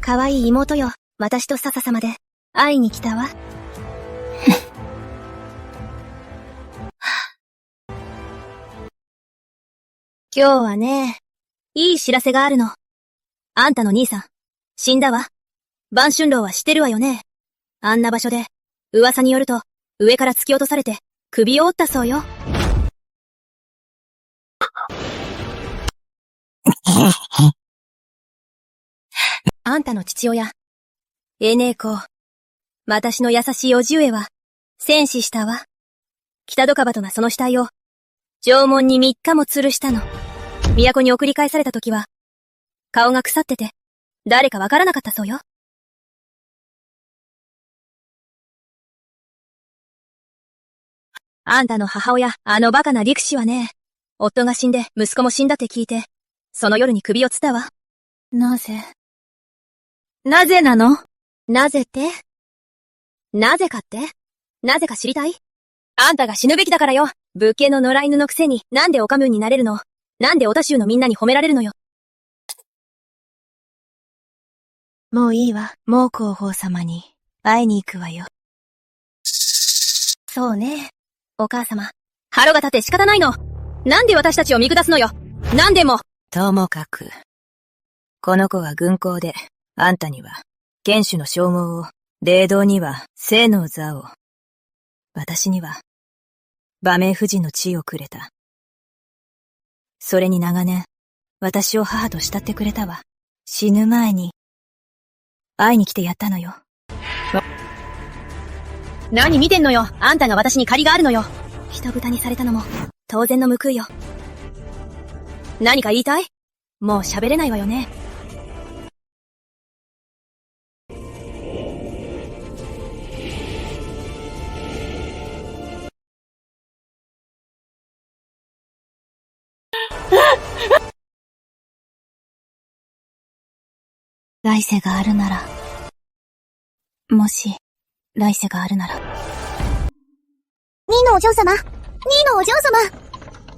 可愛い妹よ、私と笹様で、会いに来たわ。今日はね、いい知らせがあるの。あんたの兄さん、死んだわ。晩春郎は知ってるわよね。あんな場所で、噂によると、上から突き落とされて、首を折ったそうよ。あんたの父親、姉子、私の優しいおじ上は、戦死したわ。北戸川となその死体を、縄文に3日も吊るしたの。都に送り返された時は、顔が腐ってて、誰かわからなかったそうよ。あんたの母親、あのバカな陸士はね、夫が死んで息子も死んだって聞いて、その夜に首を吊ったわ。なぜなの？なぜって？なぜかって？なぜか知りたい？あんたが死ぬべきだからよ。武家の野良犬のくせに、なんでオカムーンになれるの？なんでオタ州のみんなに褒められるのよ。もういいわ。もう皇后様に会いに行くわよ。そうね。お母様。腹が立って仕方ないの。なんで私たちを見下すのよ。なんでも。ともかく。この子は軍功で、あんたには、剣士の称号を、霊道には、生の座を。私には、馬名夫人の地位をくれた。それに長年、私を母と慕ってくれたわ。死ぬ前に、会いに来てやったのよ。何見てんのよ。あんたが私に借りがあるのよ。人豚にされたのも、当然の報いよ。何か言いたい？もう喋れないわよね。来世があるなら。もし、来世があるなら。ニーのお嬢様、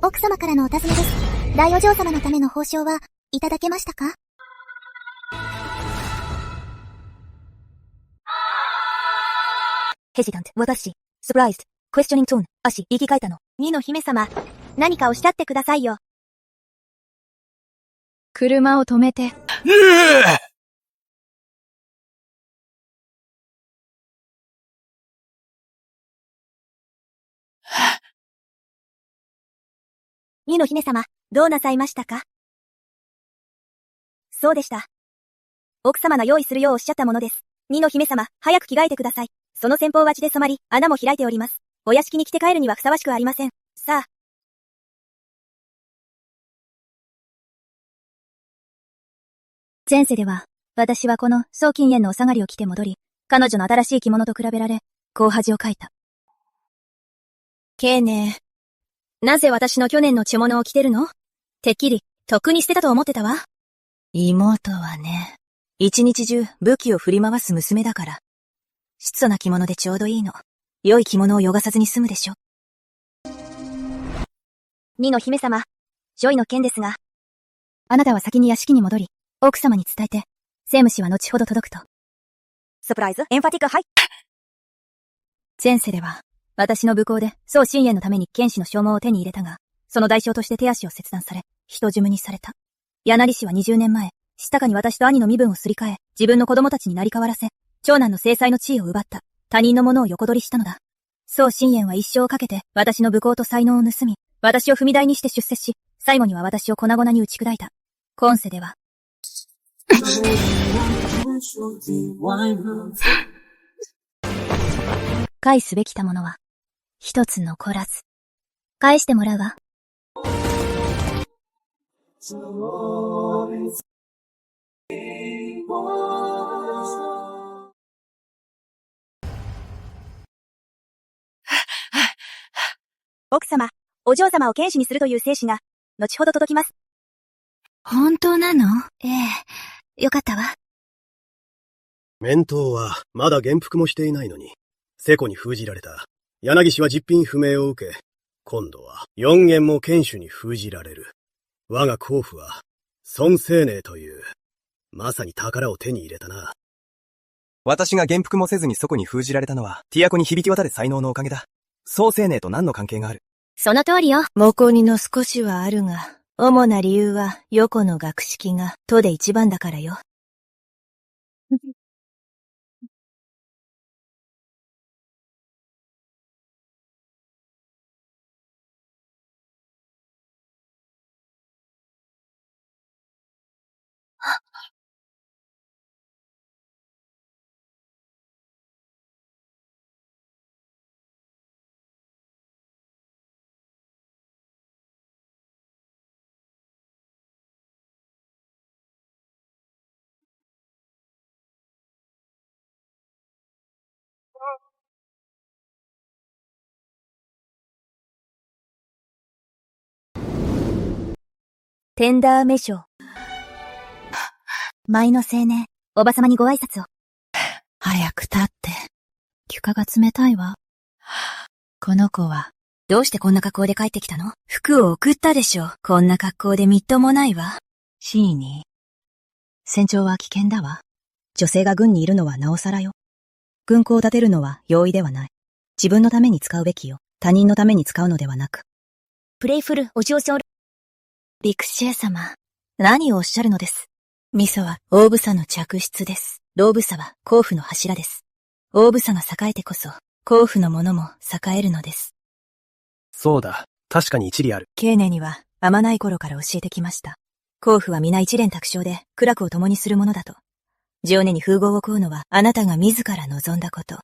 奥様からのお尋ねです。大お嬢様のための報奨はいただけましたか？ヘジタント、私、サプライズ、クエスチョニングトーン、足、言い換えたの。二の姫様、何かおっしゃってくださいよ。車を止めて。二の姫様、どうなさいましたか？そうでした。奥様が用意するようおっしゃったものです。二の姫様、早く着替えてください。その先方は血で染まり、穴も開いております。お屋敷に着て帰るにはふさわしくありません。さあ。前世では、私はこの総禁煙のお下がりを着て戻り、彼女の新しい着物と比べられ、こう恥をかいた。ケーネー。なぜ私の去年の着物を着てるの？てっきり、とっくに捨てたと思ってたわ。妹はね、一日中武器を振り回す娘だから。質素な着物でちょうどいいの。良い着物を汚さずに済むでしょ。二の姫様、ジョイの件ですが、あなたは先に屋敷に戻り、奥様に伝えて、セーム氏は後ほど届くと。サプライズ、エンファティック、はい。前世では、私の武功で、宋真炎のために剣士の称号を手に入れたが、その代償として手足を切断され、人呪無にされた。柳氏は20年前、したかに私と兄の身分をすり替え、自分の子供たちになり変わらせ、長男の正妻の地位を奪った。他人のものを横取りしたのだ。宋真炎は一生をかけて、私の武功と才能を盗み、私を踏み台にして出世し、最後には私を粉々に打ち砕いた。今世では、返すべきたものは、一つ残らず。返してもらうわ。奥様、お嬢様を剣士にするという聖旨が、後ほど届きます。本当なの？ええ、よかったわ。面頭は、まだ元服もしていないのに、セコに封じられた。柳氏は実品不明を受け、今度は、四元も剣主に封じられる。我が甲府は、孫青寧という、まさに宝を手に入れたな。私が元服もせずにそこに封じられたのは、ティアコに響き渡る才能のおかげだ。創世寧と何の関係がある？その通りよ。モコニの少しはあるが、主な理由は、横の学識が、都で一番だからよ。テンダーメショー。舞の青年、おばさまにご挨拶を。早く立って。床が冷たいわ。この子は、どうしてこんな格好で帰ってきたの？服を送ったでしょ。こんな格好でみっともないわ。シーニー。戦場は危険だわ。女性が軍にいるのはなおさらよ。軍港を建てるのは容易ではない。自分のために使うべきよ。他人のために使うのではなく。プレイフル、お嬢様。ビクシエ様、何をおっしゃるのです。ミソは大房の嫡出です。老房は甲府の柱です。大房が栄えてこそ、甲府の者も栄えるのです。そうだ。確かに一理ある。経年には、あまない頃から教えてきました。甲府は皆一連卓勝で、苦楽を共にするものだと。常年に風号を請うのは、あなたが自ら望んだこと。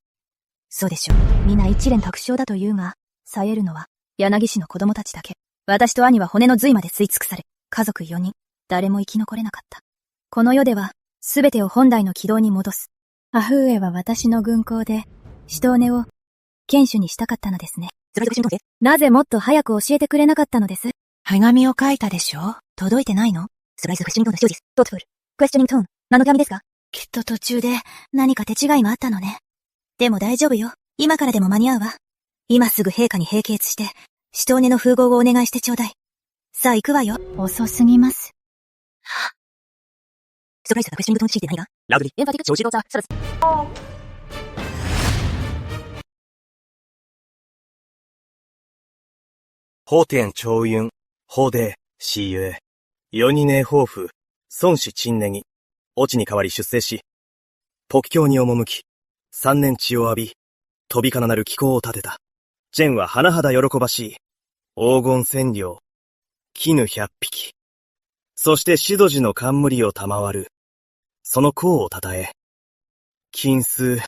そうでしょう。皆一連卓勝だと言うが、冴えるのは、柳氏の子供たちだけ。私と兄は骨の髄まで吸い尽くされ、家族4人、誰も生き残れなかった。この世では、すべてを本来の軌道に戻す。アフーエは私の軍港で、シトーネを、剣手にしたかったのですね。なぜもっと早く教えてくれなかったのです？手紙を書いたでしょ？届いてないの？スライスフェッシングトーンの修実。トートフル。クエスチョニングトーン。何の手紙ですか？きっと途中で何か手違いもあったのね。でも大丈夫よ。今からでも間に合うわ。今すぐ陛下に並轍して、シトーネの封号をお願いしてちょうだい。さあ行くわよ。遅すぎます。ストライスがクエスチョニングトーンシーって何が？ラブリ。エンファティック調子動作、スラス。法天長雲、法帝、死ゆ世にね抱負、孫子陳ネギ、落ちに代わり出世し、北境に赴き、三年血を浴び、飛びかななる気候を立てた。ジェンは甚だ喜ばしい。黄金千両、絹100匹。そしてシドジの冠を賜る。その功を称え、金数。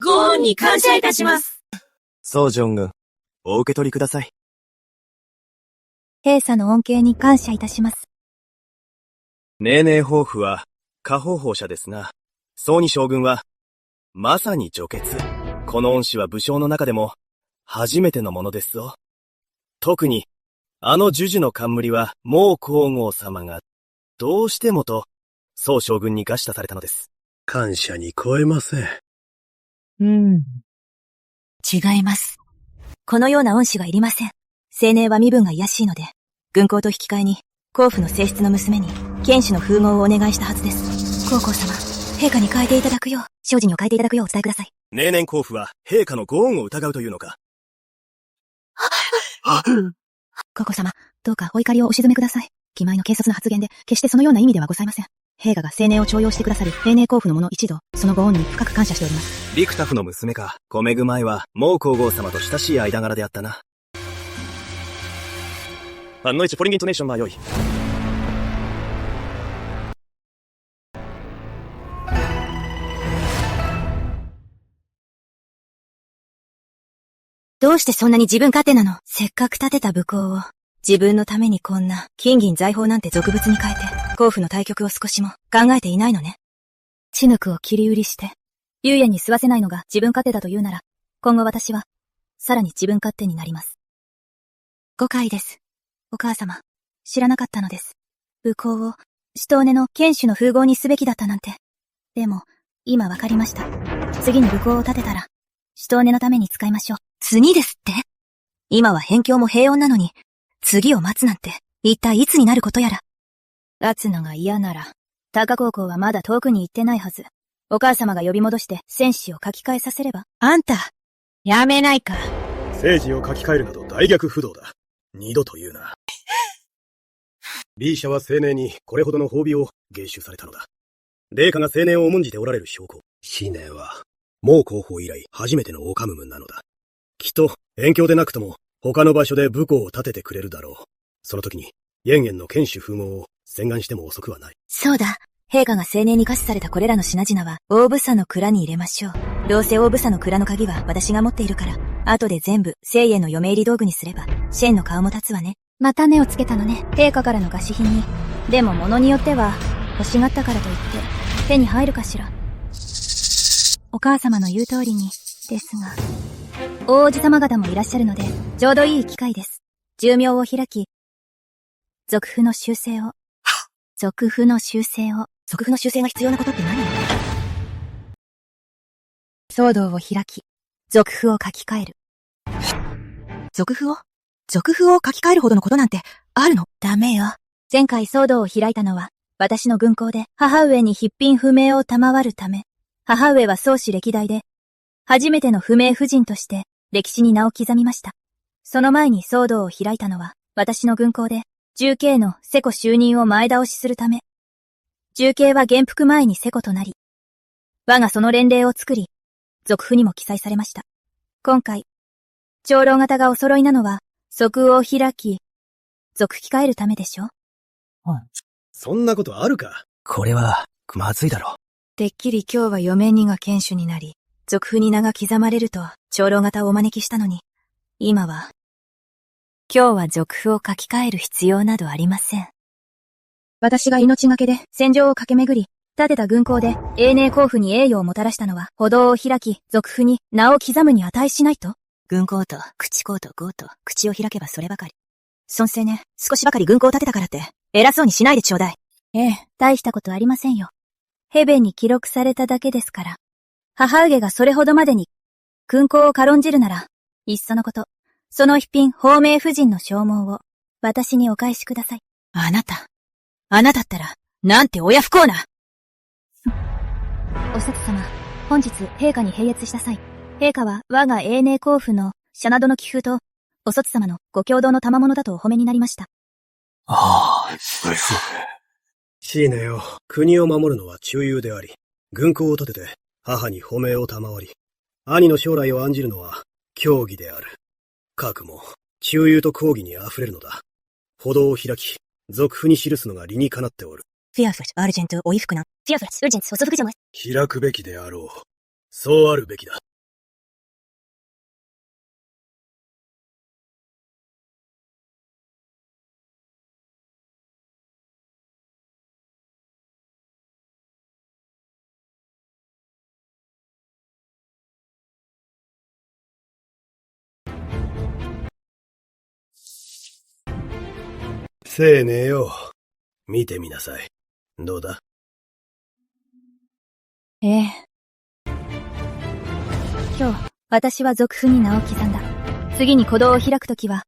ご恩に感謝いたします。ソジョン軍、お受け取りください。陛下の恩恵に感謝いたします。ねえねえ抱負は、下方法者ですな。宋に将軍は、まさに女傑。この恩師は武将の中でも、初めてのものですぞ。特に、あの呪々の冠は、もう皇后様が、どうしてもと、宋将軍に餓死されたのです。感謝に超えません。違います。このような恩師はいりません。青年は身分が卑しいので、軍港と引き換えに、甲府の正室の娘に、剣士の封号をお願いしたはずです。皇后様、陛下に変えていただくよう、精進を変えていただくようお伝えください。年々甲府は、陛下のご恩を疑うというのか。皇后様、どうかお怒りをお鎮めください。気前の軽率な発言で、決してそのような意味ではございません。陛下が青年を重用してくださる、永年甲府の者一同、そのご恩に深く感謝しております。陸タフの娘か、ごめぐ前は、もう皇后様と親しい間柄であったな。Noite, por intonation maior. どうしてそんなに自分勝手なの？せっかく立てた武功を、自分のためにこんな、金銀財宝なんて俗物に変えて、甲府の対局を少しも考えていないのね。血抜くを切り売りして、幽燕に吸わせないのが自分勝手だと言うなら、今後私は、さらに自分勝手になります。誤解です。お母様、知らなかったのです。武功を、シトーネの剣士の封号にすべきだったなんて。でも、今わかりました。次に武功を立てたら、シトーネのために使いましょう。次ですって？今は辺境も平穏なのに、次を待つなんて、一体いつになることやら。待つのが嫌なら、高高校はまだ遠くに行ってないはず。お母様が呼び戻して戦士を書き換えさせれば。あんた、やめないか。政治を書き換えるなど大逆不道だ。二度と言うな。B 社は青年にこれほどの褒美を芸収されたのだ。霊下が青年を重んじておられる証拠。シネは、孟候補以来初めてのオカムムなのだ。きっと、遠郷でなくとも、他の場所で武功を立ててくれるだろう。その時に、燕燕の剣手風貌を洗顔しても遅くはない。そうだ。陛下が青年に可視されたこれらの品々は、大房の蔵に入れましょう。どうせ大房の蔵の鍵は私が持っているから、後で全部、聖燕の嫁入り道具にすれば、シェンの顔も立つわね。また値をつけたのね。陛下からの餓死品に。でも物によっては、欲しがったからといって、手に入るかしら。お母様の言う通りに、ですが。大王子様方もいらっしゃるので、ちょうどいい機会です。寿命を開き、族譜の修正を。族譜の修正を。族譜の修正が必要なことって何？騒動を開き、族譜を書き換える。族譜を書き換えるほどのことなんてあるの？ダメよ。前回騒動を開いたのは、私の軍港で母上に筆品不明を賜るため、母上は宗師歴代で、初めての不明婦人として歴史に名を刻みました。その前に騒動を開いたのは、私の軍港で、重慶の世子就任を前倒しするため、重慶は元服前に世子となり、我がその連令を作り、族譜にも記載されました。今回、長老方がお揃いなのは、族を開き、族聞かえるためでしょ？そんなことあるか？これは、まずいだろ。てっきり今日は嫁にが剣手になり、族譜に名が刻まれると、長老方をお招きしたのに、今は、今日は族譜を書き換える必要などありません。私が命がけで戦場を駆け巡り、立てた軍港で永年甲府に栄誉をもたらしたのは、歩道を開き、族譜に名を刻むに値しないと？軍港と、口港と豪と、口を開けばそればかり。孫青年、少しばかり軍港を立てたからって、偉そうにしないでちょうだい。ええ、大したことありませんよ。ヘベに記録されただけですから。母上がそれほどまでに、軍港を軽んじるなら、いっそのこと、その一品、芳名婦人の証文を、私にお返しください。あなたったら、なんて親不孝な。お里様、本日、陛下に併謁した際、陛下は我が永年甲府のシャナドの気風と、お里様のご共同の賜物だとお褒めになりました。ああ、そう。シーネよ、国を守るのは忠勇であり、軍港を立てて母に褒めを賜り、兄の将来を案じるのは教義である。かくも、忠勇と公義に溢れるのだ。歩道を開き、族譜に記すのが理にかなっておる。フィアフレッシュ、アルジェント、オイフクナ。フィアフレッシュ、アルジェント、おそふくじゃます。開くべきであろう。そうあるべきだ。せえねえよ。見てみなさい。どうだ？ええ。今日、私は族譜に名を刻んだ。次に鼓動を開くときは、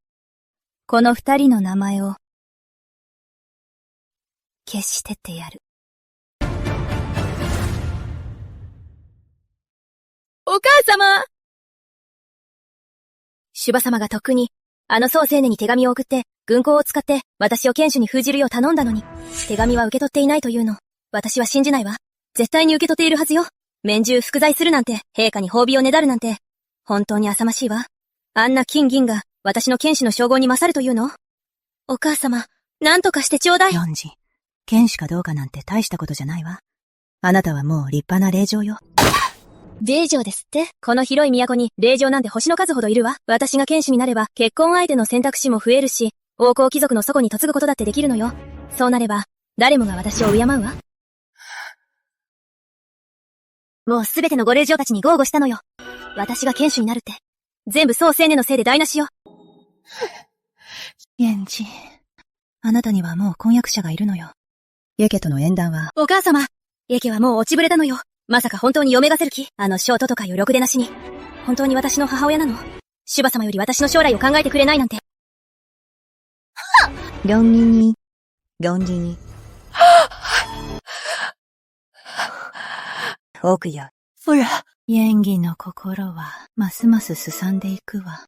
この二人の名前を、消してってやる。お母様！シュバ様がとっくに、あの宋青年に手紙を送って、軍港を使って私を剣手に封じるよう頼んだのに、手紙は受け取っていないというの。私は信じないわ。絶対に受け取っているはずよ。免中服罪するなんて、陛下に褒美をねだるなんて、本当に浅ましいわ。あんな金銀が私の剣士の称号に勝るというの？お母様、なんとかしてちょうだい。四次、剣士かどうかなんて大したことじゃないわ。あなたはもう立派な令嬢よ。令嬢ですって？この広い都に令嬢なんて星の数ほどいるわ。私が剣士になれば結婚相手の選択肢も増えるし、王侯貴族の祖母に嫁ぐことだってできるのよ。そうなれば、誰もが私を敬うわ。もうすべてのご令嬢たちに豪語したのよ。私が剣士になるって。全部宋青年のせいで台無しよ。元次、あなたにはもう婚約者がいるのよ。イェケとの縁談は。お母様、イェケはもう落ちぶれたのよ。まさか本当に嫁がせる気？あのショートとかいうろくでなしに。本当に私の母親なの？シュバ様より私の将来を考えてくれないなんて。論議に。奥よ。ほら。演技の心は、ますますすさんでいくわ。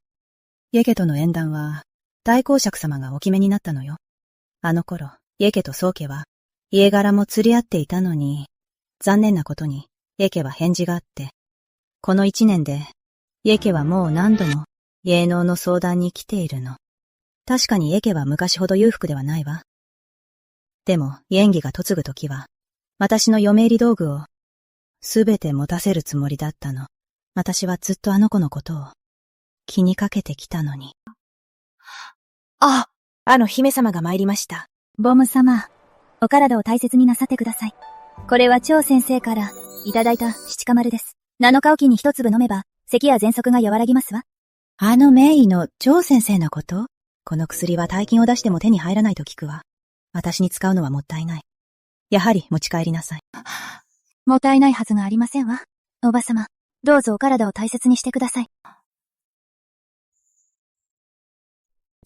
イェケとの縁談は、大公爵様がお決めになったのよ。あの頃、イェケと宗家は、家柄も釣り合っていたのに、残念なことに、イェケは返事があって、この1年で、イェケはもう何度も、芸能の相談に来ているの。確かにイェケは昔ほど裕福ではないわ。でも、演技が嫁ぐときは、私の嫁入り道具を、すべて持たせるつもりだったの。私はずっとあの子のことを、気にかけてきたのに。姫様が参りました。ボム様、お体を大切になさってください。これは張先生から、いただいた七花丸です。7日おきに一粒飲めば、咳や喘息が和らぎますわ。名医の張先生のこと？この薬は大金を出しても手に入らないと聞くわ。私に使うのはもったいない。やはり持ち帰りなさい。もったいないはずがありませんわ。おば様、どうぞお体を大切にしてください。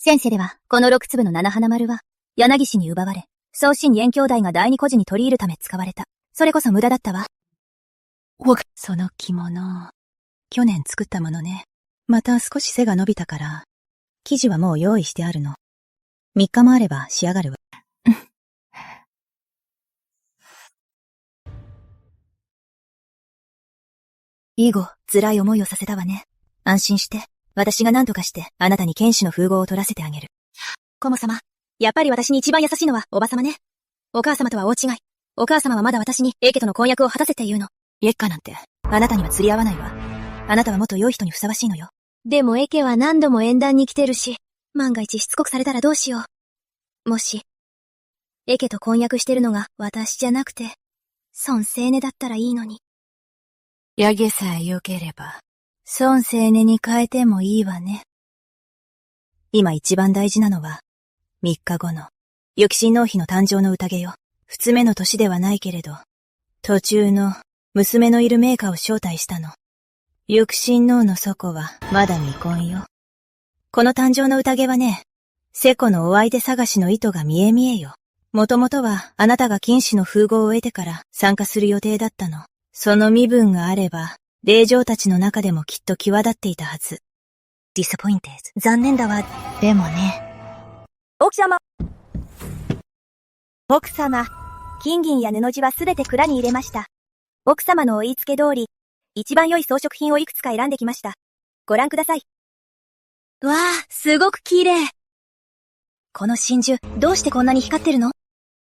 先生では、この6粒の七花丸は、柳氏に奪われ、宗親燕兄弟が第二孤児に取り入るため使われた。それこそ無駄だったわ。その着物、去年作ったものね。また少し背が伸びたから、生地はもう用意してあるの。3日もあれば仕上がるわ。以後、辛い思いをさせたわね。安心して、私が何とかして、あなたに剣士の風貌を取らせてあげる。コモ様、やっぱり私に一番優しいのはおば様ね。お母様とは大違い。お母様はまだ私にエイケとの婚約を果たせって言うの。イェッカなんて、あなたには釣り合わないわ。あなたはもっと良い人にふさわしいのよ。でもエケは何度も縁談に来てるし、万が一しつこくされたらどうしよう。もし、エケと婚約してるのが私じゃなくて、孫青音だったらいいのに。ヤゲさえ良ければ、孫青音に変えてもいいわね。今一番大事なのは、3日後の、雪親王妃の誕生の宴よ。2つ目の年ではないけれど、途中の、娘のいる名家を招待したの。雪親王の祖母は、まだ未婚よ。この誕生の宴はね、世子のお相手探しの意図が見え見えよ。もともとは、あなたが金氏の風貌を得てから参加する予定だったの。その身分があれば、令嬢たちの中でもきっと際立っていたはず。disappointed。残念だわ。でもね。奥様、金銀や布地はすべて蔵に入れました。奥様のお言いつけ通り、一番良い装飾品をいくつか選んできました。ご覧ください。わあ、すごく綺麗。この真珠、どうしてこんなに光ってるの？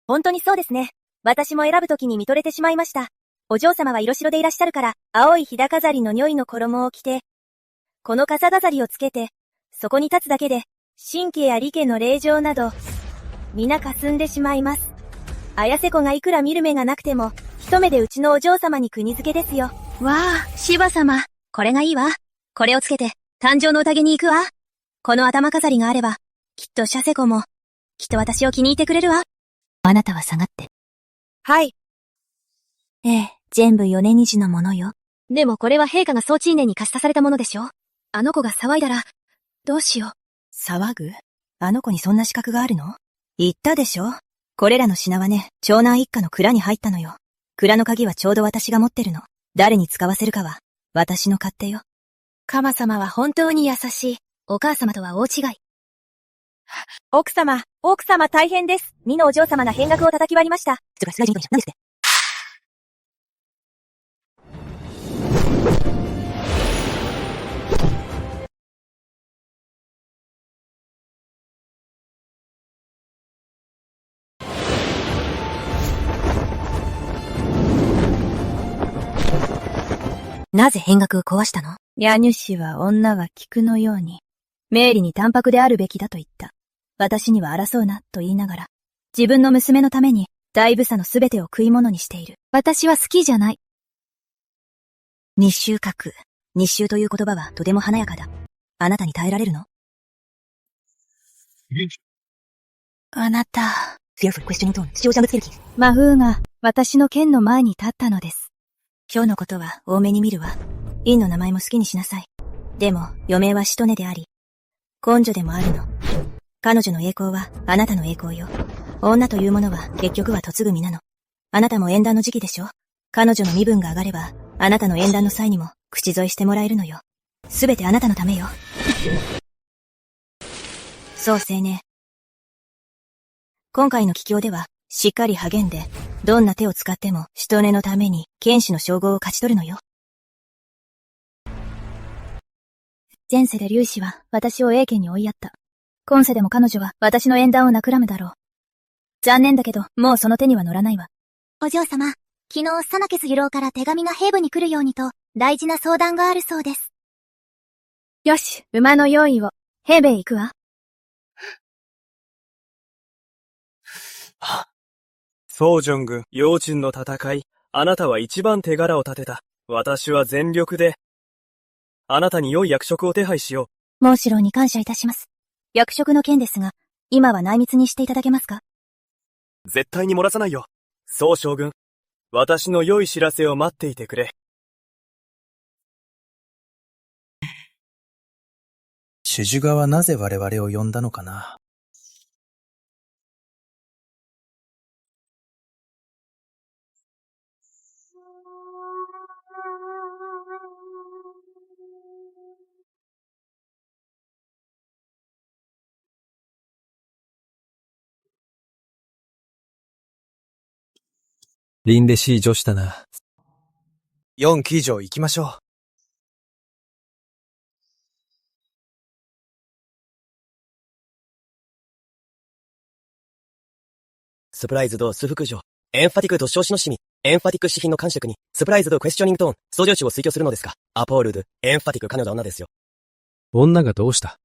本当にそうですね。私も選ぶときに見とれてしまいました。お嬢様は色白でいらっしゃるから、青いひだ飾りの如意の衣を着て、この傘飾りをつけて、そこに立つだけで、神家や理家の令嬢など、皆霞んでしまいます。綾瀬子がいくら見る目がなくても、一目でうちのお嬢様に国付けですよ。わあ、芝様、これがいいわ。これをつけて、誕生の宴に行くわ。この頭飾りがあれば、きっとシャセ子も、きっと私を気に入ってくれるわ。あなたは下がって。はい。ええ、全部4年二時のものよ。でもこれは陛下が宗珍年に貸し出されたものでしょ？あの子が騒いだら、どうしよう。騒ぐ？あの子にそんな資格があるの？言ったでしょ？これらの品はね、長男一家の蔵に入ったのよ。蔵の鍵はちょうど私が持ってるの。誰に使わせるかは、私の勝手よ。カマ様は本当に優しい。お母様とは大違い。奥様大変です。二のお嬢様が変額を叩き割りました。なぜ変額を壊したの？家主は女は菊のように、明理に淡白であるべきだと言った。私には争うな、と言いながら、自分の娘のために、大部差のすべてを食い物にしている。私は好きじゃない。日周格。日周という言葉はとても華やかだ。あなたに耐えられるの？あなた。魔風が私の剣の前に立ったのです。今日のことは多めに見るわ。院の名前も好きにしなさい。でも、余命はしとねであり、根性でもあるの。彼女の栄光はあなたの栄光よ。女というものは結局は嫁ぐ身なの。あなたも縁談の時期でしょ？彼女の身分が上がれば、あなたの縁談の際にも口添えしてもらえるのよ。すべてあなたのためよ。そう青年。今回の帰郷では、しっかり励んで、どんな手を使っても、しとねのために、剣士の称号を勝ち取るのよ。前世で粒子は私を英家に追いやった。今世でも彼女は私の縁談をなくらむだろう。残念だけど、もうその手には乗らないわ。お嬢様、昨日サナケスユロウから手紙が兵部に来るようにと、大事な相談があるそうです。よし、馬の用意を。兵兵へ行くわ。ソージョン軍、楊春の戦い、あなたは一番手柄を立てた。私は全力で、あなたに良い役職を手配しよ孟子郎に感謝いたします。役職の件ですが、今は内密にしていただけますか？う。絶対に漏らさないよ。宋将軍、私の良い知らせを待っていてくれ。主樹がはなぜ我々を呼んだのかな。凛々しい女子だな。4騎乗行きましょう。スプライズドス副女。エンファティクと称しのしみ。エンファティク指品の感触に、スプライズドクエスチョニングトーン、操縦手を推挙するのですか。アポールド、エンファティク彼女は女ですよ。女がどうした？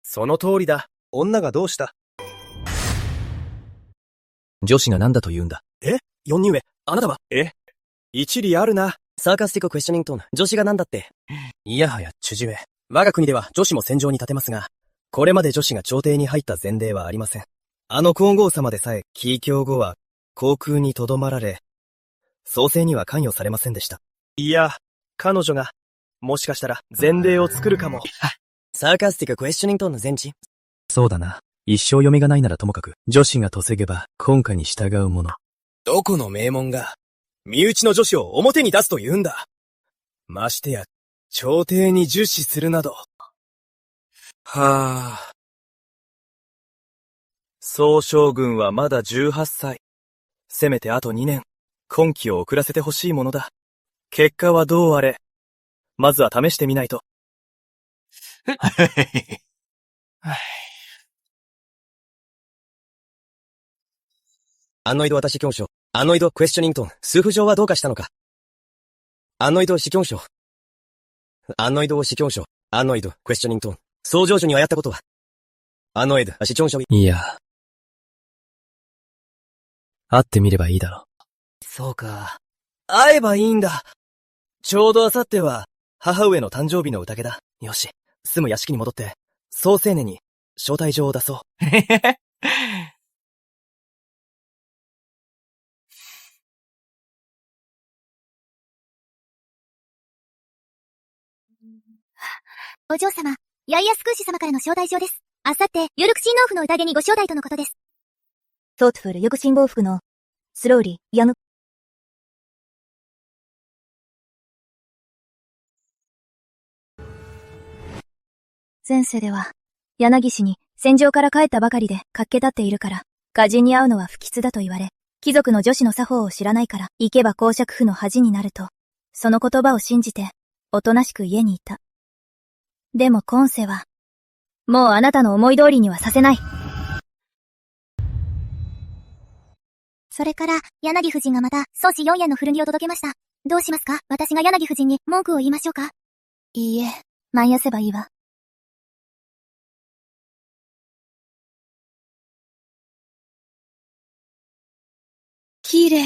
その通りだ。女がどうした？女子が何だと言うんだ。4人上、あなたは一理あるな。サーカスティッククエスチョニングトーン、女子が何だって。いやはや、主樹へ。我が国では女子も戦場に立てますが、これまで女子が朝廷に入った前例はありません。あの皇后様でさえ、帰郷後は、航空に留まられ、創生には関与されませんでした。いや、彼女が、もしかしたら前例を作るかも。サーカスティッククエスチョニングトーンの前置。そうだな。一生読みがないならともかく、女子が嫁げば、婚家に従うもの。どこの名門が、身内の女子を表に出すと言うんだ。ましてや、朝廷に重視するなど。はぁ。宋将軍はまだ18歳。せめてあと2年、婚期を遅らせてほしいものだ。結果はどうあれ。まずは試してみないと。アンノイド私教書。アンノイドクエスチョニングトーン。数符上はどうかしたのか。アンノイド司教書。アンノイド司教書。アンノイドクエスチョニングトーン。総上書にはやったことは。アンノイド司教書。いや。会ってみればいいだろう。そうか。会えばいいんだ。ちょうどあさっては、母上の誕生日の宴だ。よし、住む屋敷に戻って、総青年に、招待状を出そう。お嬢様、ヤイアス空士様からの招待状です。あさって、有力親王府の宴にご招待とのことです。トートフル、よく信号服の、スローリー、ヤム。前世では、柳氏に戦場から帰ったばかりで活気立っているから、歌人に会うのは不吉だと言われ、貴族の女子の作法を知らないから、行けば公爵府の恥になると、その言葉を信じて、おとなしく家にいた。でも今世は、もうあなたの思い通りにはさせない。それから、柳夫人がまた、宗師4夜の古着を届けました。どうしますか？私が柳夫人に文句を言いましょうか？いいえ、舞いせばいいわ。綺麗。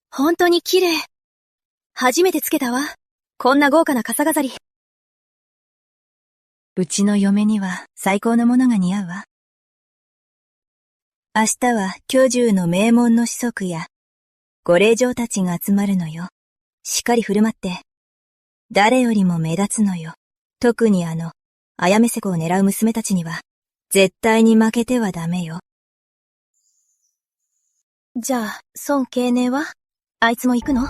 本当に綺麗。初めてつけたわ。こんな豪華な傘飾り。うちの嫁には最高のものが似合うわ。明日は居住の名門の子息や、ご令嬢たちが集まるのよ。しっかり振る舞って。誰よりも目立つのよ。特にあやめせこを狙う娘たちには、絶対に負けてはダメよ。じゃあ、孫経年はあいつも行くの？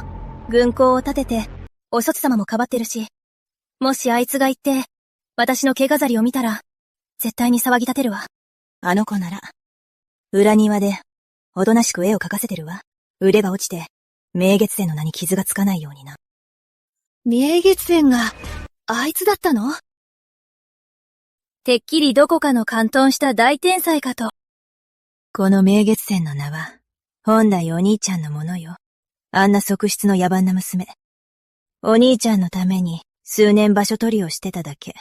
軍港を立てて、お卒様もかばってるし。もしあいつが行って、私の毛飾りを見たら、絶対に騒ぎ立てるわ。あの子なら、裏庭で、おとなしく絵を描かせてるわ。腕が落ちて、明月線の名に傷がつかないようにな。明月線が、あいつだったの？てっきりどこかの関東した大天才かと。この明月線の名は、本来お兄ちゃんのものよ。あんな側室の野蛮な娘。お兄ちゃんのために、数年場所取りをしてただけ。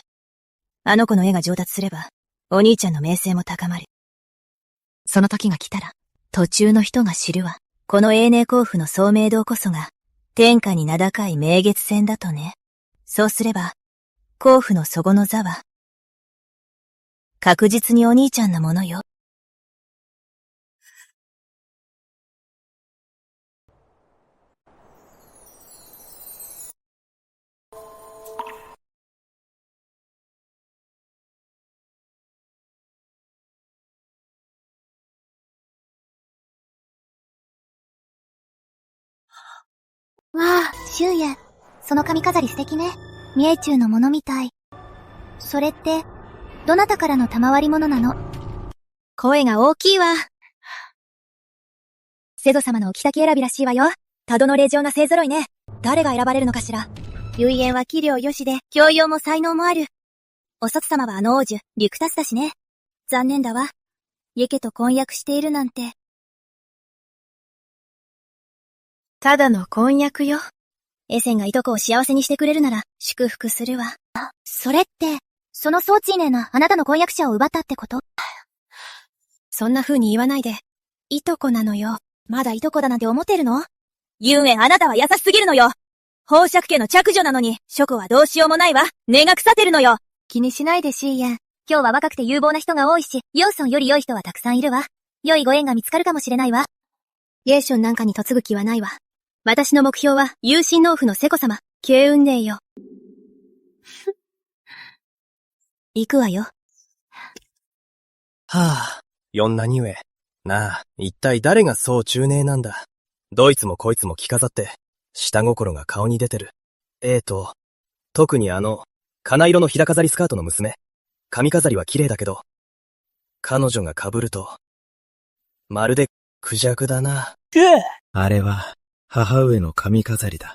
あの子の絵が上達すれば、お兄ちゃんの名声も高まる。その時が来たら、途中の人が知るわ。この永年甲府の聡明堂こそが、天下に名高い明月線だとね。そうすれば、甲府の祖母の座は、確実にお兄ちゃんのものよ。わあ、秋夜。その髪飾り素敵ね。三重中のものみたい。それって、どなたからの賜り物なの？声が大きいわ。セド様のお着丈選びらしいわよ。多度の令嬢が勢揃いね。誰が選ばれるのかしら。唯言は器量よしで、教養も才能もある。お卒様はあの王女、リュクタスだしね。残念だわ。イェケと婚約しているなんて。ただの婚約よ。エセンがいとこを幸せにしてくれるなら、祝福するわ。それって、そのソーチーネなあなたの婚約者を奪ったってこと？そんな風に言わないで。いとこなのよ。まだいとこだなんて思ってるの？ユンエンあなたは優しすぎるのよ。宝釈家の着女なのに、ショコはどうしようもないわ。根が腐ってるのよ。気にしないでシーヤン。今日は若くて有望な人が多いし、ヨーソンより良い人はたくさんいるわ。良いご縁が見つかるかもしれないわ。イェーションなんかに嫁ぐ気はないわ。私の目標は、有心農夫のセコ様、慶雲霊よ。行くわよ。はぁ、四なに上。なあ、一体誰がそう中年なんだ。どいつもこいつも着飾って、下心が顔に出てる。特に金色の平飾りスカートの娘。髪飾りは綺麗だけど、彼女が被ると、まるでクジャクだな。あれは、母上の髪飾りだ。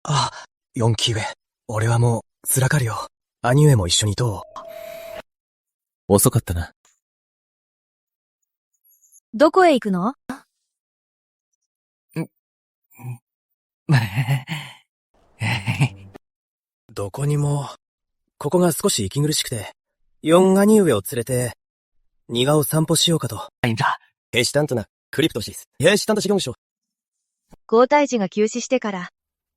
あ、四期上。俺はもう、つらかるよ。兄上も一緒にどう？遅かったな。どこへ行くの？どこにも、ここが少し息苦しくて、四兄上を連れて、庭を散歩しようかと。ヘシタントナ、クリプトシス。ヘシタントシゴンショ。皇太子が急死してから、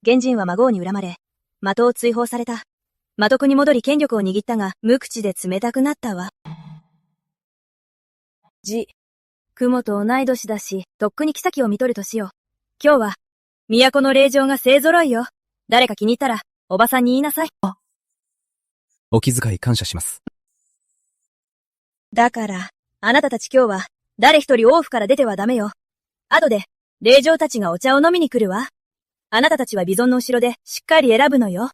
現人は孫に恨まれ、的を追放された。魔徳に戻り権力を握ったが、無口で冷たくなったわ。雲と同い年だし、とっくに妃を見とる年よ。今日は、都の令嬢が勢揃いよ。誰か気に入ったら、おばさんに言いなさい。お気遣い感謝します。だから、あなたたち今日は、誰一人王府から出てはダメよ。後で、令嬢たちがお茶を飲みに来るわ。あなたたちはビゾンの後ろで、しっかり選ぶのよ。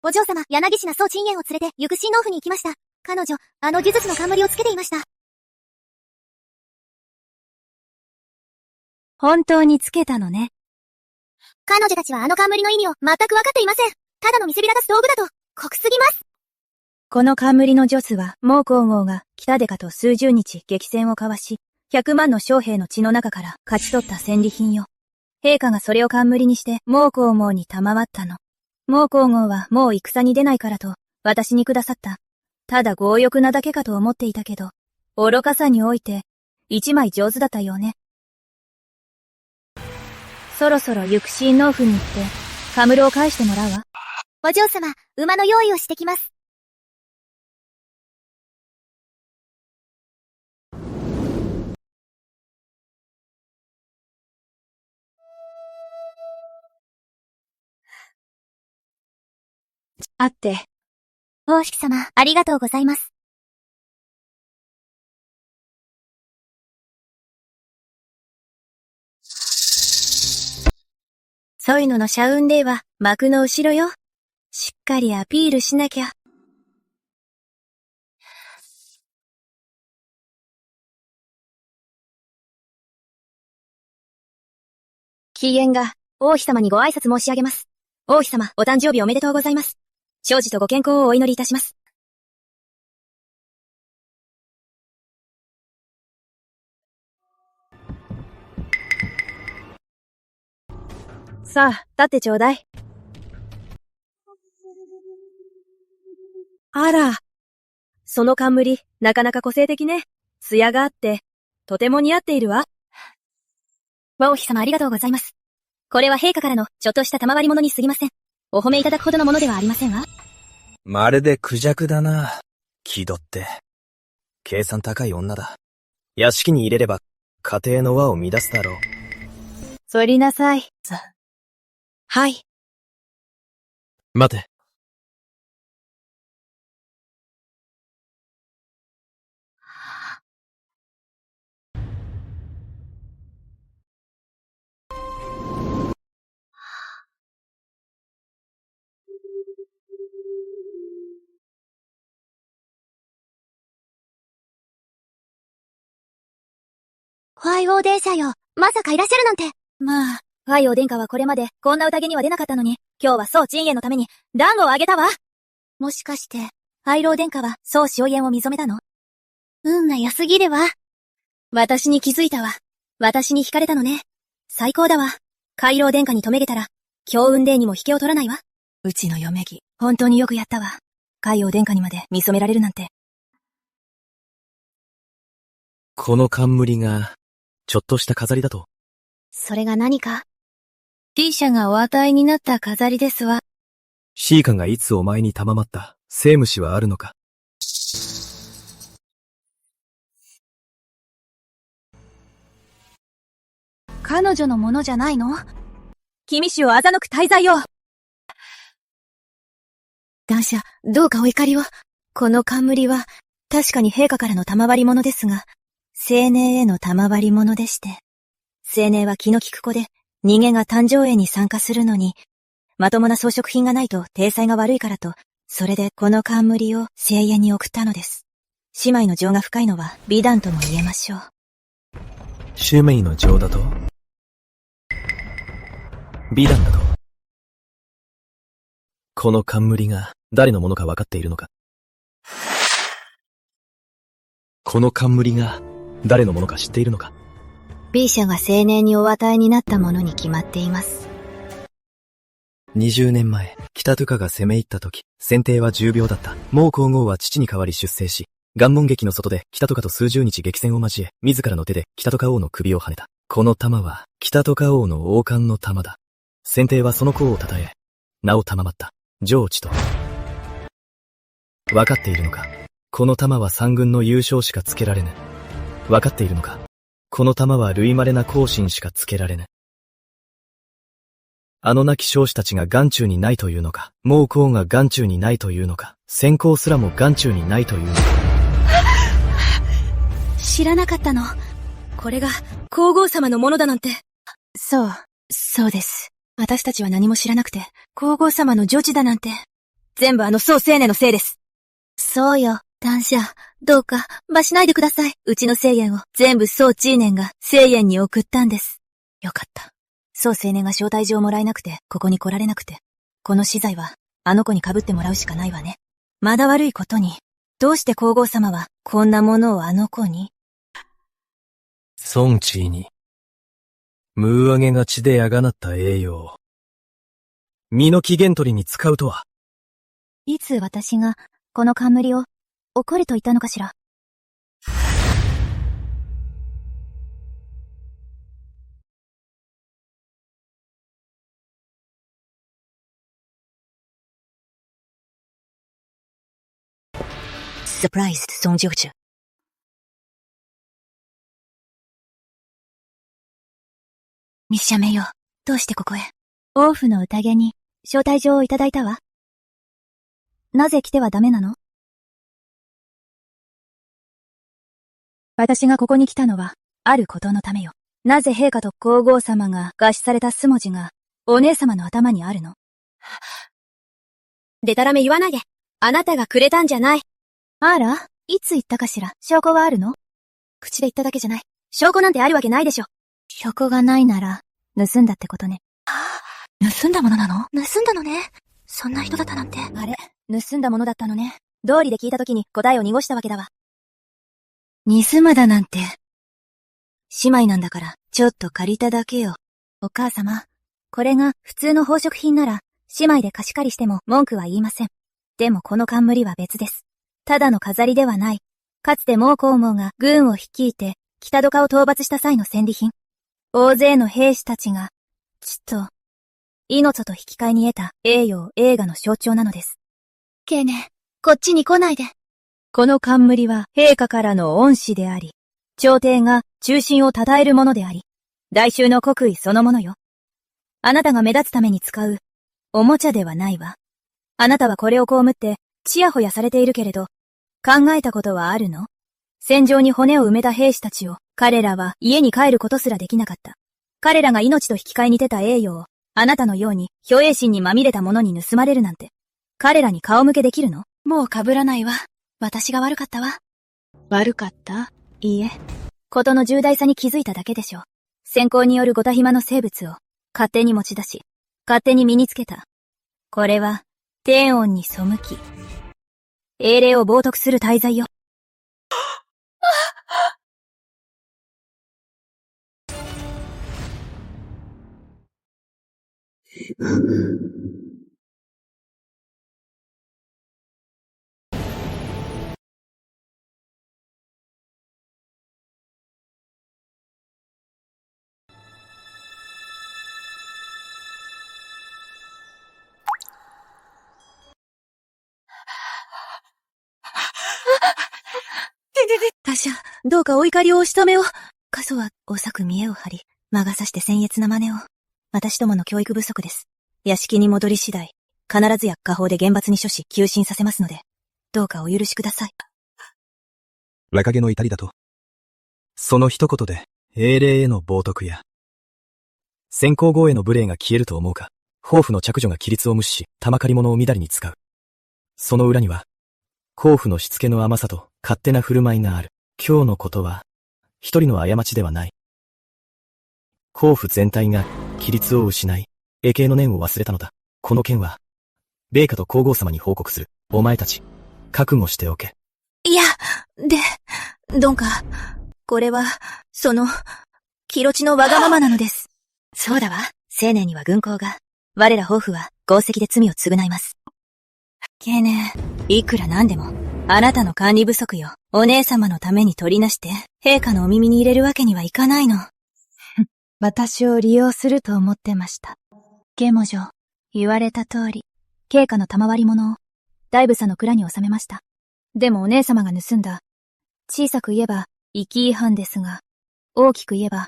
お嬢様、柳品宗陳燕を連れて、行く新農夫に行きました。彼女、あの技術の冠をつけていました。本当につけたのね。彼女たちはあの冠の意味を全く分かっていません。ただの見せびらかす道具だと、酷すぎます。この冠のジョスは、孟皇后が北デカと数十日激戦を交わし、100万の将兵の血の中から勝ち取った戦利品よ。陛下がそれを冠にして孟皇后に賜ったの。孟皇后はもう戦に出ないからと、私にくださった。ただ強欲なだけかと思っていたけど、愚かさにおいて、一枚上手だったようね。そろそろ行く新農夫に行って、冠を返してもらうわ。お嬢様、馬の用意をしてきます。あって。王妃様、ありがとうございます。ソイノの社運デーは幕の後ろよ。しっかりアピールしなきゃ。機嫌が、王妃様にご挨拶申し上げます。王妃様、お誕生日おめでとうございます。長寿とご健康をお祈りいたします。さあ、立ってちょうだい。あら。その冠、なかなか個性的ね。艶があって、とても似合っているわ。王妃様ありがとうございます。これは陛下からのちょっとした賜り物に過ぎません。お褒めいただくほどのものではありませんわ。まるでクジャクだな。気取って。計算高い女だ。屋敷に入れれば、家庭の輪を乱すだろう。そりなさい。はい。待て。ファイオー殿下よ。まさかいらっしゃるなんて。まあ、ファイオー殿下はこれまでこんな宴には出なかったのに、今日は宋陳炎のために暖をあげたわ。もしかして、ハイロー殿下は宋紫陽炎を認めたの？運が良すぎるわ。私に気づいたわ。私に惹かれたのね。最高だわ。カイロー殿下に止めげたら、強運デーにも引けを取らないわ。うちの嫁ぎ、本当によくやったわ。海王殿下にまで見初められるなんて。この冠が、ちょっとした飾りだと。それが何か？T 社がお与えになった飾りですわ。シーカがいつお前に賜った生虫はあるのか？彼女のものじゃないの？君主を欺く大罪よ。男爵、どうかお怒りを。この冠は、確かに陛下からの賜り物ですが、青年への賜り物でして。青年は気の利く子で、人間が誕生宴に参加するのに、まともな装飾品がないと体裁が悪いからと、それでこの冠を盛宴に送ったのです。姉妹の情が深いのは美談とも言えましょう。姉妹の情だと？美談だと？この冠が誰のものか分かっているのか？この冠が誰のものか知っているのか？ B 社が青年にお与えになったものに決まっています。20年前、北トゥカが攻め入った時、選定は10秒だった。もう皇后は父に代わり出征し、岩門劇の外で北トカと数十日激戦を交え、自らの手で北トカ王の首を跳ねた。この玉は、北トカ王の王冠の玉だ。選定はその功を称え、名を賜った。上智と。分かっているのか？この玉は三軍の優勝しかつけられぬ。分かっているのか？この玉は類稀な行進しかつけられぬ。あの亡き将士たちが眼中にないというのか？もう皇が眼中にないというのか？先行すらも眼中にないというのか？知らなかったの。これが皇后様のものだなんて。そうです。私たちは何も知らなくて、皇后様の女児だなんて。全部あの宋青年のせいです。そうよ、男爵。どうか、罰しないでください。うちの聖言を全部宋知念が聖言に送ったんです。よかった。宋青年が招待状をもらえなくて、ここに来られなくて。この資材は、あの子に被ってもらうしかないわね。まだ悪いことに、どうして皇后様は、こんなものをあの子に？孫地に、ムーアゲが血であがなった栄養。身の起源取りに使うとは。いつ私が、この冠を、怒ると言ったのかしら。サプライズ、孫成中。ミッシャメよ、どうしてここへ？王府の宴に、招待状をいただいたわ。なぜ来てはダメなの？私がここに来たのは、あることのためよ。なぜ陛下と皇后様が餓死された数文字が、お姉様の頭にあるの？でたらめ言わないで。あなたがくれたんじゃない。あら、いつ言ったかしら？証拠はあるの？口で言っただけじゃない。証拠なんてあるわけないでしょ。証拠がないなら、盗んだってことね。盗んだものなの？盗んだのね。そんな人だったなんて。あれ、盗んだものだったのね。道理で聞いた時に答えを濁したわけだわ。盗むだなんて。姉妹なんだから、ちょっと借りただけよ。お母様、これが普通の宝飾品なら、姉妹で貸し借りしても文句は言いません。でもこの冠は別です。ただの飾りではない。かつて孟公孟が軍を率いて、北戸家を討伐した際の戦利品。大勢の兵士たちが、血と、命と引き換えに得た栄誉栄華の象徴なのです。ケーネ、こっちに来ないで。この冠は陛下からの恩賜であり、朝廷が忠臣を称えるものであり、大衆の国威そのものよ。あなたが目立つために使う、おもちゃではないわ。あなたはこれを被って、ちやほやされているけれど、考えたことはあるの？戦場に骨を埋めた兵士たちを、彼らは家に帰ることすらできなかった。彼らが命と引き換えに出た栄誉を、あなたのように、虚栄心にまみれたものに盗まれるなんて、彼らに顔向けできるの？もう被らないわ。私が悪かったわ。悪かった？いいえ。ことの重大さに気づいただけでしょう。先行によるごたひまの生物を、勝手に持ち出し、勝手に身につけた。これは、天恩に背き、英霊を冒涜する大罪よ。他者、どうかお怒りをおしとめを。過疎は、おさく見栄を張り、魔が差して僭越な真似を。私どもの教育不足です。屋敷に戻り次第、必ずや家宝で厳罰に処し、急進させますので、どうかお許しください。若気の至りだと。その一言で、英霊への冒涜や、先行号への無礼が消えると思うか。抱負の着女が規律を無視し、玉借り物をみだりに使う。その裏には、甲府のしつけの甘さと勝手な振る舞いがある。今日のことは、一人の過ちではない。甲府全体が規律を失い、永継の念を忘れたのだ。この件は、米花と皇后様に報告する。お前たち、覚悟しておけ。いや、どんか、これは、気持ちのわがままなのです。そうだわ。青年には軍功が。我ら抱負は、豪績で罪を償います。ケネ、いくらなんでも、あなたの管理不足よ。お姉様のために取りなして、陛下のお耳に入れるわけにはいかないの。私を利用すると思ってました。下母女、言われた通り、陛下の賜り物を、大房の蔵に収めました。でもお姉様が盗んだ。小さく言えば、遺棄違反ですが、大きく言えば、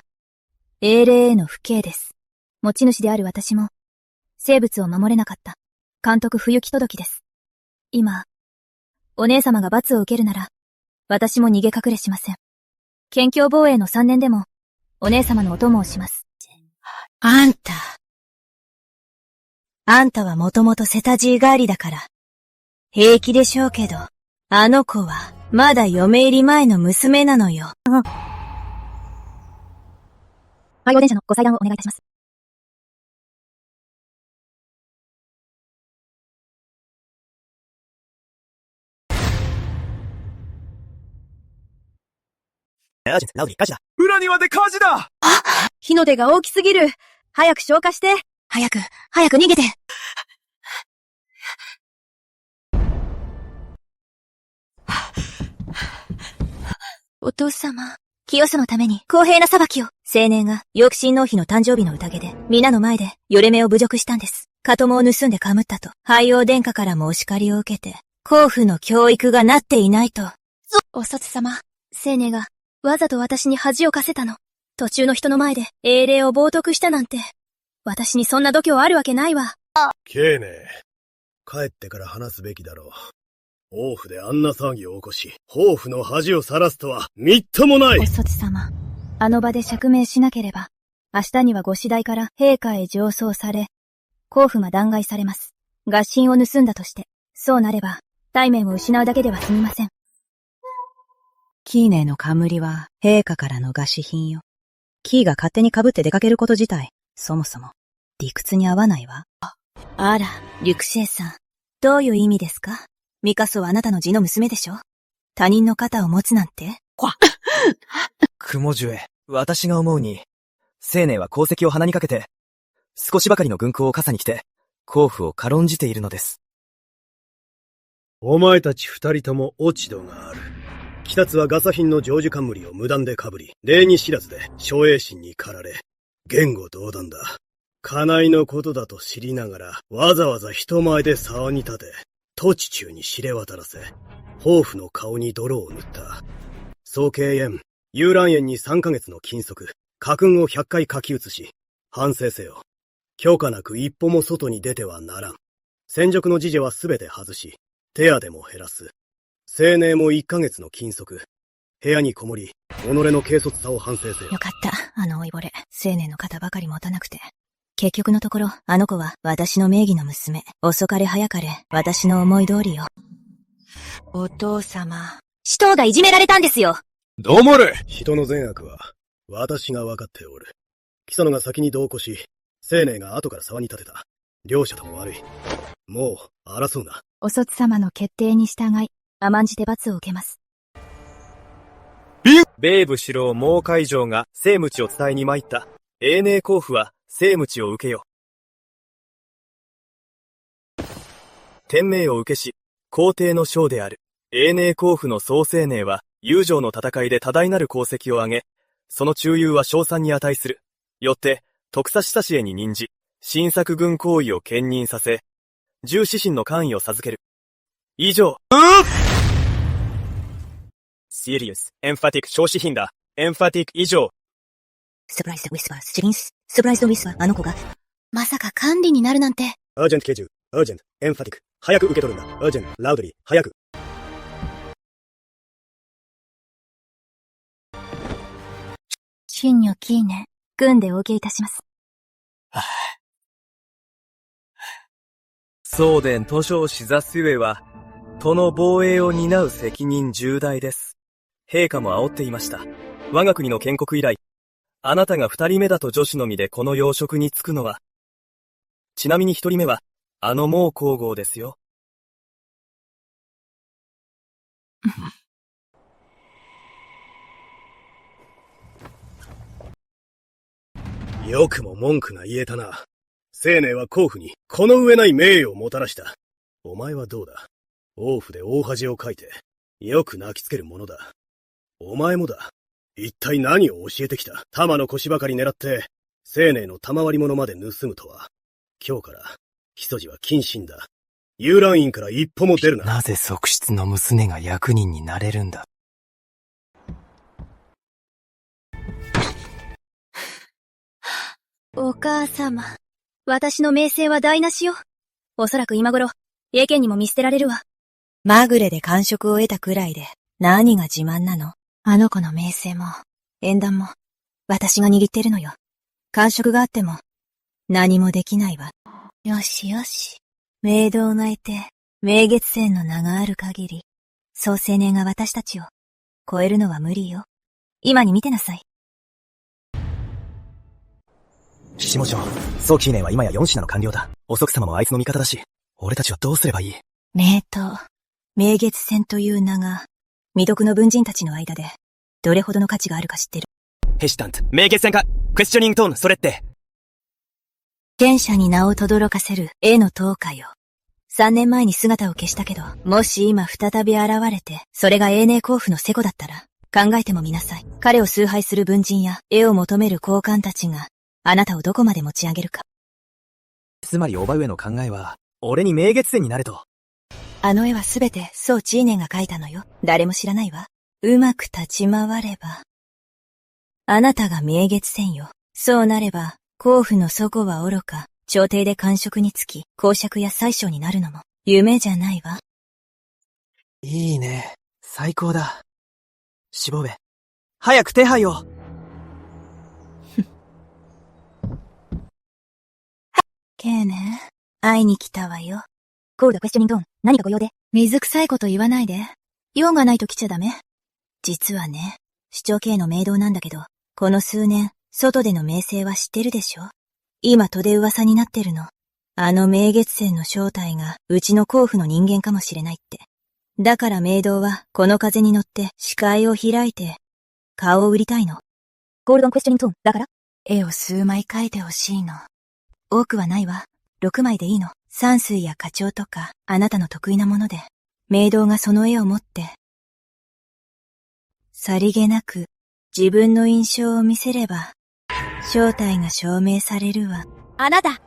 英霊への不敬です。持ち主である私も、生物を守れなかった。監督不行き届きです。今、お姉様が罰を受けるなら、私も逃げ隠れしません。県境防衛の3年でも、お姉様のお供をします。あんたはもともとセタジー帰りだから、平気でしょうけど、あの子は、まだ嫁入り前の娘なのよ。配合電車のご裁断をお願いいたします。ラウディ、火事だ。裏庭で火事だ。火の手が大きすぎる。早く消火して。早く逃げて。お父様、清須のために公平な裁きを。青年が、ヨーク親王妃の誕生日の宴で、皆の前で、よれ目を侮辱したんです。家友を盗んでかむったと、廃王殿下からもお叱りを受けて、甲府の教育がなっていないと。お卒様、青年が、わざと私に恥をかせたの。途中の人の前で、英霊を冒涜したなんて。私にそんな度胸あるわけないわ。ケーネ、帰ってから話すべきだろう。王府であんな騒ぎを起こし、抱負の恥をさらすとは、みっともない。おそつ様、あの場で釈明しなければ、明日にはご次第から陛下へ上奏され、皇府が弾劾されます。合心を盗んだとして、そうなれば、体面を失うだけでは済みません。キーネの冠は陛下からの餓死品よ。キーが勝手に被って出かけること自体、そもそも理屈に合わないわ。あら、リュクシェイさん。どういう意味ですか？ミカソはあなたの字の娘でしょ？他人の肩を持つなんて？雲樹へ、私が思うに、青年は功績を鼻にかけて、少しばかりの軍功を傘に来て、甲府を軽んじているのです。お前たち二人とも落ち度がある。北津はガサ品の成就冠を無断で被り、礼儀知らずで奨栄心に駆られ、言語道断だ。家内のことだと知りながら、わざわざ人前で沢に立て、土地中に知れ渡らせ、抱負の顔に泥を塗った。総敬遠、遊覧園に3ヶ月の禁足、家訓を100回書き写し、反省せよ。許可なく一歩も外に出てはならん。戦辱の侍女はすべて外し、手当も減らす。青年も1ヶ月の禁足。部屋にこもり、己の軽率さを反省せよ。よかった、あの老いぼれ。青年の肩ばかり持たなくて。結局のところ、あの子は私の名義の娘。遅かれ早かれ、私の思い通りよ。お父様。使徒がいじめられたんですよ。黙れ！人の善悪は、私が分かっておる。木曽野が先に同行し、青年が後から沢に立てた。両者とも悪い。もう、争うな。おそつ様の決定に従い、甘んじて罰を受けます。米武四郎猛海城が聖鞭を伝えに参った。永寧甲府は聖鞭を受けよ。天命を受けし、皇帝の将である。永寧甲府の総青年は、友情の戦いで多大なる功績を挙げ、その忠勇は称賛に値する。よって、徳佐久へに任じ、新作軍行為を兼任させ、重指針の官位を授ける。以上。シリウス、エンファティック小指品だ。エンファティック以上。サプライズドウィスパー、シリンス。サプライズドウィスパー、あの子が。まさか管理になるなんて。アージェント刑事、アージェント、エンファティック。早く受け取るんだ。アージェント、ラウドリー、早く。真女キーネ、軍でお受けいたします。送電図書をしざすゆえは、都の防衛を担う責任重大です。陛下も煽っていました。我が国の建国以来、あなたが二人目だと女子の身でこの要職に就くのは。ちなみに一人目は、あの孟皇后ですよ。よくも文句が言えたな。青年は甲府にこの上ない名誉をもたらした。お前はどうだ？王府で大恥をかいて、よく泣きつけるものだ。お前もだ。一体何を教えてきた？玉の腰ばかり狙って、青年の賜り物まで盗むとは。今日から、木曽路は謹慎だ。遊覧院から一歩も出るな。なぜ側室の娘が役人になれるんだ？お母様、私の名声は台無しよ。おそらく今頃、英検にも見捨てられるわ。まぐれで感触を得たくらいで、何が自慢なの？あの子の名声も、縁談も、私が握ってるのよ。感触があっても、何もできないわ。よしよし。明道がいて、明月線の名がある限り、総青年が私たちを、超えるのは無理よ。今に見てなさい。下城、早期年は今や4品の官僚だ。お即様もあいつの味方だし、俺たちはどうすればいい？名刀、明月線という名が、未読の文人たちの間で、どれほどの価値があるか知ってる？ヘシタント、明月線か、クエスチョニングトーン、それって。剣者に名を轟かせる A の刀家よ。3年前に姿を消したけど、もし今再び現れて、それが永寧甲府のセコだったら、考えてもみなさい。彼を崇拝する文人や絵を求める高官たちが、あなたをどこまで持ち上げるか。つまり叔母上の考えは、俺に明月線になれと。あの絵はすべて宋チーネンが描いたのよ。誰も知らないわ。うまく立ち回れば。あなたが明月線よ。そうなれば、甲府の祖母は愚か、朝廷で官職につき、公爵や宰相になるのも、夢じゃないわ。いいね。最高だ。しもべ。早く手配を。ケーネ、会いに来たわよ。コールドクエスチョニングトーン、何かご用で。水臭いこと言わないで。用がないと来ちゃダメ。実はね、主張系の命導なんだけど、この数年、外での名声は知ってるでしょ？今戸で噂になってるの。あの明月仙の正体が、うちの甲府の人間かもしれないって。だから命導は、この風に乗って視界を開いて、顔を売りたいの。ゴールドンクエスチョニングトーン、だから？絵を数枚描いてほしいの。多くはないわ。6枚でいいの。山水や花鳥とか、あなたの得意なもので、命導がその絵を持って、さりげなく、自分の印象を見せれば、正体が証明されるわ。あなた。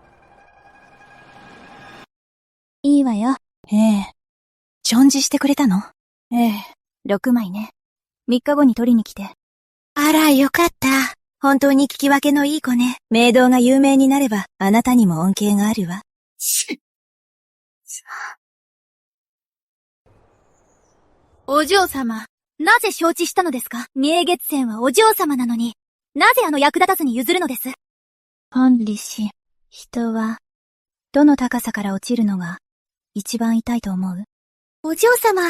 いいわよ。ええ。ちょんじしてくれたの？ええ、6枚ね。3日後に取りに来て。あら、よかった。本当に聞き分けのいい子ね。命導が有名になれば、あなたにも恩恵があるわ。お嬢様、なぜ承知したのですか？明月仙はお嬢様なのに、なぜあの役立たずに譲るのです？本理氏、人は、どの高さから落ちるのが、一番痛いと思う？お嬢様、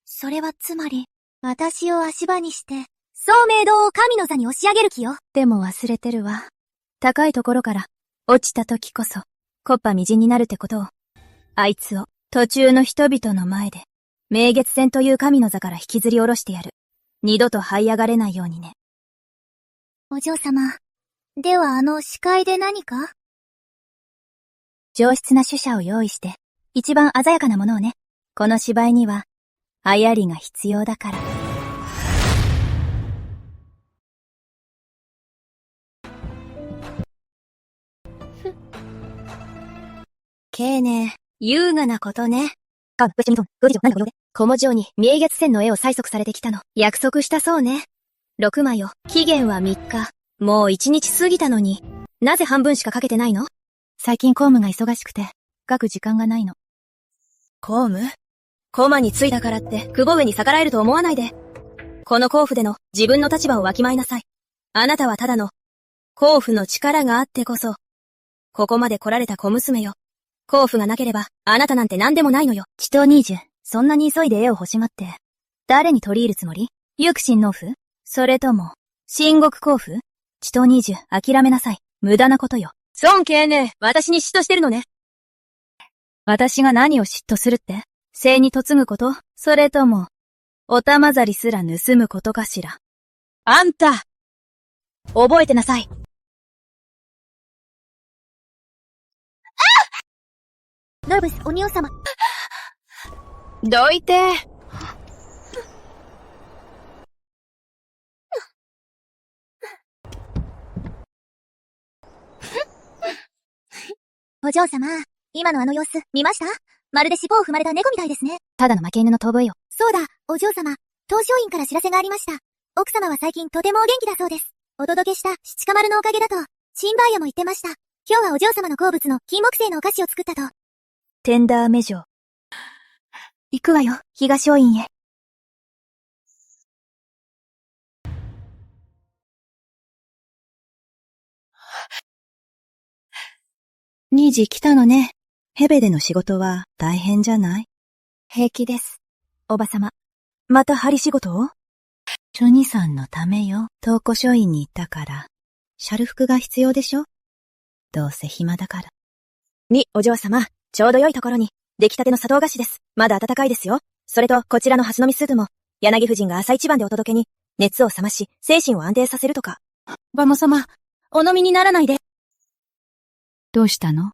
それはつまり、私を足場にして、そう明導を神の座に押し上げる気よ。でも忘れてるわ。高いところから、落ちた時こそ、木っ端みじんになるってことを。あいつを、途中の人々の前で、明月仙という神の座から引きずり下ろしてやる。二度と這い上がれないようにね。お嬢様、では視界で何か？上質な主者を用意して、一番鮮やかなものをね。この芝居には、流行りが必要だから。ケーネ、優雅なことね。カーブ、クエスチョニングトーン、宮司嬢、何かご用で。小文城に明月仙の絵を催促されてきたの。約束したそうね。6枚よ。期限は3日。もう1日過ぎたのに。なぜ半分しかかけてないの？最近公務が忙しくて、書く時間がないの。公務？駒についたからって、久保上に逆らえると思わないで。この甲府での自分の立場をわきまえなさい。あなたはただの、甲府の力があってこそ、ここまで来られた小娘よ。甲府がなければ、あなたなんて何でもないのよ。地頭ニージュ、そんなに急いで絵を欲しがって、誰に取り入るつもり？ユクシン農夫？それとも、新国甲府？地頭ニージュ、諦めなさい。無駄なことよ。孫慶ね、私に嫉妬してるのね。私が何を嫉妬するって？政に嫁ぐこと？それとも、お玉ざりすら盗むことかしら。あんた覚えてなさい。ノブス、お仁王様。どいて。お嬢様、今の様子、見ました？まるで尻尾を踏まれた猫みたいですね。ただの負け犬の遠吠えよ。そうだ、お嬢様。東照院から知らせがありました。奥様は最近とてもお元気だそうです。お届けした七か丸のおかげだと、チンバーヤも言ってました。今日はお嬢様の好物の金木犀のお菓子を作ったと。テンダーメジョ。行くわよ、東照院へ。ニージ来たのね。ヘベでの仕事は大変じゃない？平気です。おばさま。また針仕事を？チョニさんのためよ。東湖書院に行ったから。シャル服が必要でしょ？どうせ暇だから。お嬢様、ちょうど良いところに、出来たての砂糖菓子です。まだ温かいですよ。それと、こちらのハスの実スープも、柳夫人が朝一番でお届けに、熱を冷まし、精神を安定させるとか。バモ様、お飲みにならないで。どうしたの？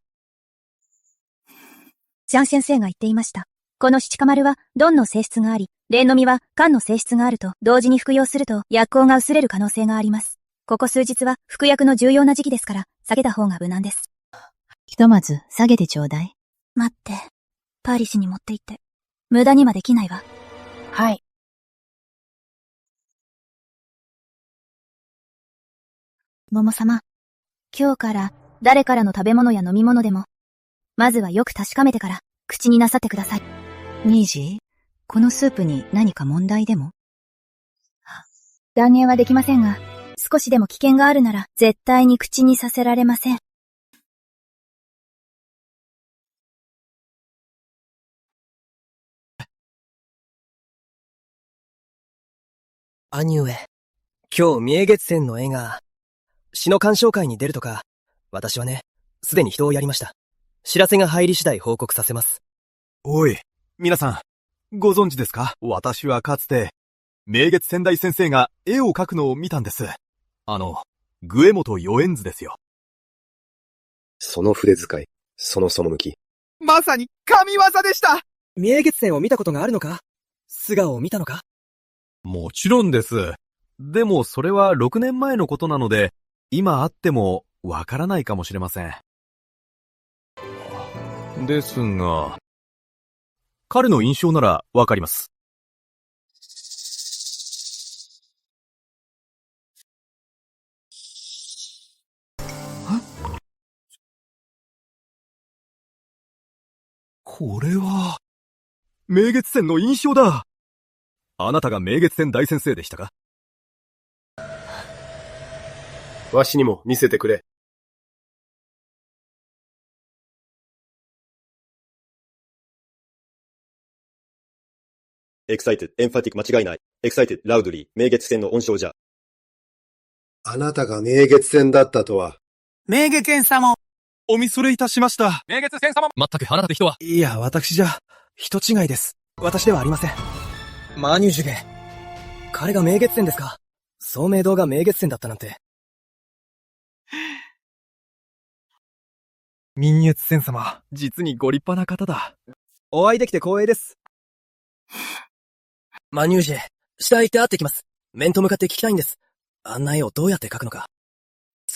ジャン先生が言っていました。この七か丸は、ドンの性質があり、レンの実は、カンの性質があると、同時に服用すると、薬効が薄れる可能性があります。ここ数日は、服薬の重要な時期ですから、下げた方が無難です。ひとまず、下げてちょうだい。待って。パーリシに持って行って。無駄にはできないわ。はい。桃様。今日から、誰からの食べ物や飲み物でも、まずはよく確かめてから、口になさってください。ニージー、このスープに何か問題でも？断言はできませんが、少しでも危険があるなら、絶対に口にさせられません。兄上。今日、三重月線の絵が、詩の鑑賞会に出るとか、私はね、すでに人をやりました。知らせが入り次第報告させます。おい、皆さん、ご存知ですか？私はかつて、明月仙台先生が絵を描くのを見たんです。グエモとヨエンズですよ。その筆遣い、その背き。まさに神業でした！三重月線を見たことがあるのか？素顔を見たのか？もちろんです。でもそれは6年前のことなので、今会ってもわからないかもしれません。ですが、彼の印象ならわかります。これは、明月線の印象だ。あなたが明月線大先生でしたか？わしにも見せてくれ。エクサイテッド、エンファティック間違いない。エクサイテッド、ラウドリー、明月線の音章じゃ。あなたが明月線だったとは。明月線様。お見それいたしました。明月線様。全くあなたって人は。いや、私じゃ、人違いです。私ではありません。マニュージュゲ。彼が明月線ですか？聡明堂が明月線だったなんて。明月線様、実にご立派な方だ。お会いできて光栄です。マニュージェ、下へ行って会ってきます。面と向かって聞きたいんです。あんな絵をどうやって描くのか。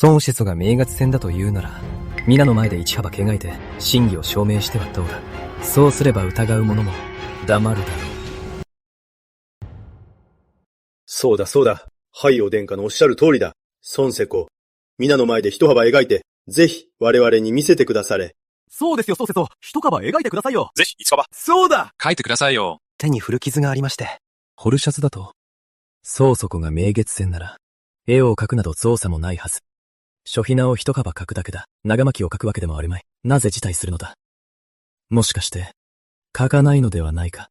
孫子祖が明月線だと言うなら、皆の前で一幅描いて真偽を証明してはどうだ。そうすれば疑う者も黙るだろう。そうだそうだ。はいお殿下のおっしゃる通りだ。孫世子。皆の前で一幅描いて、ぜひ我々に見せてくだされ。そうですよ、そうせと。一束描いてくださいよ。ぜひ、一束。そうだ！描いてくださいよ。手に古傷がありまして。ホルシャツだと、曹祖子が明月線なら、絵を描くなど造作もないはず。書ひなを一束描くだけだ。長巻を描くわけでもあるまい。なぜ辞退するのだ？もしかして、描かないのではないか。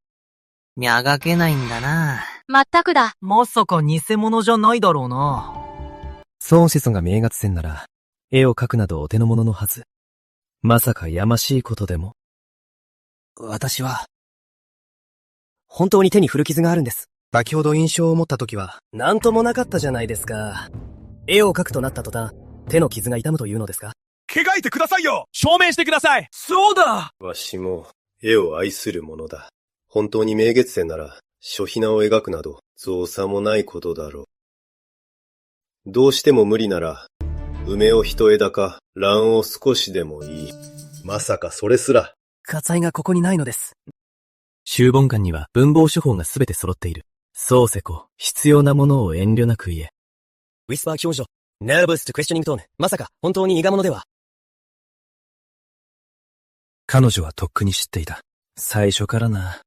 にゃがけないんだな。まったくだ。まさか偽物じゃないだろうな。孫子祖が明月線なら、絵を描くなどお手の物のはず。まさかやましいことでも。私は、本当に手に古傷があるんです。先ほど印象を持った時は、なんともなかったじゃないですか。絵を描くとなった途端、手の傷が痛むというのですか？描いてくださいよ！証明してください！そうだ！わしも、絵を愛するものだ。本当に明月線なら、書ひなを描くなど、造作もないことだろう。どうしても無理なら、梅を一枝か、蘭を少しでもいい。まさかそれすら。割愛がここにないのです。修本館には文房手法がすべて揃っている。そうせこ、必要なものを遠慮なく言え。ウィスパー教授、ナーバスとクエスチョニングトーン、まさか本当に伊賀者では？彼女はとっくに知っていた。最初からな。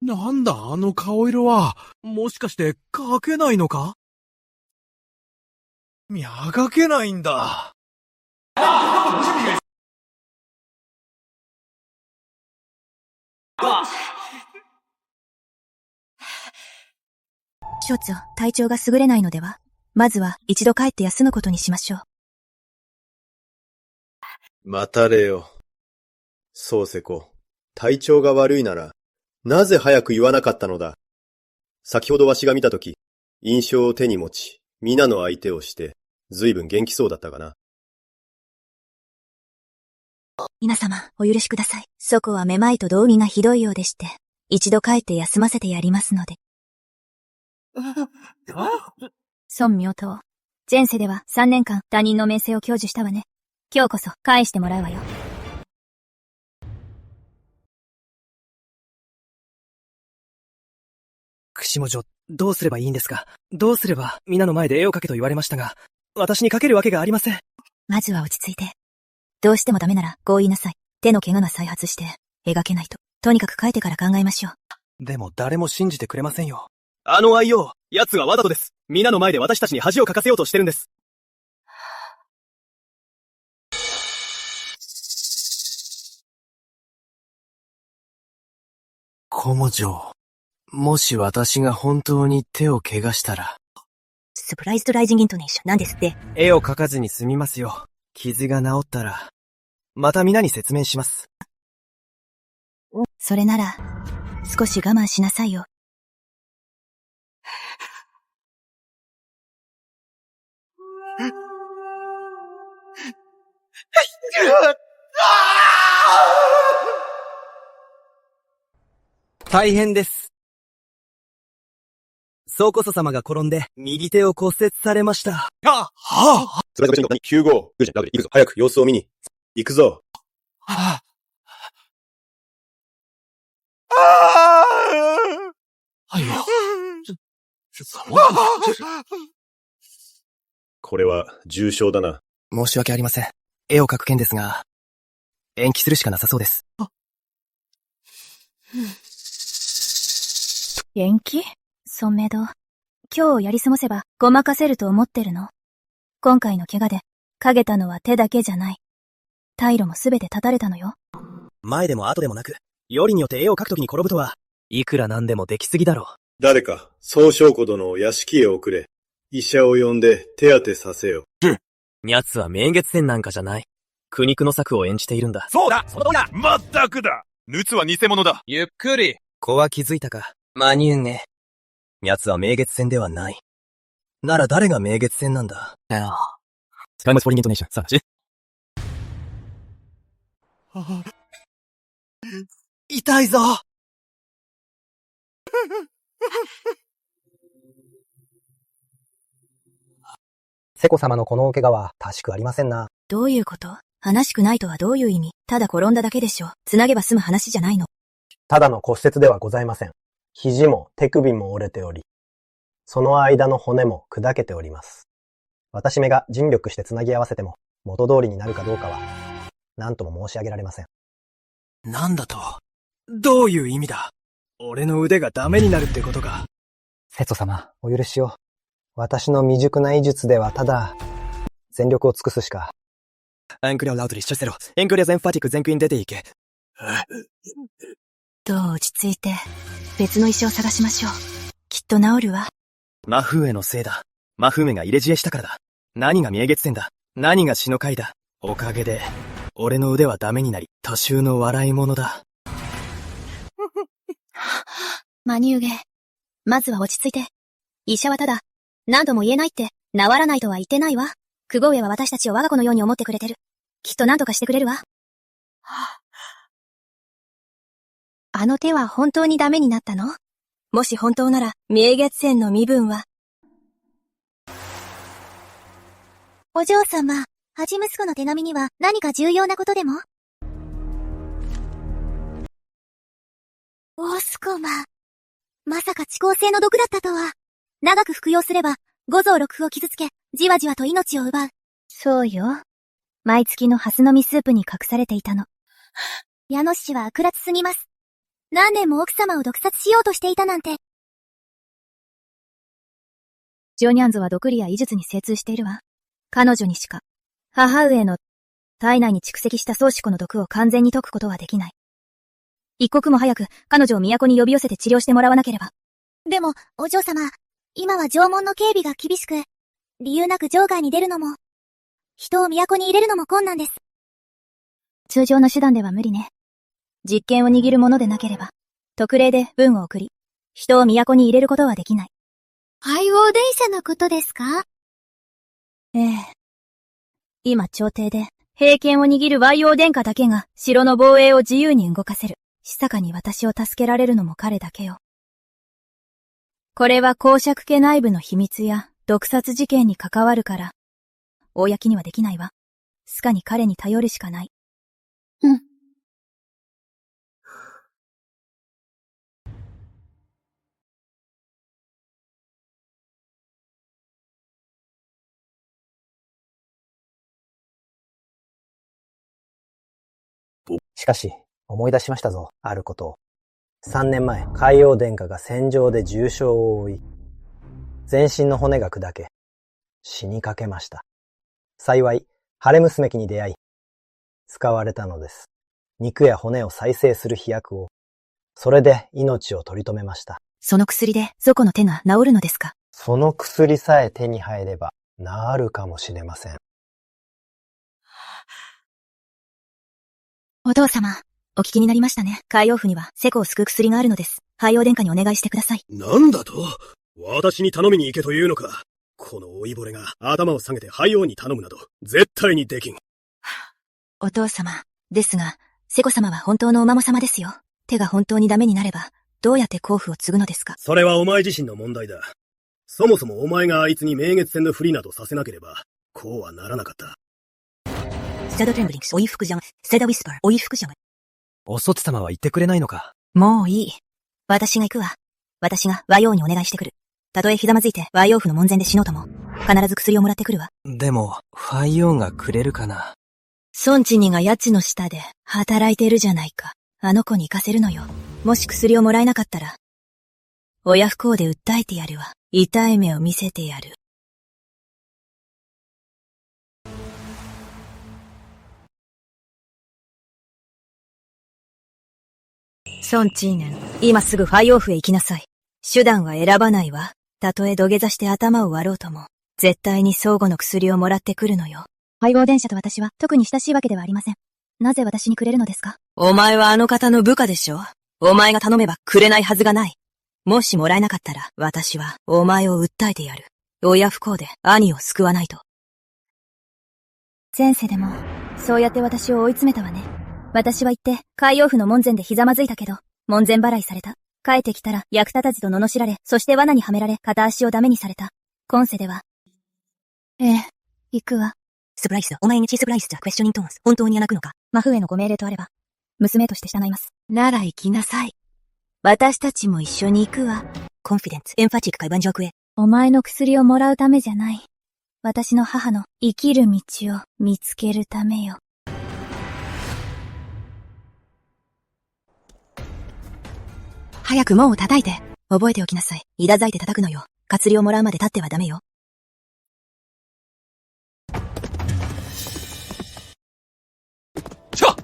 なんだあの顔色は。もしかして描けないのか？みゃがけないんだ。少長、体調が優れないのでは？まずは一度帰って休むことにしましょう。待たれよ。そうせこ、体調が悪いなら、なぜ早く言わなかったのだ。先ほどわしが見たとき、印象を手に持ち、皆の相手をして、ずいぶん元気そうだったがな。皆様、お許しください。そこはめまいと動悸がひどいようでして、一度帰って休ませてやりますので。孫明灯。前世では3年間他人の名声を享受したわね。今日こそ返してもらうわよ。串本女、どうすればいいんですか？どうすれば皆の前で絵を描けと言われましたが、私に描けるわけがありません。まずは落ち着いて。どうしてもダメならこう言いなさい。手の怪我が再発して描けないと。とにかく書いてから考えましょう。でも誰も信じてくれませんよ。あの IO、奴はわざとです。皆の前で私たちに恥をかかせようとしてるんです。コモ嬢。もし私が本当に手を怪我したら。スプライズドライジングイントネーションなんですって。絵を描かずに済みますよ。傷が治ったら、また皆に説明します。それなら、少し我慢しなさいよ。大変です。そうこそ様が転んで、右手を骨折されました。スプライズドライジング9号。行くぞ。早く様子を見に。行くぞ。これは重傷だな。申し訳ありません。絵を描く件ですが、延期するしかなさそうです。延期？ソンメイド。今日やり過ごせばごまかせると思ってるの？今回の怪我でかげたのは手だけじゃない。退路もすべて断たれたのよ。前でも後でもなく、よりによって絵を描くときに転ぶとは、いくらなんでもできすぎだろう。誰か、総将子殿を屋敷へ送れ。医者を呼んで手当てさせよ。奴は明月戦なんかじゃない。苦肉の策を演じているんだ。そうだ、その通りだ。まったくだ。ヌツは偽物だ。ゆっくり。子は気づいたか。マニューゲ。奴は明月戦ではない。なら誰が明月戦なんだ。スカイマスフォリングイントネーション。さあ、痛いぞ。セコ様のこのお怪我は確くありませんな。どういうこと？悲しくないとはどういう意味？ただ転んだだけでしょ。繋げば済む話じゃないの。ただの骨折ではございません。肘も手首も折れており、その間の骨も砕けております。私めが尽力して繋ぎ合わせても元通りになるかどうかは何とも申し上げられません。なんだと？どういう意味だ？俺の腕がダメになるってことか。セツォ様、お許しを。私の未熟な医術ではただ、全力を尽くすしか。エンクリアラウトリッシュセロ。エンクリアゼンファティック全クイン出ていけ。どう落ち着いて、別の医者を探しましょう。きっと治るわ。マフーエのせいだ。マフーエが入れ知恵したからだ。何が明月戦だ。何が死の会だ。おかげで、俺の腕はダメになり、多衆の笑い物だ。マニューゲ。まずは落ち着いて。医者はただ、何度も言えないって、治らないとは言ってないわ。クゴウエは私たちを我が子のように思ってくれてる。きっと何とかしてくれるわ。あの手は本当にダメになったの？もし本当なら、明月戦の身分は。お嬢様、恥息子の手紙には何か重要なことでも？オースコマ。まさか遅効性の毒だったとは。長く服用すれば、五臓六腑を傷つけ、じわじわと命を奪う。そうよ。毎月のハスの実スープに隠されていたの。ヤノシ氏は悪辣すぎます。何年も奥様を毒殺しようとしていたなんて。ジョニャンゾは毒理や医術に精通しているわ。彼女にしか、母上の体内に蓄積した宗子の毒を完全に解くことはできない。一刻も早く彼女を都に呼び寄せて治療してもらわなければ。でも、お嬢様、今は城門の警備が厳しく、理由なく城外に出るのも、人を都に入れるのも困難です。通常の手段では無理ね。実権を握るものでなければ、特例で文を送り、人を都に入れることはできない。廃王電車のことですか？ええ。今朝廷で、兵権を握る歪王殿下だけが城の防衛を自由に動かせる。密かに私を助けられるのも彼だけよ。これは公爵家内部の秘密や毒殺事件に関わるから、公にはできないわ。すかに彼に頼るしかない。うん。しかし、思い出しましたぞ、あることを。3年前、海王殿下が戦場で重傷を負い、全身の骨が砕け、死にかけました。幸い、晴れ娘記に出会い、使われたのです。肉や骨を再生する飛躍を。それで命を取り留めました。その薬で、ゾコの手が治るのですか？その薬さえ手に入れば、治るかもしれません。お父様、お聞きになりましたね。海王府には、セコを救う薬があるのです。海王殿下にお願いしてください。なんだと？私に頼みに行けというのか。この老いぼれが頭を下げて廃王に頼むなど、絶対にできん。お父様、ですが、セコ様は本当のお孫様ですよ。手が本当にダメになれば、どうやって甲府を継ぐのですか？それはお前自身の問題だ。そもそもお前があいつに明月戦のふりなどさせなければ、こうはならなかった。スタドテンブリンクス、おい福じゃん。スタドウィスパー、おい福じゃん。おそつ様は言ってくれないのか？もういい。私が行くわ。私が和王にお願いしてくる。たとえひざまずいて和王府の門前で死のうとも、必ず薬をもらってくるわ。でも、ファイオンがくれるかな？孫チニがヤチの下で働いているじゃないか。あの子に行かせるのよ。もし薬をもらえなかったら、親不孝で訴えてやるわ。痛い目を見せてやる。孫チーネン、今すぐファイオーフへ行きなさい。手段は選ばないわ。たとえ土下座して頭を割ろうとも、絶対に相互の薬をもらってくるのよ。相棒電車と私は特に親しいわけではありません。なぜ私にくれるのですか？お前はあの方の部下でしょ？お前が頼めばくれないはずがない。もしもらえなかったら、私はお前を訴えてやる。親不孝で兄を救わないと。前世でも、そうやって私を追い詰めたわね。私は言って、海王府の門前でひざまずいたけど、門前払いされた。帰ってきたら役立たずと罵られ、そして罠にはめられ、片足をダメにされた。今世では。行くわ。スプライス、お前にチースプライスじゃクエスチョニントーンス。本当に泣くのか？魔風へのご命令とあれば、娘として従います。なら行きなさい。私たちも一緒に行くわ。コンフィデンツ、エンファチック海盤上空へ。お前の薬をもらうためじゃない。私の母の生きる道を見つけるためよ。早く門を叩いて。覚えておきなさい。いだざいて叩くのよ。薬をもらうまで立ってはダメよ。しゃ！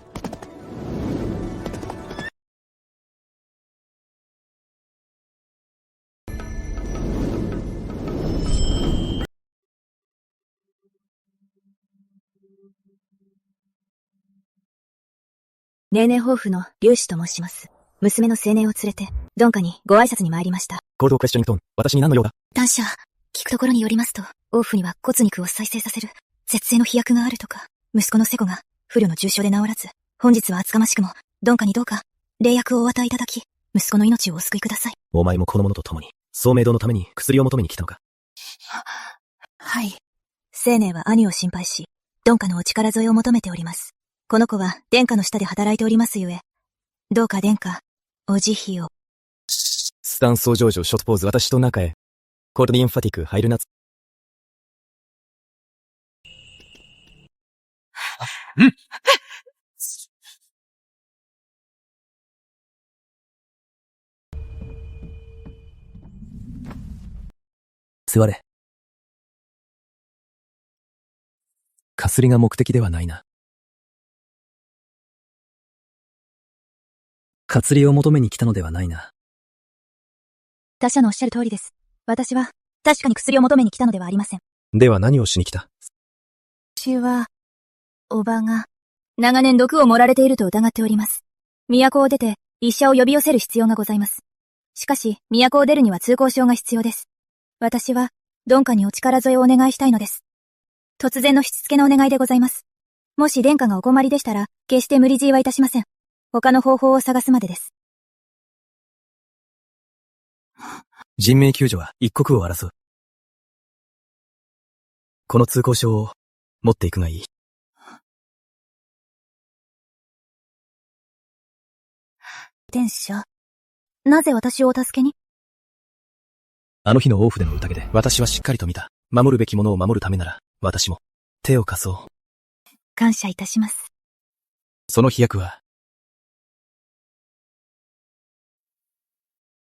ネーネーホーフの粒子と申します。娘の青年を連れて、ドンカにご挨拶に参りました。コールドクエスチョニングトーン、私に何の用だ？男子は、聞くところによりますと、王府には骨肉を再生させる、絶世の飛躍があるとか、息子のセコが、不慮の重傷で治らず、本日は厚かましくも、ドンカにどうか、霊薬をお与えいただき、息子の命をお救いください。お前もこの者と共に、聡明堂のために薬を求めに来たのか？はい。青年は兄を心配し、ドンカのお力添えを求めております。この子は、殿下の下で働いておりますゆえ、どうか殿下、お慈悲を。スタンソージョージョショットポーズ私と中へ。コールドインファティック入るな。うん。座れ。薬が目的ではないな。薬を求めに来たのではないな。他者のおっしゃる通りです。私は、確かに薬を求めに来たのではありません。では何をしに来た？私は、おばが、長年毒を盛られていると疑っております。都を出て、医者を呼び寄せる必要がございます。しかし、都を出るには通行証が必要です。私は、殿下にお力添えをお願いしたいのです。突然のしつけのお願いでございます。もし殿下がお困りでしたら、決して無理強いはいたしません。他の方法を探すまでです。人命救助は一刻を争う。この通行証を持っていくがいい。天使、なぜ私をお助けに？あの日の王府での宴で私はしっかりと見た。守るべきものを守るためなら、私も手を貸そう。感謝いたします。その飛躍は、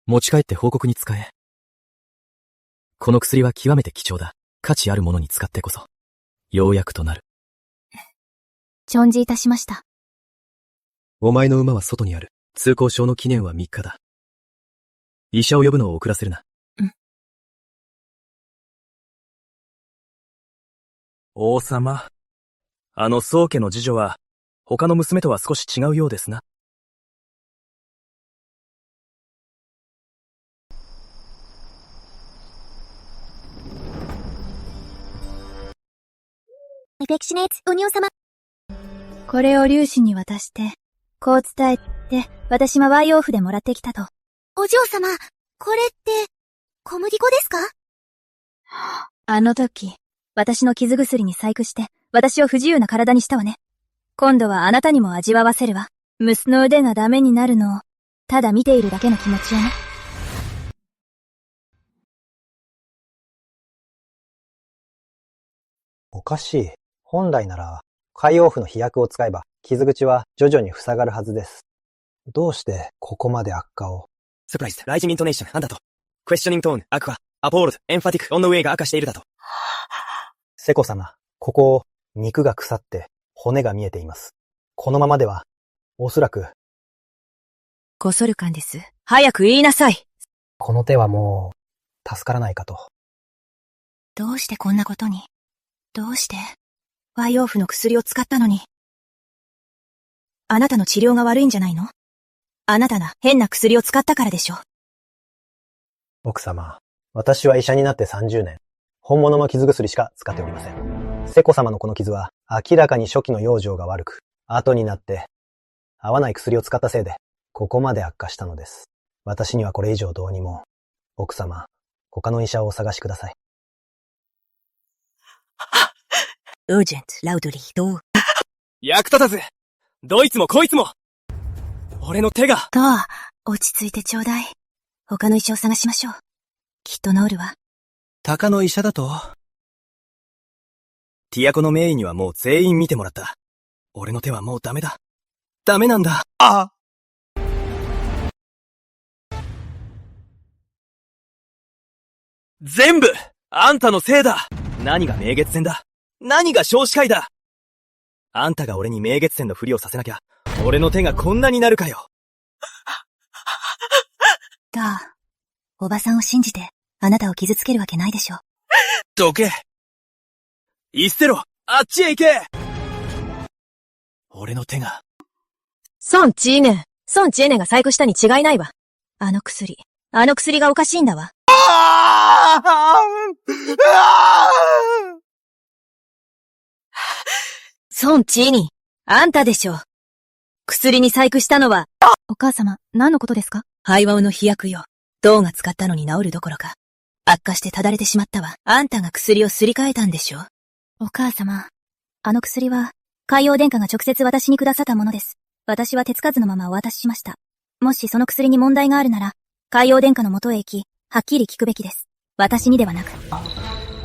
持ち帰って報告に使え。この薬は極めて貴重だ。価値あるものに使ってこそ、ようやくとなる。存じいたしました。お前の馬は外にある。通行証の期限は3日だ。医者を呼ぶのを遅らせるな。王様。宗家の次女は、他の娘とは少し違うようですな。エペキシネーツ、お仁王様。これを粒子に渡して、こう伝えて、私はワイオフでもらってきたと。お嬢様、これって、小麦粉ですか？あの時、私の傷薬に細工して、私を不自由な体にしたわね。今度はあなたにも味わわせるわ。ムスの腕がダメになるのを、ただ見ているだけの気持ちをね。おかしい。本来なら、海王府の飛躍を使えば、傷口は徐々に塞がるはずです。どうしてここまで悪化を？サプライズ、ライジングイントネーション、なんだと。クエスチョニングトーン、アクア、アポールド、エンファティック、オンの上が赤しているだと。セコ様、ここを肉が腐って骨が見えています。このままでは、おそらく。コソルカンです。早く言いなさい。この手はもう、助からないかと。どうしてこんなことに？どうしてワイオーフの薬を使ったのに。あなたの治療が悪いんじゃないの？あなたが変な薬を使ったからでしょ。奥様、私は医者になって30年。本物の傷薬しか使っておりません。セコ様のこの傷は明らかに初期の養生が悪く、後になって合わない薬を使ったせいで、ここまで悪化したのです。私にはこれ以上どうにも。奥様、他の医者をお探しください。ウージェント、ラウドリー、どう？役立たず！どいつもこいつも！俺の手が！どう？落ち着いてちょうだい。他の医者を探しましょう。きっと治るわ。鷹の医者だと？ティアコの名医にはもう全員見てもらった。俺の手はもうダメだ。ダメなんだ。あ！全部あんたのせいだ。何が明月戦だ。何が少子会だ。あんたが俺に明月戦のふりをさせなきゃ、俺の手がこんなになるかよ。どう？おばさんを信じて、あなたを傷つけるわけないでしょ。どけ。いっせろ。あっちへ行け。俺の手が。ソンチーネが細工したに違いないわ。あの薬がおかしいんだわ。ソンチーニ、あんたでしょ。薬に細工したのは。お母様、何のことですか？ハイワオの飛躍よ。銅が使ったのに治るどころか、悪化してただれてしまったわ。あんたが薬をすり替えたんでしょ。お母様、あの薬は、海王殿下が直接私にくださったものです。私は手つかずのままお渡ししました。もしその薬に問題があるなら、海王殿下の元へ行き、はっきり聞くべきです。私にではなく。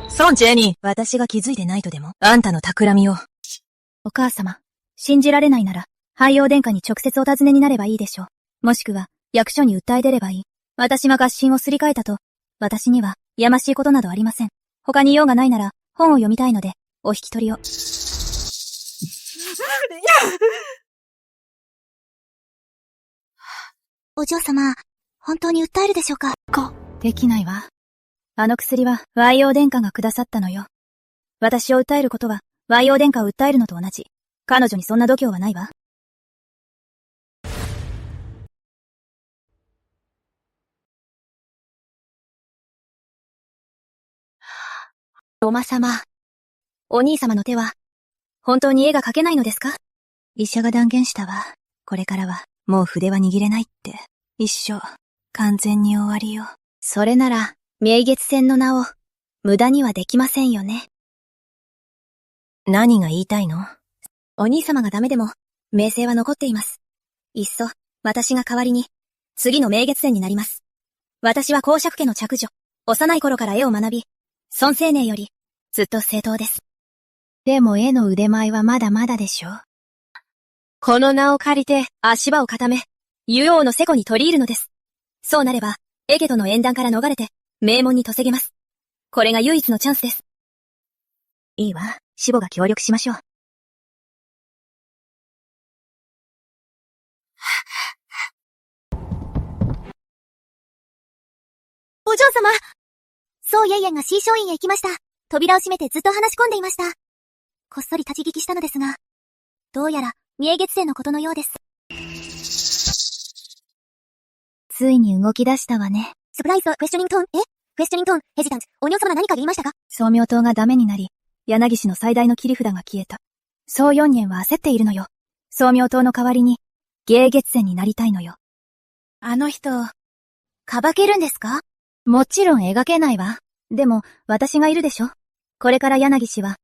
ソンチェニー、私が気づいてないとでも、あんたの企みを。お母様、信じられないなら、海王殿下に直接お尋ねになればいいでしょう。もしくは、役所に訴え出ればいい。私が合心をすり替えたと、私には、やましいことなどありません。他に用がないなら、本を読みたいので、お引き取りを。お嬢様、本当に訴えるでしょうか？できないわ。あの薬は、ワイオ殿下がくださったのよ。私を訴えることは、ワイオ殿下を訴えるのと同じ。彼女にそんな度胸はないわ。おま様。お兄様の手は、本当に絵が描けないのですか？医者が断言したわ。これからは、もう筆は握れないって。一生、完全に終わりよ。それなら、明月戦の名を、無駄にはできませんよね。何が言いたいの？お兄様がダメでも、名声は残っています。いっそ、私が代わりに、次の明月戦になります。私は公爵家の嫡女、幼い頃から絵を学び、孫青年より、ずっと正当です。でも絵の腕前はまだまだでしょ。この名を借りて足場を固め、竜王のセコに取り入るのです。そうなれば、エケとの縁談から逃れて、名門に嫁げます。これが唯一のチャンスです。いいわ。死母が協力しましょう。お嬢様。そうイェイエンがシーショー院へ行きました。扉を閉めてずっと話し込んでいました。こっそり立ち聞きしたのですが、どうやら、明月星のことのようです。ついに動き出したわね。サプライズ、クエスチョニングトーン、クエスチョニングトーン、ヘジタント、お嬢様が何か言いましたか？宗明塔がダメになり、柳氏の最大の切り札が消えた。宗四年は焦っているのよ。宗明塔の代わりに、芸月星になりたいのよ。あの人、かばけるんですか？もちろん描けないわ。でも、私がいるでしょ。これから柳氏は、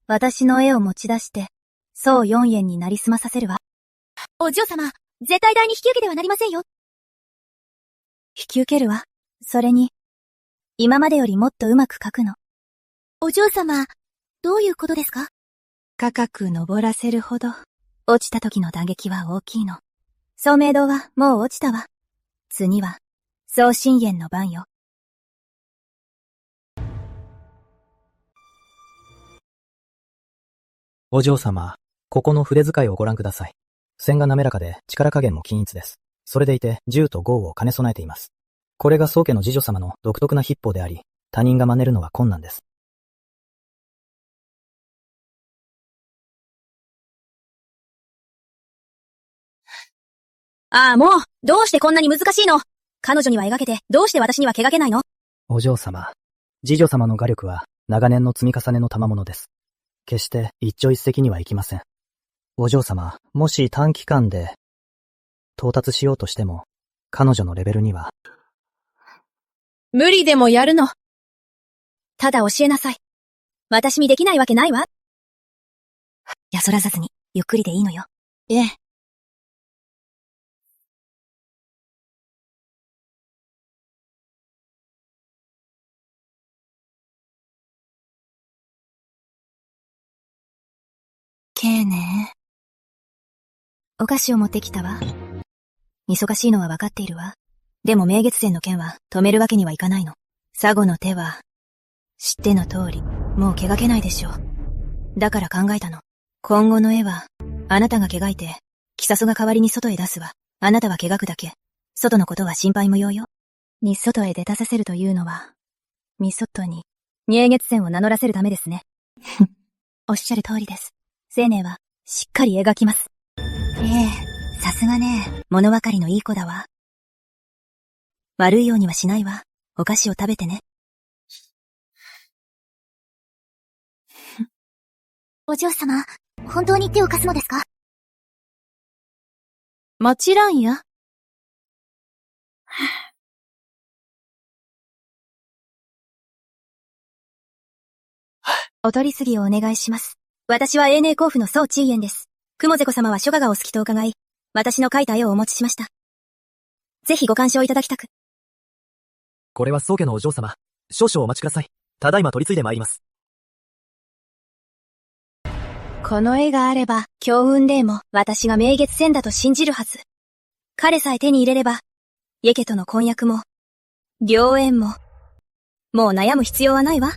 私の絵を持ち出して、宗四円になりすまさせるわ。お嬢様、絶対大に引き受けてはなりませんよ。引き受けるわ。それに、今までよりもっとうまく描くの。お嬢様、どういうことですか？高く登らせるほど、落ちた時の打撃は大きいの。宗明堂はもう落ちたわ。次は、宗心炎の番よ。お嬢様、ここの筆使いをご覧ください。線が滑らかで力加減も均一です。それでいて10と5を兼ね備えています。これが宗家の次女様の独特な筆法であり、他人が真似るのは困難です。ああ、もう、どうしてこんなに難しいの？彼女には描けて、どうして私には描けないの？お嬢様、次女様の画力は長年の積み重ねの賜物です。決して一朝一夕にはいきません。お嬢様、もし短期間で到達しようとしても、彼女のレベルには。無理でもやるの。ただ教えなさい。私にできないわけないわ。やそらさずに、ゆっくりでいいのよ。ええ。丁寧。お菓子を持ってきたわ。忙しいのは分かっているわ。でも明月星の件は止めるわけにはいかないの。佐護の手は、知っての通り、もう描けないでしょう。だから考えたの。今後の絵は、あなたが描いて、キサソが代わりに外へ出すわ。あなたは描くだけ。外のことは心配無用よ。に外へ出たさせるというのは、み外に、明月星を名乗らせるためですね。おっしゃる通りです。青年は、しっかり描きます。ええ、さすがね、物分かりのいい子だわ。悪いようにはしないわ。お菓子を食べてね。お嬢様、本当に手を貸すのですか？もちろんよ。お取り次ぎをお願いします。私は永年甲府の宗知円です。雲瀬子様は書画がお好きと伺い、私の描いた絵をお持ちしました。ぜひご鑑賞いただきたく。これは宗家のお嬢様。少々お待ちください。ただいま取り次いで参ります。この絵があれば、強運霊も私が明月仙だと信じるはず。彼さえ手に入れれば、イェケとの婚約も、良縁も、もう悩む必要はないわ。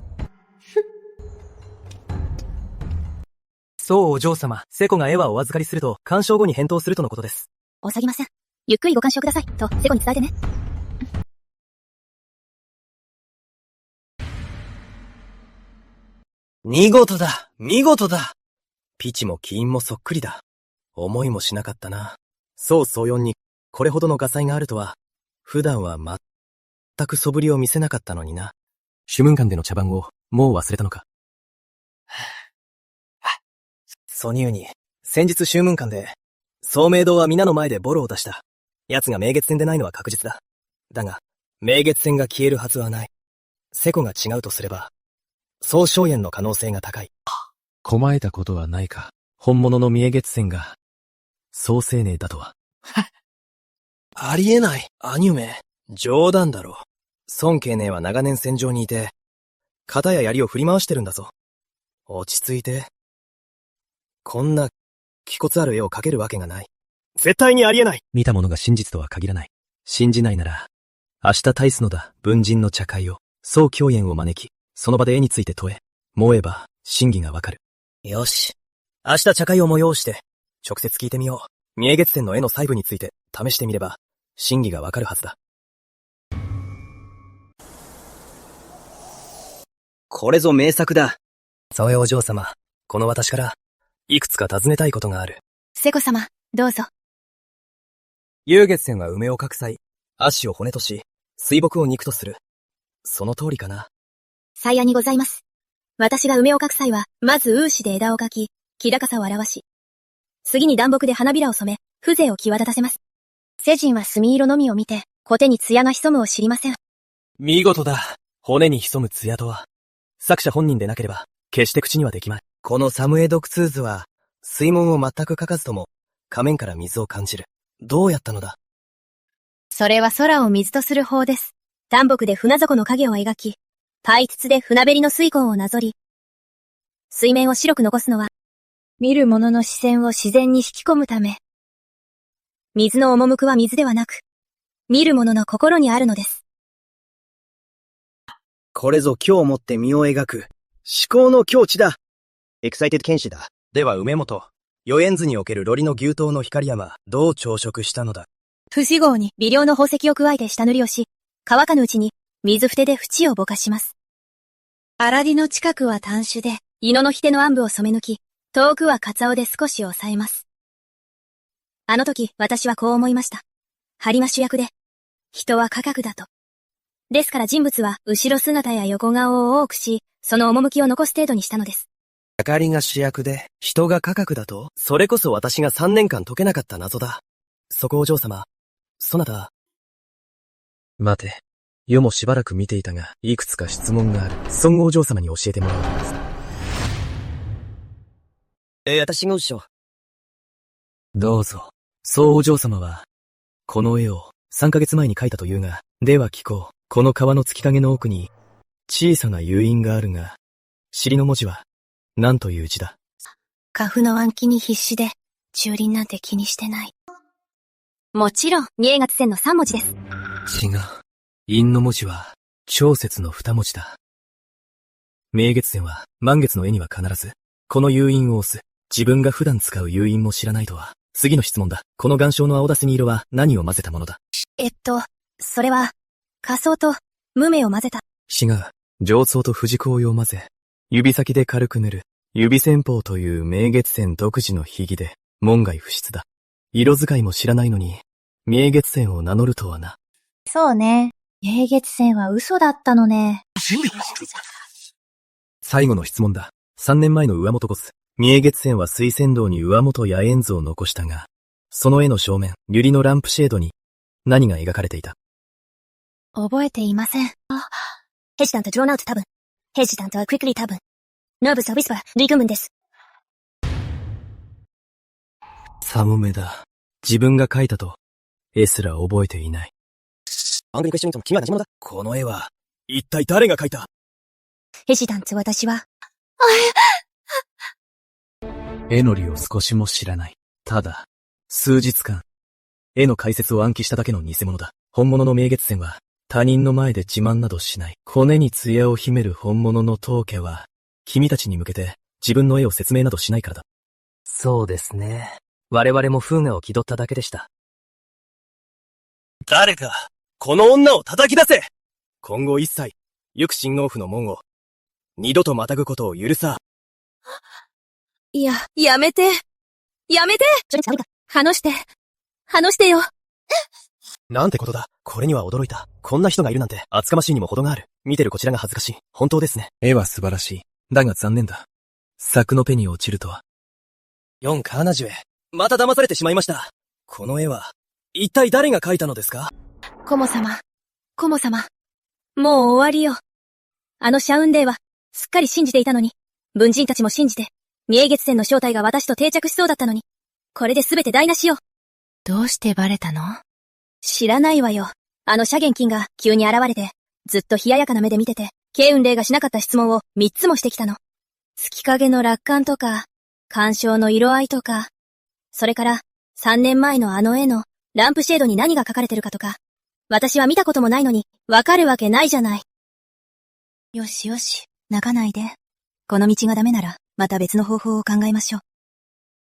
そうお嬢様、セコが絵はお預かりすると、鑑賞後に返答するとのことです。お下ぎません。ゆっくりご鑑賞ください、と、セコに伝えてね。見事だ、見事だ。ピチもキインもそっくりだ。思いもしなかったな。そう総四に、これほどの画才があるとは、普段は全く素振りを見せなかったのにな。主文館での茶番を、もう忘れたのか。ソニューに、先日宗文館で、宗明堂は皆の前でボロを出した。奴が明月戦でないのは確実だ。だが、明月戦が消えるはずはない。セコが違うとすれば、宗正炎の可能性が高い。狛えたことはないか。本物の明月戦が、宗青年だとは。ありえない、兄上。冗談だろ。孫慶寧は長年戦場にいて、肩や槍を振り回してるんだぞ。落ち着いて。こんな、気骨ある絵を描けるわけがない。絶対にありえない。見たものが真実とは限らない。信じないなら、明日大すのだ、文人の茶会を。宋教演を招き、その場で絵について問え。もえば、真偽がわかる。よし。明日茶会を催して、直接聞いてみよう。明月線の絵の細部について試してみれば、真偽がわかるはずだ。これぞ名作だ。そうよお嬢様。この私から、いくつか尋ねたいことがある。瀬子様、どうぞ。幽月線は梅を隠さい、足を骨とし、水墨を肉とする。その通りかな。幸あにございます。私が梅を描く際は、まずウーシで枝を描き、気高さを表し、次に暖木で花びらを染め、風情を際立たせます。世人は墨色のみを見て、コテに艶が潜むを知りません。見事だ。骨に潜む艶とは、作者本人でなければ、決して口にはできまい。このサムエドクツーズは、水紋を全く描かずとも、仮面から水を感じる。どうやったのだ？それは空を水とする法です。淡木で船底の影を描き、パイ筒で船べりの水痕をなぞり、水面を白く残すのは、見る者の視線を自然に引き込むため。水の赴くは水ではなく、見る者の心にあるのです。これぞ今日もって身を描く、思考の境地だ。エクサイテッド剣士だ。では梅本、与円図におけるロリの牛刀の光山、どう朝食したのだ？不死号に微量の宝石を加えて下塗りをし、乾かぬうちに水ふてで縁をぼかします。荒地の近くは短手で、猪のひての暗部を染め抜き、遠くはカツアオで少し抑えます。あの時、私はこう思いました。針は主役で、人は価格だと。ですから人物は後ろ姿や横顔を多くし、その趣を残す程度にしたのです。明かりが主役で、人が価格だと？それこそ私が3年間解けなかった謎だ。そこお嬢様、そなた。待て。余もしばらく見ていたが、いくつか質問がある。孫お嬢様に教えてもらうのです。私が後ろ。どうぞ。そうお嬢様は、この絵を3ヶ月前に描いたというが、では聞こう。この川の月影の奥に、小さな誘引があるが、尻の文字は、何という字だ？花粉の暗記に必死で、中輪なんて気にしてない。もちろん、明月線の3文字です。違う。陰の文字は、長節の2文字だ。明月線は、満月の絵には必ず、この誘引を押す。自分が普段使う誘引も知らないとは。次の質問だ。この岩礁の青ダスニ色は何を混ぜたものだ？それは、花草と、無芽を混ぜた。違う。上草と藤紅葉を混ぜ、指先で軽く塗る、指線法という明月線独自の秘技で、門外不出だ。色使いも知らないのに、明月線を名乗るとはな。そうね。明月線は嘘だったのね。最後の質問だ。3年前の上本コス。明月線は水仙道に上本野猿図を残したが、その絵の正面、百合のランプシェードに、何が描かれていた？覚えていません。Hesitant drawn out 多分。Hesitant quickly 多分。Nervous whisper リグムンです。サムメだ。自分が描いたと、絵すら覚えていない。アングリクエスチョンと君は何者だ？この絵は、一体誰が描いた？Hesitant 私は。絵のりを少しも知らない。ただ、数日間、絵の解説を暗記しただけの偽物だ。本物の明月線は、他人の前で自慢などしない。骨に艶を秘める本物の当家は、君たちに向けて自分の絵を説明などしないからだ。そうですね。我々も風雅を気取っただけでした。誰か、この女を叩き出せ！今後一切、行く新王府の門を、二度とまたぐことを許さ。やめて！やめて！話してよ！なんてことだ。これには驚いた。こんな人がいるなんて、厚かましいにも程がある。見てるこちらが恥ずかしい。本当ですね。絵は素晴らしい。だが残念だ。作の手に落ちるとは。4カーナジュエ。また騙されてしまいました。この絵は、一体誰が描いたのですか？コモ様。もう終わりよ。あのシャウンデーは、すっかり信じていたのに、文人たちも信じて、明月線の正体が私と定着しそうだったのに、これで全て台無しよ。どうしてバレたの？知らないわよ。あのシャゲンキンが急に現れて、ずっと冷ややかな目で見てて、慶雲霊がしなかった質問を3つもしてきたの。月影の落款とか、鑑賞の色合いとか、それから3年前のあの絵のランプシェードに何が書かれてるかとか、私は見たこともないのに、わかるわけないじゃない。よしよし、泣かないで。この道がダメなら、また別の方法を考えましょう。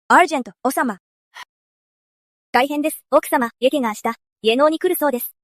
アージェント、お様。大変です。奥様、イェケが明日、家能に来るそうです。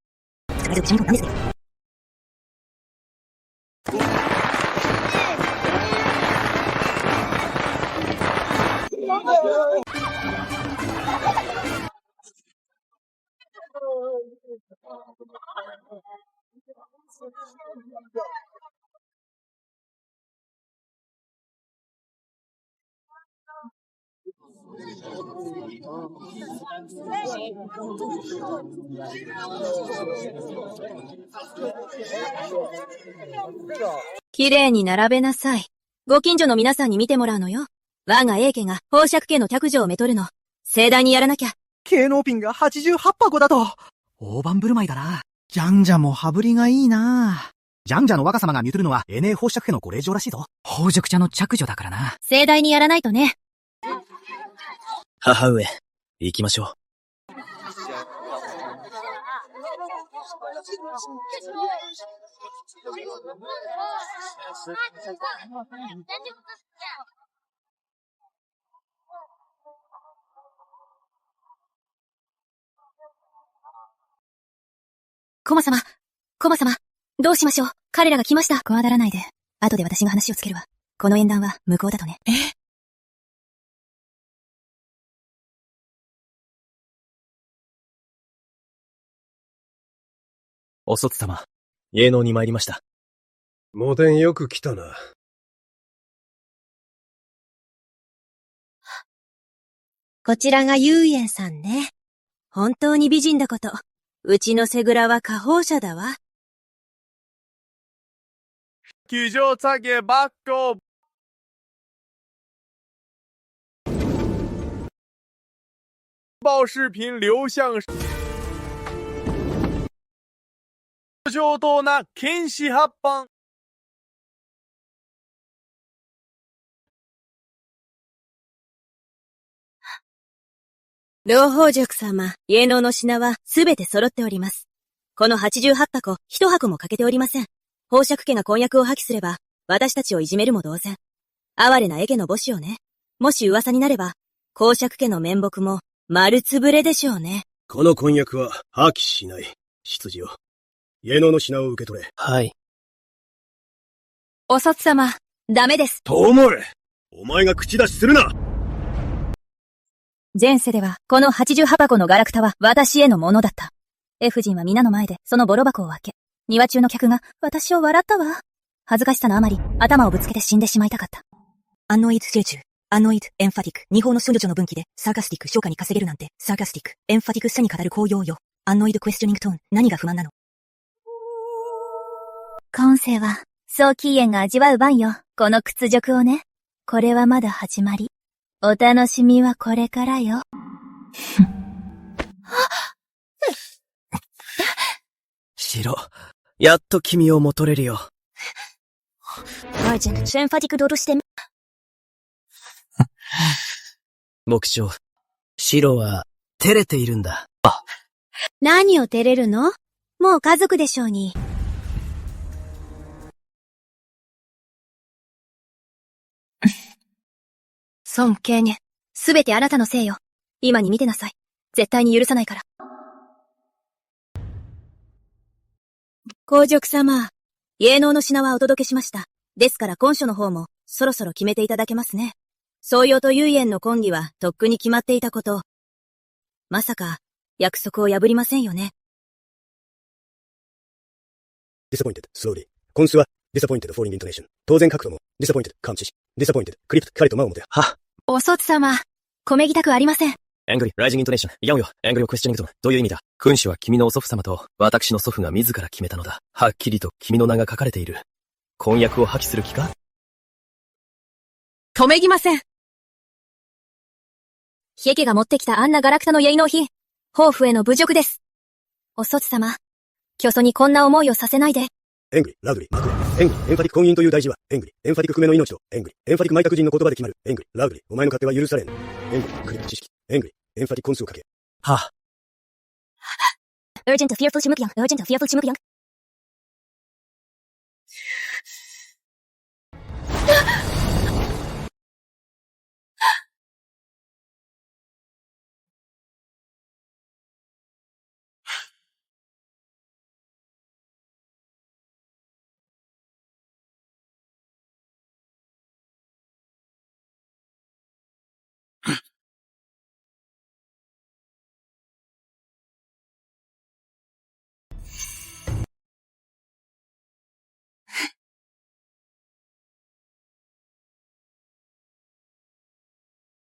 綺麗に並べなさい。ご近所の皆さんに見てもらうのよ。我が英家が宝石家の客女をめとるの。盛大にやらなきゃ。芸能品が88箱だと。大盤振る舞いだな。ジャンジャも羽振りがいいな。ジャンジャの若様が見とるのは、英宝石家のご令嬢らしいぞ。宝飾茶の着女だからな。盛大にやらないとね。母上、行きましょう。コマ様、どうしましょう。彼らが来ました。怖がらないで。後で私が話をつけるわ。この縁談は無効だとね。おそつ様、芸能に参りました。モデンよく来たな。こちらが幽燕さんね。本当に美人だこと。うちのセグラは下方者だわ。기조차게 받고报视频流向上等な剣士8番老宝塾様、芸能の品はすべて揃っております。この88箱、1箱も欠けておりません。宝石家が婚約を破棄すれば、私たちをいじめるも同然。哀れなエ家の母子をね。もし噂になれば、公爵家の面目も丸つぶれでしょうね。この婚約は破棄しない。執事よ。芸能の品を受け取れ。はい。お札様、ダメです。と思え！お前が口出しするな！前世では、この88箱のガラクタは私へのものだった。F 人は皆の前でそのボロ箱を開け、庭中の客が私を笑ったわ。恥ずかしさのあまり、頭をぶつけて死んでしまいたかった。アンノイド成虫、アンノイドエンファティック、日本の少女の分岐で、サーカスティック昇華に稼げるなんて、サーカスティック、エンファティックさに語る紅葉よ。アンノイドクエスチョニングトーン、何が不満なの？今世は、早期縁が味わう番よ。この屈辱をね。これはまだ始まり。お楽しみはこれからよ。白、やっと君をもとれるよ。アージェント、エンファティックドルして。牧長、白は、照れているんだ。何を照れるの？もう家族でしょうに。尊敬ね。すべてあなたのせいよ。今に見てなさい。絶対に許さないから。皇族様、芸能の品はお届けしました。ですから今書の方も、そろそろ決めていただけますね。宗陽と幽燕の婚儀はとっくに決まっていたこと。まさか、約束を破りませんよね。disappointed, slowly. 今週は disappointed falling intonation. 当然角度も disappointed 感知し disappointed クリプト彼と魔をもて。は。おそつ様、こめぎたくありません。Angry, rising intonation. いやおよ、Angry questioning とどういう意味だ？君主は君のお祖父様と私の祖父が自ら決めたのだ。はっきりと君の名が書かれている。婚約を破棄する気か？とめぎません。ヒエ家が持ってきたあんなガラクタの結納品、抱負への侮辱です。おそつ様、教祖にこんな思いをさせないで。エングリ、ラグリ、マクロ、エングリ、エンファティック婚姻という大事は、エングリ、エンファティック含めの命と、エングリ、エンファティック埋託人の言葉で決まる、エングリ、ラグリ、お前の勝手は許されん。エングリ、クリプト知識、エングリ、エンファティック根数をかけ。は。urgent fearful 심흑양, urgent fearful 심흑양.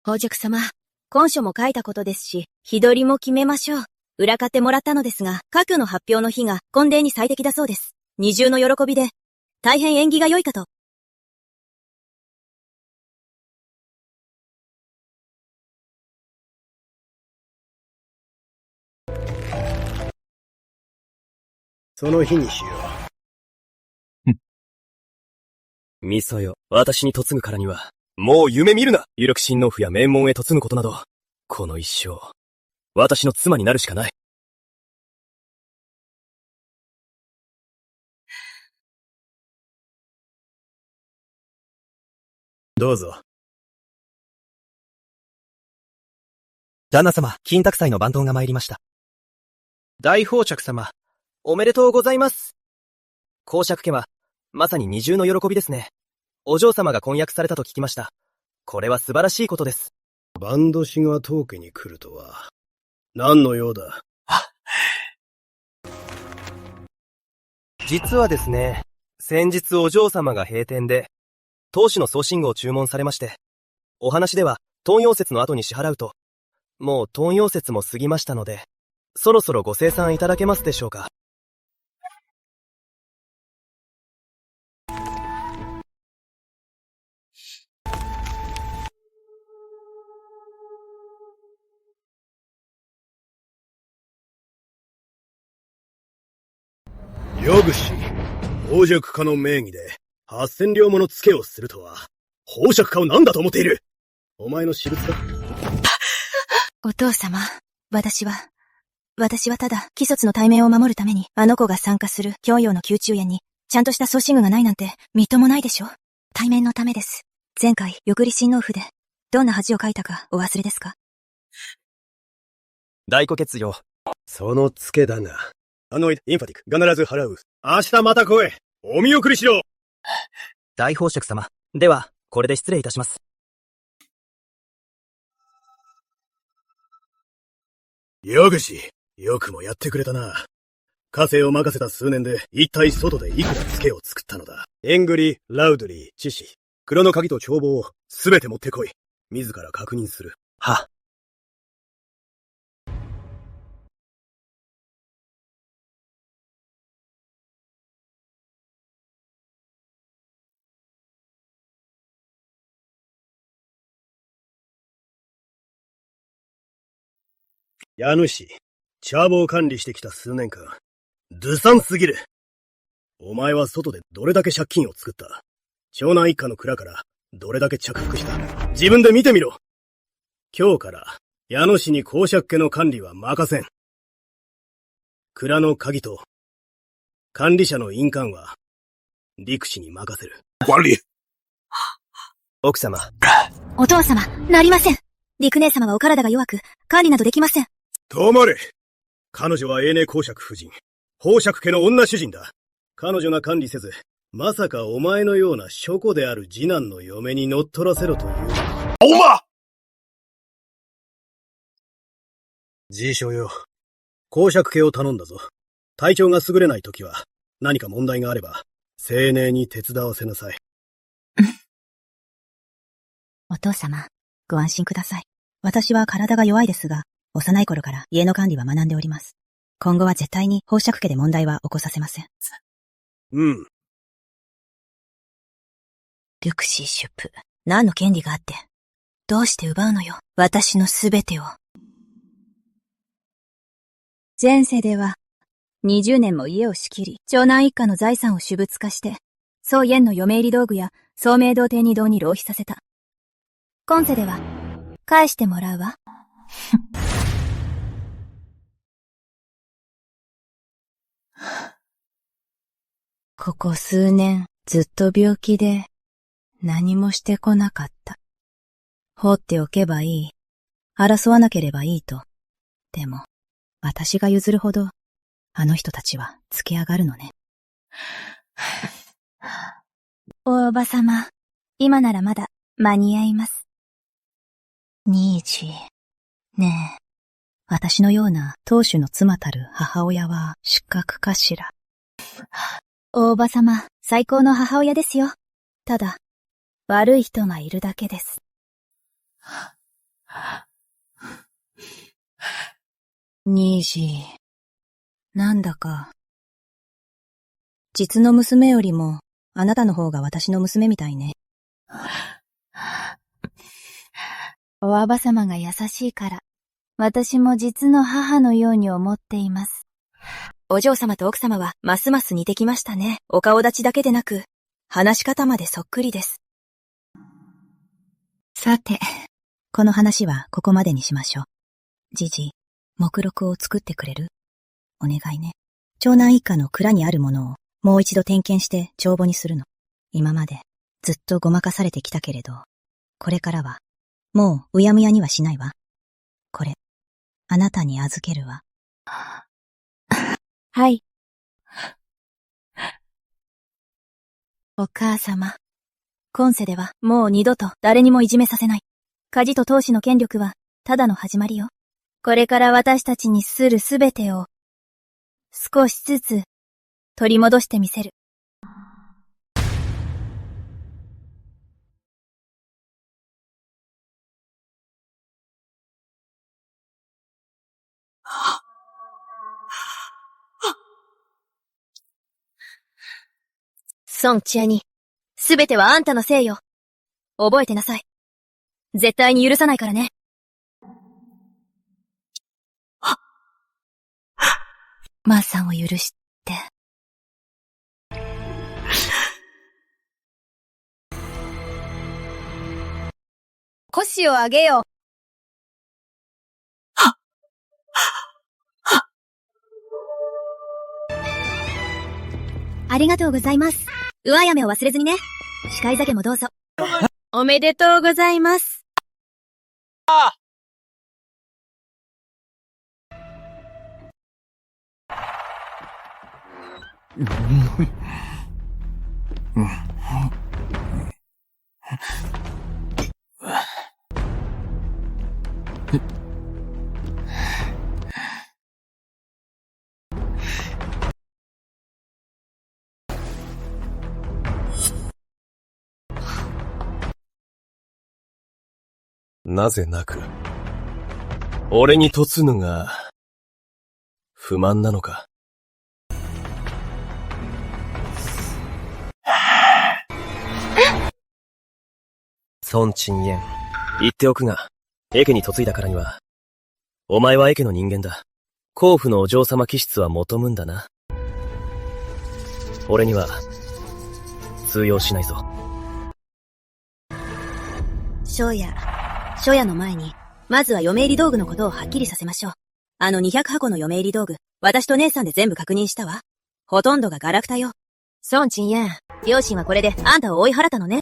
宝塾様、今書も書いたことですし、日取りも決めましょう。裏買ってもらったのですが、各の発表の日が婚礼に最適だそうです。二重の喜びで、大変縁起が良いかと。その日にしよう。ミソよ、私に嫁ぐからには、もう夢見るな。有力親王府や名門へ嫁ぐことなど、この一生、私の妻になるしかない。どうぞ。旦那様、金沢祭の番頭が参りました。大宝着様、おめでとうございます。公爵家は、まさに二重の喜びですね。お嬢様が婚約されたと聞きました。これは素晴らしいことです。番年が当家に来るとは、何の用だ。実はですね、先日お嬢様が閉店で、当主の送信号を注文されまして、お話では、東洋節の後に支払うと、もう東洋節も過ぎましたので、そろそろご清算いただけますでしょうか。よぐし、宝飾家の名義で、8000両もの付けをするとは、宝飾家を何だと思っている。お前の私物か。お父様、私はただ、貴卒の体面を守るために、あの子が参加する教養の宮中宴に、ちゃんとした送信具がないなんて、みっともないでしょ。体面のためです。前回、よくり親王府で、どんな恥をかいたか、お忘れですか。大虎血よ。その付けだが、インファティック、必ず払う。明日また来い。お見送りしろ。大宝飾様。では、これで失礼いたします。よぐし、よくもやってくれたな。家政を任せた数年で、一体外でいくら付けを作ったのだ。エングリー、ラウドリー、知識、黒の鍵と帳簿をすべて持ってこい。自ら確認する。は。家主、チャーボを管理してきた数年間、ずさんすぎる。お前は外でどれだけ借金を作った。長男一家の蔵からどれだけ着服した。自分で見てみろ。今日から、家主に公爵家の管理は任せん。蔵の鍵と、管理者の印鑑は、陸氏に任せる。管理。奥様。お父様、なりません。陸姉様はお体が弱く、管理などできません。止まれ。彼女は永年公爵夫人。宝爵家の女主人だ。彼女が管理せず、まさかお前のような諸子である次男の嫁に乗っ取らせろという。おま！自称よ。公爵家を頼んだぞ。体調が優れないときは、何か問題があれば、青年に手伝わせなさい。お父様、ご安心ください。私は体が弱いですが、幼い頃から家の管理は学んでおります。今後は絶対に宝爵家で問題は起こさせません。うん。ルクシーシュプ、何の権利があって、どうして奪うのよ、私のすべてを。前世では、20年も家を仕切り、長男一家の財産を私物化して、宗燕の嫁入り道具や宗明堂亭二堂に浪費させた。今世では、返してもらうわ。ここ数年ずっと病気で何もしてこなかった。放っておけばいい。争わなければいいと。でも、私が譲るほど、あの人たちはつけ上がるのね。おばさま、今ならまだ間に合います。ニージー。ねえ、私のような当主の妻たる母親は失格かしら。おばさま、最高の母親ですよ。ただ、悪い人がいるだけです。ニージー。なんだか。実の娘よりも、あなたの方が私の娘みたいね。おばさまが優しいから、私も実の母のように思っています。お嬢様と奥様はますます似てきましたね。お顔立ちだけでなく、話し方までそっくりです。さて、この話はここまでにしましょう。ジジ、目録を作ってくれる？お願いね。長男一家の蔵にあるものをもう一度点検して帳簿にするの。今までずっとごまかされてきたけれど、これからはもううやむやにはしないわ。これ、あなたに預けるわ。はい。お母様。今世ではもう二度と誰にもいじめさせない。家事と当主の権力はただの始まりよ。これから私たちにするすべてを少しずつ取り戻してみせる。孫千恵に、すべてはあんたのせいよ。覚えてなさい。絶対に許さないからね。マーさんを許して。腰を上げよう。ありがとうございます。上やめを忘れずにね。司会酒もどうぞ。おめでとうございます。なぜなく、俺に嫁ぐが、不満なのか。孫陳燕、言っておくが、エケに嫁いだからには、お前はエケの人間だ。甲府のお嬢様気質は求むんだな。俺には、通用しないぞ。翔也の前に、まずは嫁入り道具のことをはっきりさせましょう。あの200箱の嫁入り道具、私と姉さんで全部確認したわ。ほとんどがガラクタよ。孫陳燕、両親はこれであんたを追い払ったのね。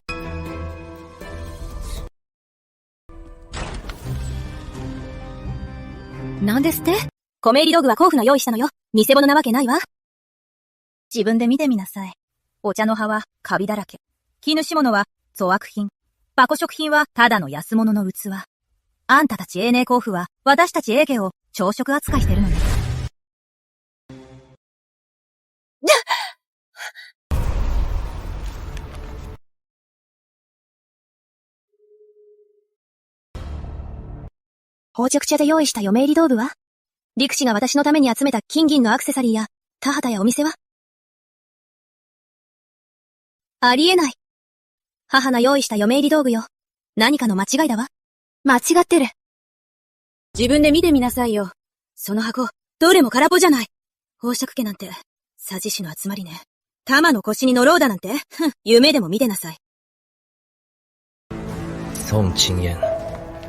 なんですって？米入り道具は甲府が用意したのよ。偽物なわけないわ。自分で見てみなさい。お茶の葉はカビだらけ。絹物は粗悪品。バコ食品はただの安物の器。あんたたち永寧甲府は私たち永家を朝食扱いしてるのね。宝石茶で用意した嫁入り道具は？陸氏が私のために集めた金銀のアクセサリーや田畑やお店は？ありえない。母が用意した嫁入り道具よ。何かの間違いだわ。間違ってる。自分で見てみなさいよ。その箱、どれも空っぽじゃない。宝飾家なんて、詐欺師の集まりね。玉の腰に乗ろうだなんて、夢でも見てなさい。孫陳燕、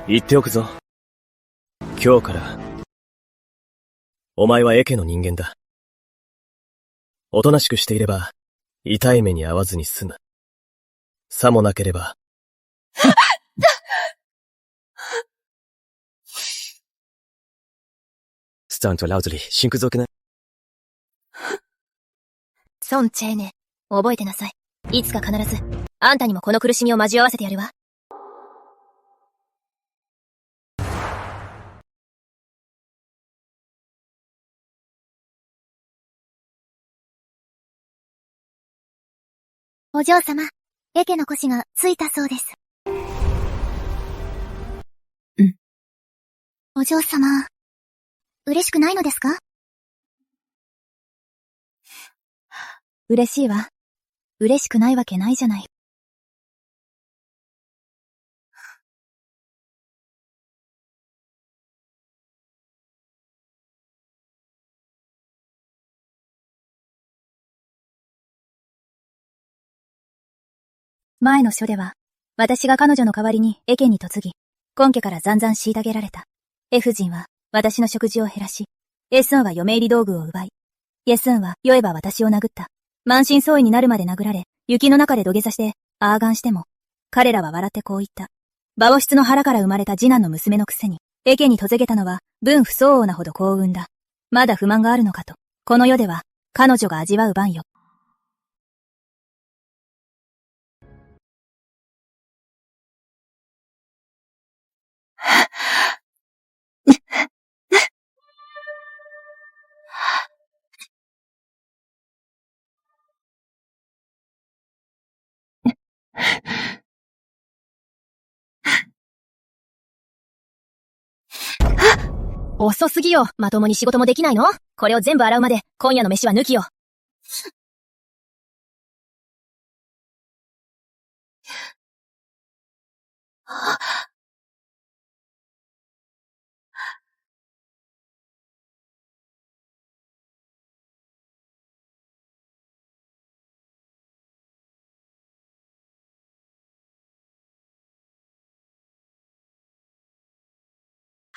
言っておくぞ。今日から、お前はエケの人間だ。おとなしくしていれば、痛い目に遭わずに済む。さもなければ。スタントラウドリー、シンクゾーケナ。ソン・チェーネ、覚えてなさい。いつか必ず、あんたにもこの苦しみを交わせてやるわ。お嬢様、エケの腰がついたそうです。お嬢様、嬉しくないのですか？嬉しいわ。嬉しくないわけないじゃない。前の書では、私が彼女の代わりにエケに嫁ぎ、今家から残々虐げられた。F 人は私の食事を減らし、S ンは嫁入り道具を奪い、イエスンは酔えば私を殴った。満身創痍になるまで殴られ、雪の中で土下座して、アーガンしても、彼らは笑ってこう言った。馬王室の腹から生まれた次男の娘のくせに、エケに嫁げたのは、分不相応なほど幸運だ。まだ不満があるのかと。この世では、彼女が味わう番よ。遅すぎよ。まともに仕事もできないの？これを全部洗うまで、今夜の飯は抜きよ。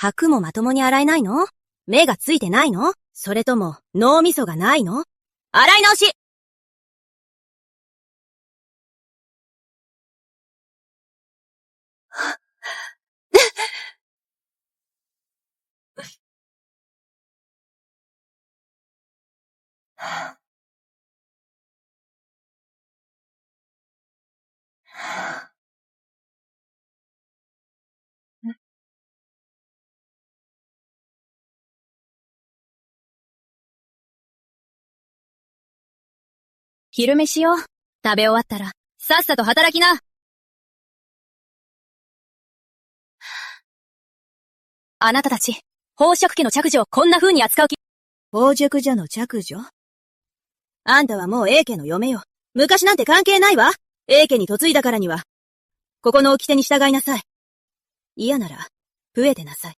白もまともに洗えないの？目がついてないの？それとも脳みそがないの？洗い直し！昼飯よ。食べ終わったら、さっさと働きな。あなたたち、宝飾家の嫡女をこんな風に扱う気。宝飾家の嫡女？あんたはもう英家の嫁よ。昔なんて関係ないわ。英家に嫁いだからには。ここの掟に従いなさい。嫌なら、増えてなさい。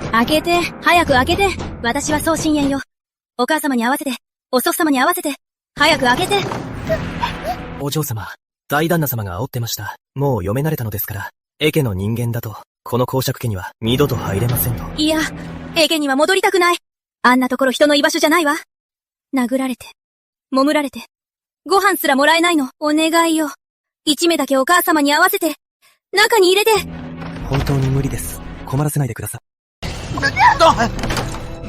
開けて、早く開けて。私はそう深淵よ。お母様に合わせて、お祖父様に合わせて、早く開けて。お嬢様、大旦那様が煽ってました。もう読め慣れたのですから、エケの人間だと、この公爵家には二度と入れませんと。いや、エケには戻りたくない。あんなところ人の居場所じゃないわ。殴られて、揉られて、ご飯すらもらえないの。お願いよ。一目だけお母様に合わせて、中に入れて。本当に無理です。困らせないでください。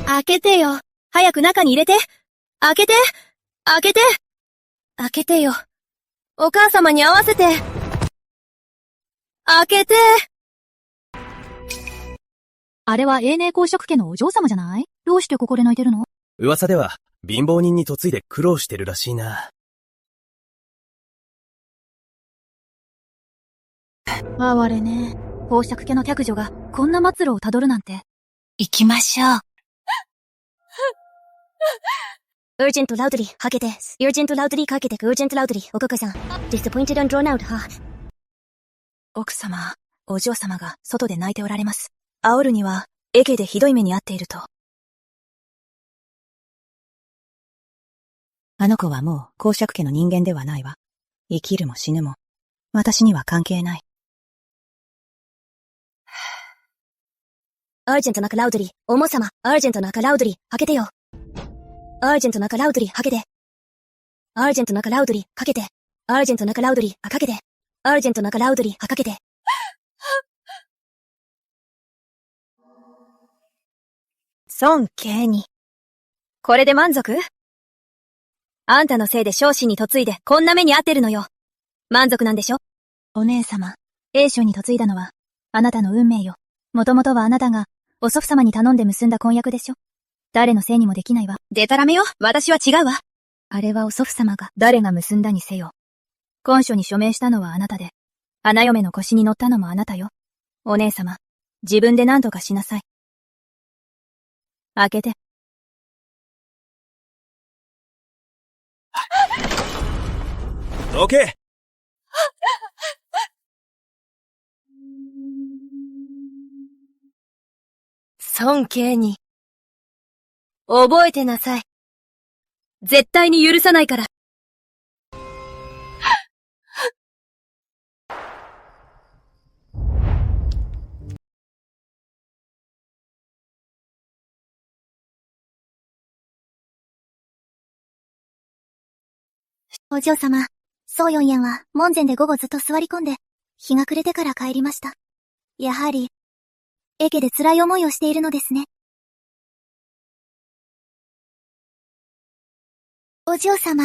開けてよ。早く中に入れて。開けて。開けて。開けてよ。お母様に合わせて。開けて。あれは永年公爵家のお嬢様じゃない？どうしてここで泣いてるの？噂では、貧乏人に嫁いで苦労してるらしいな。哀れね。公爵家の嫡女がこんな末路をたどるなんて。行きましょう。urgent loudly かけて。urgent loudly かけて。urgent loudly おかかさん。disappointed and drawn out は。奥様、お嬢様が外で泣いておられます。煽るには、エケでひどい目に遭っていると。あの子はもう公爵家の人間ではないわ。生きるも死ぬも、私には関係ない。アージェントナカラウドリー、重さま、アージェントナカラウドリー、はけてよ。アージェントナカラウドリー、はけて。アージェントナカラウドリー、かけて。アージェントナカラウドリー、かけて。アージェントナカラウドリー、かけて。孫慶に。これで満足？あんたのせいで昇進に嫁いでこんな目に遭ってるのよ。満足なんでしょ？お姉様、英章に嫁いだのは、あなたの運命よ。もともとはあなたが、お祖父様に頼んで結んだ婚約でしょ。誰のせいにもできないわ。でたらめよ、私は違うわ。あれはお祖父様が誰が結んだにせよ。婚書に署名したのはあなたで、花嫁の腰に乗ったのもあなたよ。お姉様、自分で何とかしなさい。開けて。どけ！孫慶に。覚えてなさい。絶対に許さないから。お嬢様、宋四燕は門前で午後ずっと座り込んで、日が暮れてから帰りました。やはり、エケで辛い思いをしているのですね。お嬢様、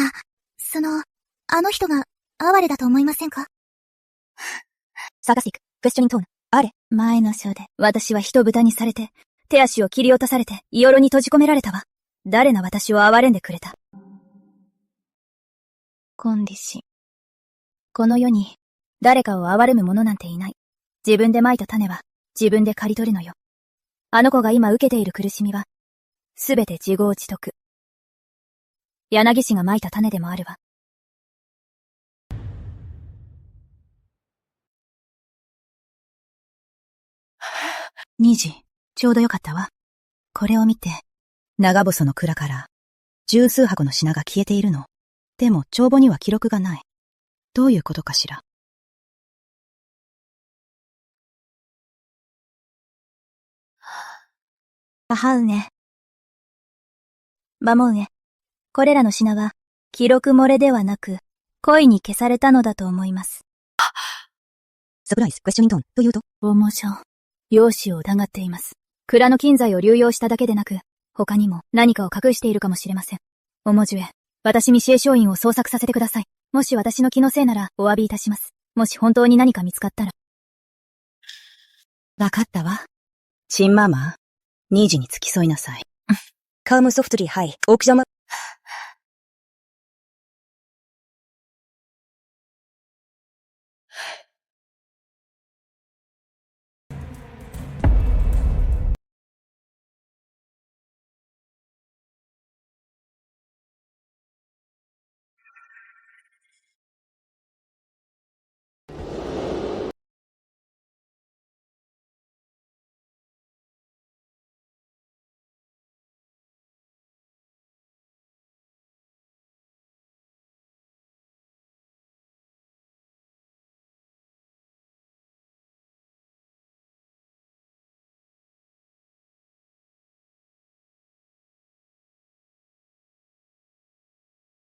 あの人が、哀れだと思いませんか？サガスティック、クエスチョニントーン、あれ、前の章で、私は人豚にされて、手足を切り落とされて、イヨロに閉じ込められたわ。誰が私を憐れんでくれた。コンディシ。この世に、誰かを憐れむ者なんていない。自分で蒔いた種は、自分で刈り取るのよ。あの子が今受けている苦しみは、すべて自業自得。柳氏が蒔いた種でもあるわ。2時、ちょうどよかったわ。これを見て、長細の蔵から、十数箱の品が消えているの。でも帳簿には記録がない。どういうことかしら。母上。マモ上。これらの品は、記録漏れではなく、故意に消されたのだと思います。サプライズ、クエスチョニントーン、というと、重症。容姿を疑っています。蔵の金材を流用しただけでなく、他にも何かを隠しているかもしれません。おもじゅえ、私ミシエ商院を捜索させてください。もし私の気のせいならお詫びいたします。もし本当に何か見つかったら。わかったわ。チンママ、2時に付き添いなさい。カームソフトリー、はい。奥邪魔。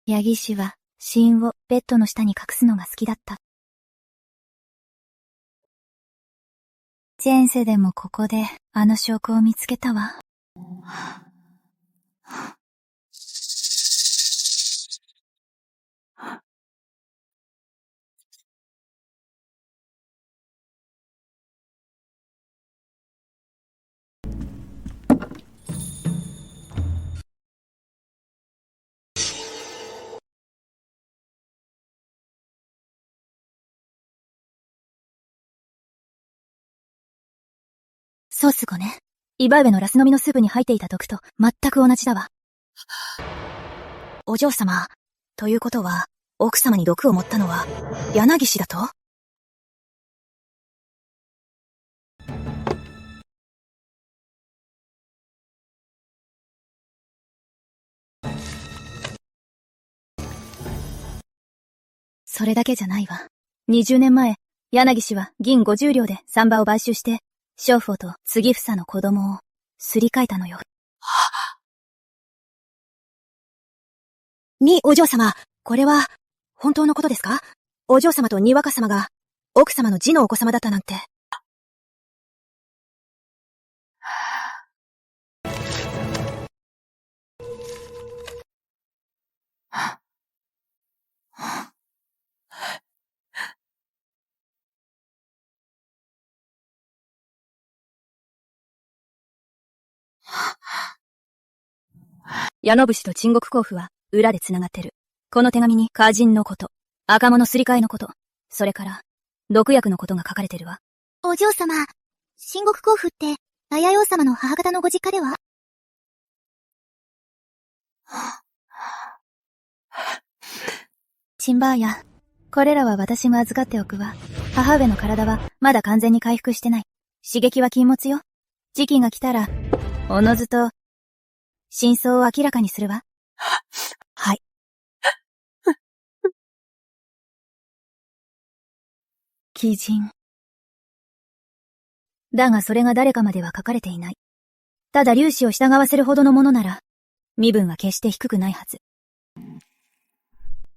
ヤギ氏は死因をベッドの下に隠すのが好きだった。前世でもここであの証拠を見つけたわ。ソース後ね。イバウエのラス飲みのスープに入っていた毒と全く同じだわ。お嬢様、ということは、奥様に毒を持ったのは、柳氏だと？それだけじゃないわ。20年前、柳氏は銀50両で産婆を買収して、娼婦と継房の子供をすり替えたのよ。お嬢様、これは、本当のことですか？お嬢様とに若様が、奥様の次のお子様だったなんて。矢野節と鎮国公府は裏で繋がってる。この手紙に歌人のこと、赤物すり替えのこと、それから、毒薬のことが書かれてるわ。お嬢様、鎮国公府って、綾王様の母方のご実家では？チンバーヤ、これらは私が預かっておくわ。母上の体はまだ完全に回復してない。刺激は禁物よ。時期が来たら、おのずと、真相を明らかにするわ。はい。鬼人。だがそれが誰かまでは書かれていない。ただ粒子を従わせるほどのものなら、身分は決して低くないはず。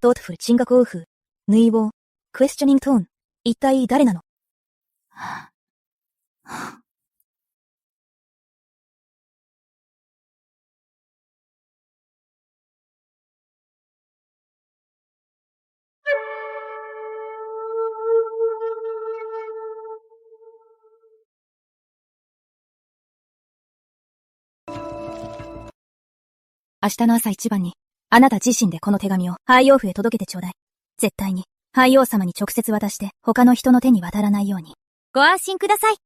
thoughtful 鎮学王府、ヌイボー、クエスチョニングトーン、一体誰なの？明日の朝一番に、あなた自身でこの手紙を廃王府へ届けてちょうだい。絶対に、廃王様に直接渡して他の人の手に渡らないように。ご安心ください。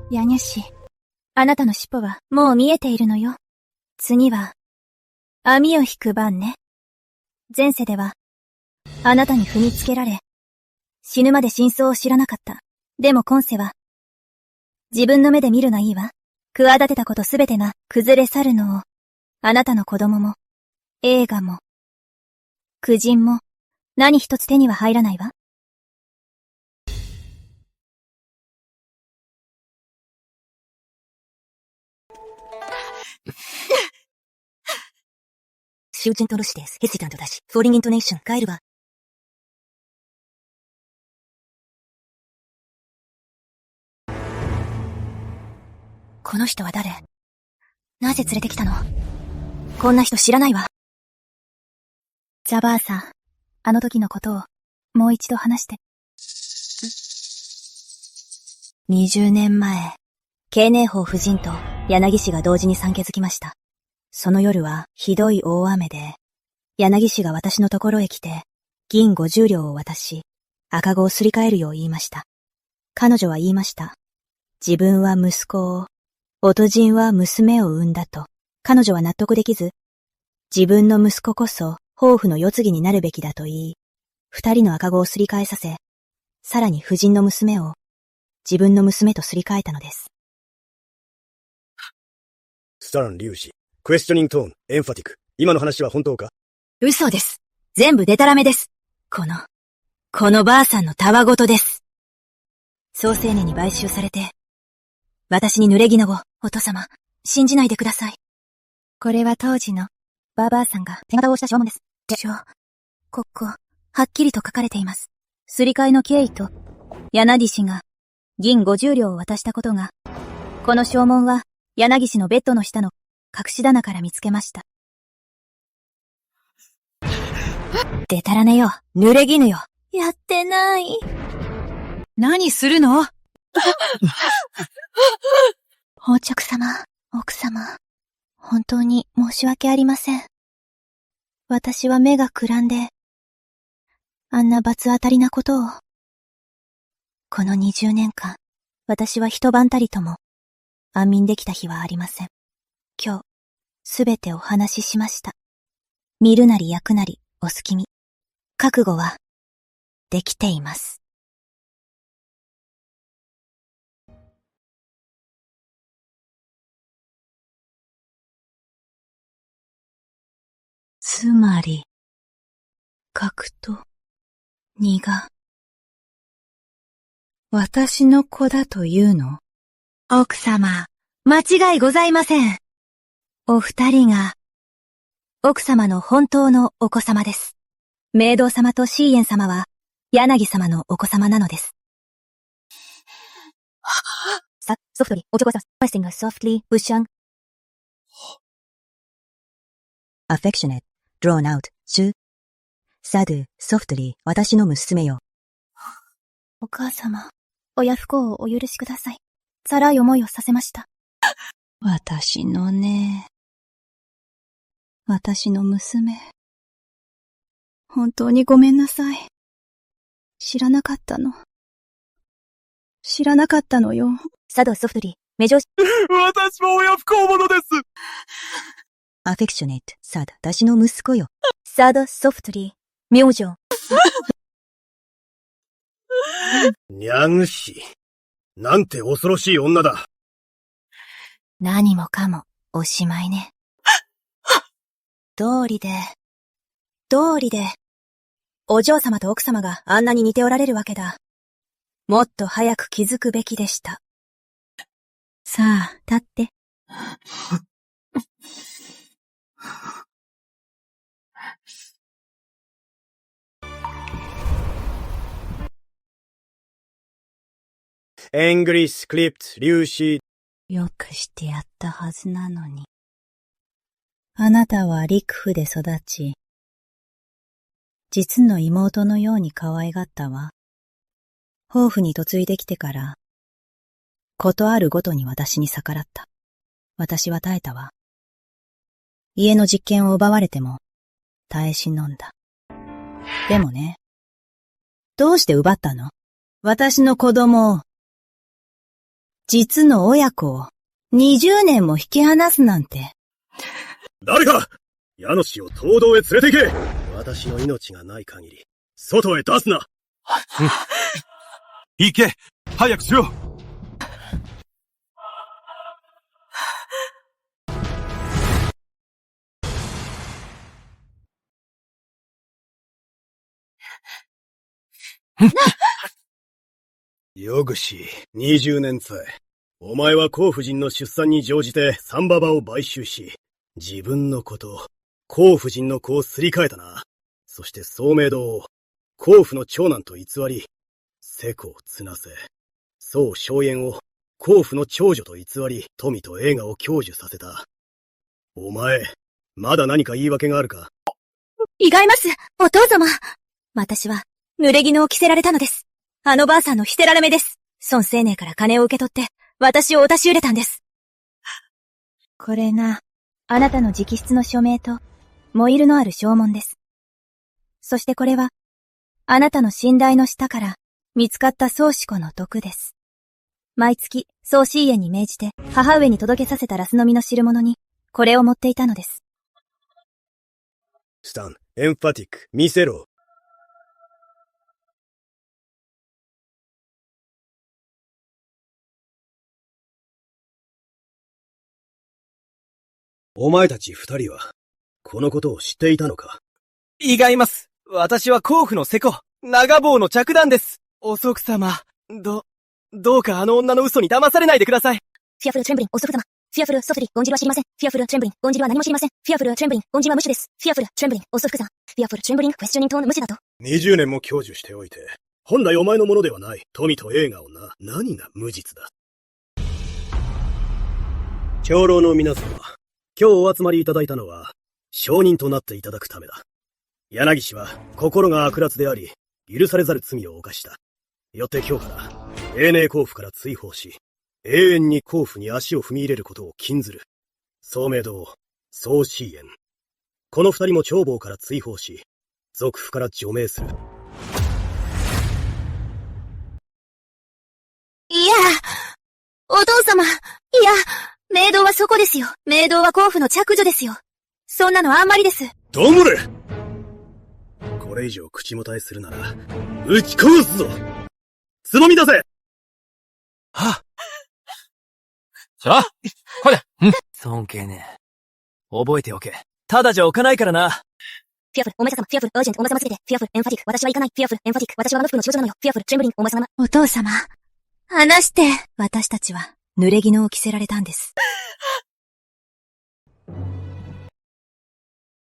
ヤニャ氏、あなたの尻尾はもう見えているのよ。次は、網を引く番ね。前世では、あなたに踏みつけられ、死ぬまで真相を知らなかった。でも今世は、自分の目で見るがいいわ。企てたことすべてが崩れ去るのを、あなたの子供も、映画も、苦人も、何一つ手には入らないわ。囚人とロシです。ヘシタントだし、フォーリングイントネーション、帰るわ。この人は誰？なぜ連れてきたの？こんな人知らないわ。ザバーサー、あの時のことを、もう一度話して。20年前、慶寧峰夫人と柳氏が同時に産気づきました。その夜はひどい大雨で、柳氏が私のところへ来て、銀50両を渡し、赤子をすり替えるよう言いました。彼女は言いました。自分は息子を、夫人は娘を産んだと。彼女は納得できず、自分の息子こそ、豊富の世継ぎになるべきだと言い、二人の赤子をすり替えさせ、さらに夫人の娘を、自分の娘とすり替えたのです。スタラン粒子。クエスチョニングトーン、エンファティック。今の話は本当か？嘘です。全部デタラメです。このばあさんのたわごとです。創世年に買収されて、私に濡れ衣を、お父様、信じないでください。これは当時の、ババアさんが手形をした証文です。ここ、はっきりと書かれています。すり替えの経緯と、柳氏が、銀50両を渡したことが、この証文は、柳氏のベッドの下の、隠し棚から見つけました。でたらめよ、濡れ衣よ。やってない。何するの？宝直様、奥様、本当に申し訳ありません。私は目がくらんで、あんな罰当たりなことを。この20年間、私は一晩たりとも安眠できた日はありません。今日、すべてお話ししました。見るなり焼くなりお好きに。覚悟は、できています。つまり、角と荷が、私の子だというの？奥様、間違いございません。お二人が、奥様の本当のお子様です。冥道様とシーエン様は、柳様のお子様なのです。さ、ソフトリー、おちょこさ、pressing softly, ブッシャン。affectionate, drawn out, sad, softly, 私の娘よ。お母様、親不孝をお許しください。辛い思いをさせました。私のね。私の娘。本当にごめんなさい。知らなかったの。知らなかったのよ。サドソフトリー、目上。私も親不孝者です。affectionate, sad, 私の息子よ。サドソフトリー、明星。にゃぐし。なんて恐ろしい女だ。何もかも、おしまいね。道理で、お嬢様と奥様があんなに似ておられるわけだ。もっと早く気づくべきでした。さあ、立って。エングリッシュクリプト、粒子。よくしてやったはずなのに。あなたは陸府で育ち、実の妹のように可愛がったわ。豊富に嫁いできてから、ことあるごとに私に逆らった。私は耐えたわ。家の実権を奪われても、耐え忍んだ。でもね、どうして奪ったの？私の子供を、実の親子を20年も引き離すなんて。誰か！家主を東堂へ連れて行け！私の命がない限り、外へ出すな！行け！早くしろ！よぐし、20年さえ。お前は孔夫人の出産に乗じて三馬場を買収し、自分の子と孔夫人の子をすり替えたな。そして宗明堂を孔夫の長男と偽り、世子を綱せ、宋荘園を孔夫の長女と偽り、富と栄華を享受させた。お前、まだ何か言い訳があるか？違います、お父様。私は、濡れ衣を着せられたのです。あのばあさんの捨てられ目です。孫青年から金を受け取って、私をお出し入れたんです。これが、あなたの直筆の署名と、藻色のある証文です。そしてこれは、あなたの寝台の下から見つかった宗子の毒です。毎月、宗子園に命じて、母上に届けさせたラスの実の汁物に、これを持っていたのです。スタン、エンファティック、見せろ。お前たち二人は、このことを知っていたのか？違います。私は甲府の瀬古、長坊の着弾です。お即様、どうかあの女の嘘に騙されないでください。フィアフル・トレンブリン、お即様。フィアフル・ソフリ、ゴンジルは知りません。フィアフル・トレンブリン、ゴンジルは何も知りません。フィアフル・トレンブリン、ゴンジルは無視です。フィアフル・トレンブリン、お即様。フィアフル・トレンブリン、クエスチョニング等の無視だと。20年も享受しておいて、本来お前のものではない富と栄華をな。何が無実だ？長老の皆様、今日お集まりいただいたのは、証人となっていただくためだ。柳氏は心が悪辣であり、許されざる罪を犯した。よって今日から、永寧甲府から追放し、永遠に甲府に足を踏み入れることを禁ずる。宗明堂、宗子園。この二人も長坊から追放し、族府から除名する。お父様。いや、冥道はそこですよ。冥道は甲府の着女ですよ。そんなのあんまりです。黙れ！これ以上口もたえするなら、撃ち殺すぞ！つまみ出せ！はあこれ尊敬ね。覚えておけ。ただじゃ置かないからな。フィアフル、お前様、フィアフル、アージェント、お前様すぎて、フィアフル、エンファティック、私は行かない、フィアフル、エンファティック、私はあの服の少女なのよ、フィアフル、チェンブリン、お前様。お父様、話して。私たちは、濡れ衣を着せられたんです。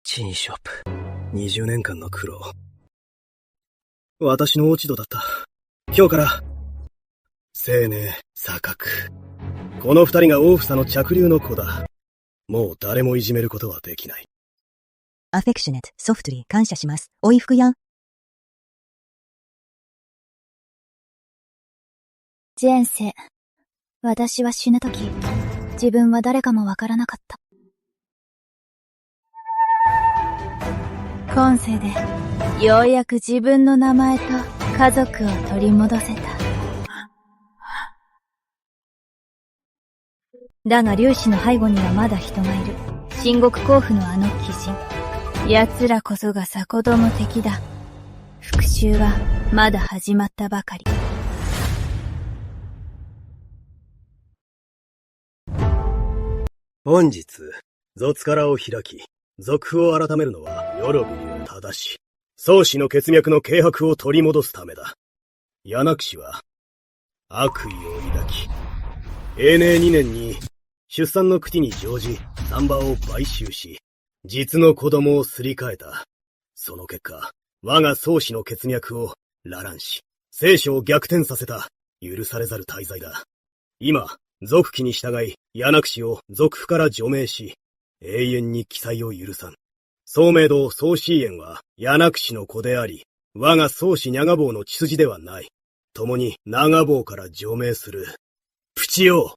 チンショップ、20年間の苦労。私の落ち度だった。今日から、青年、錯覚。この二人が大房の着流の子だ。もう誰もいじめることはできない。アフェクショネット、ソフトリー、感謝します。おいふくやん。前世、私は死ぬとき、自分は誰かもわからなかった。今世で、ようやく自分の名前と家族を取り戻せた。だが粒子の背後にはまだ人がいる。秦国甲府のあの鬼人。奴らこそがさこども敵だ。復讐はまだ始まったばかり。本日、卒からを開き、族譜を改めるのは、よろびを正し、宗氏の血脈の軽薄を取り戻すためだ。柳氏は、悪意を抱き、永年2年に、出産の口に乗じ、産婆を買収し、実の子供をすり替えた。その結果、我が宗氏の血脈を羅乱し、聖書を逆転させた、許されざる大罪だ。今、族記に従い、柳氏を族譜から除名し、永遠に記載を許さん。宗明道宗子園は柳氏の子であり、我が宗氏長坊の血筋ではない。共に長坊から除名する。プチよ！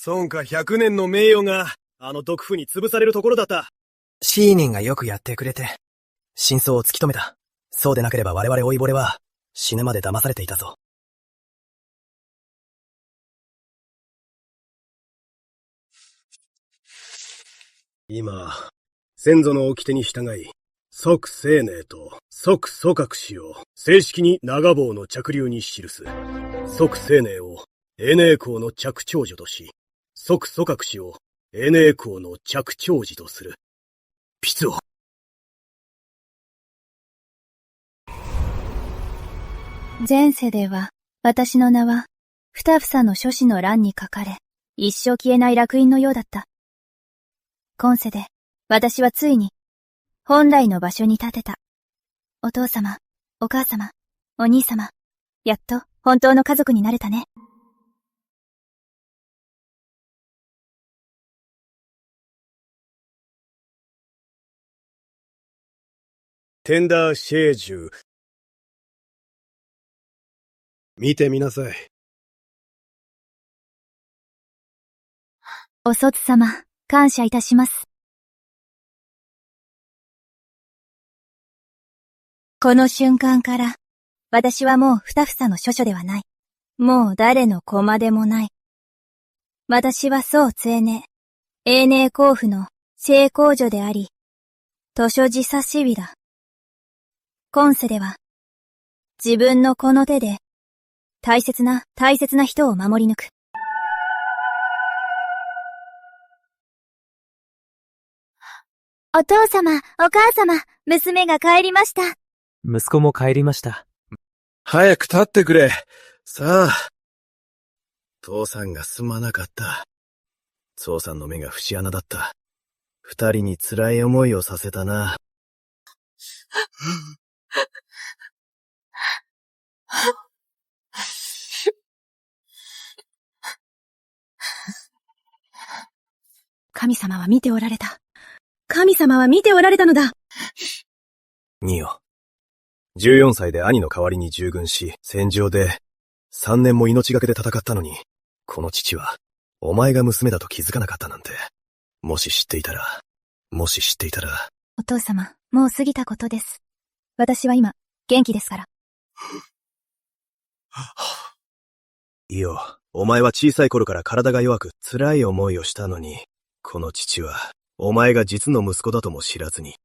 孫家100年の名誉が、あの毒婦に潰されるところだった。シーニンがよくやってくれて、真相を突き止めた。そうでなければ我々老いぼれは、死ぬまで騙されていたぞ。今、先祖の掟に従い、即青年と即祖覚氏を正式に長坊の着流に記す。即青年を永年公の着長女とし、即祖覚氏を永年公の着長児とする。筆を。前世では、私の名は、二房の書士の欄に書かれ、一生消えない烙印のようだった。今世で、私はついに、本来の場所に立てた。お父様、お母様、お兄様、やっと本当の家族になれたね。テンダーシェージュ。見てみなさい。お卒様、感謝いたします。この瞬間から、私はもう二房の諸女ではない。もう誰の駒でもない。私は宗青年、永年甲府の聖公女であり、図書自差しびだ。今世では、自分のこの手で、大切な人を守り抜く。お父様、お母様、娘が帰りました。息子も帰りました。早く立ってくれ。さあ。父さんがすまなかった。父さんの目が節穴だった。二人に辛い思いをさせたな。神様は見ておられた。神様は見ておられたのだ。ニオ。14歳で兄の代わりに従軍し、戦場で3年も命がけで戦ったのに、この父は、お前が娘だと気づかなかったなんて。もし知っていたら。お父様、もう過ぎたことです。私は今、元気ですから。いいよ。お前は小さい頃から体が弱く辛い思いをしたのに、この父は、お前が実の息子だとも知らずに。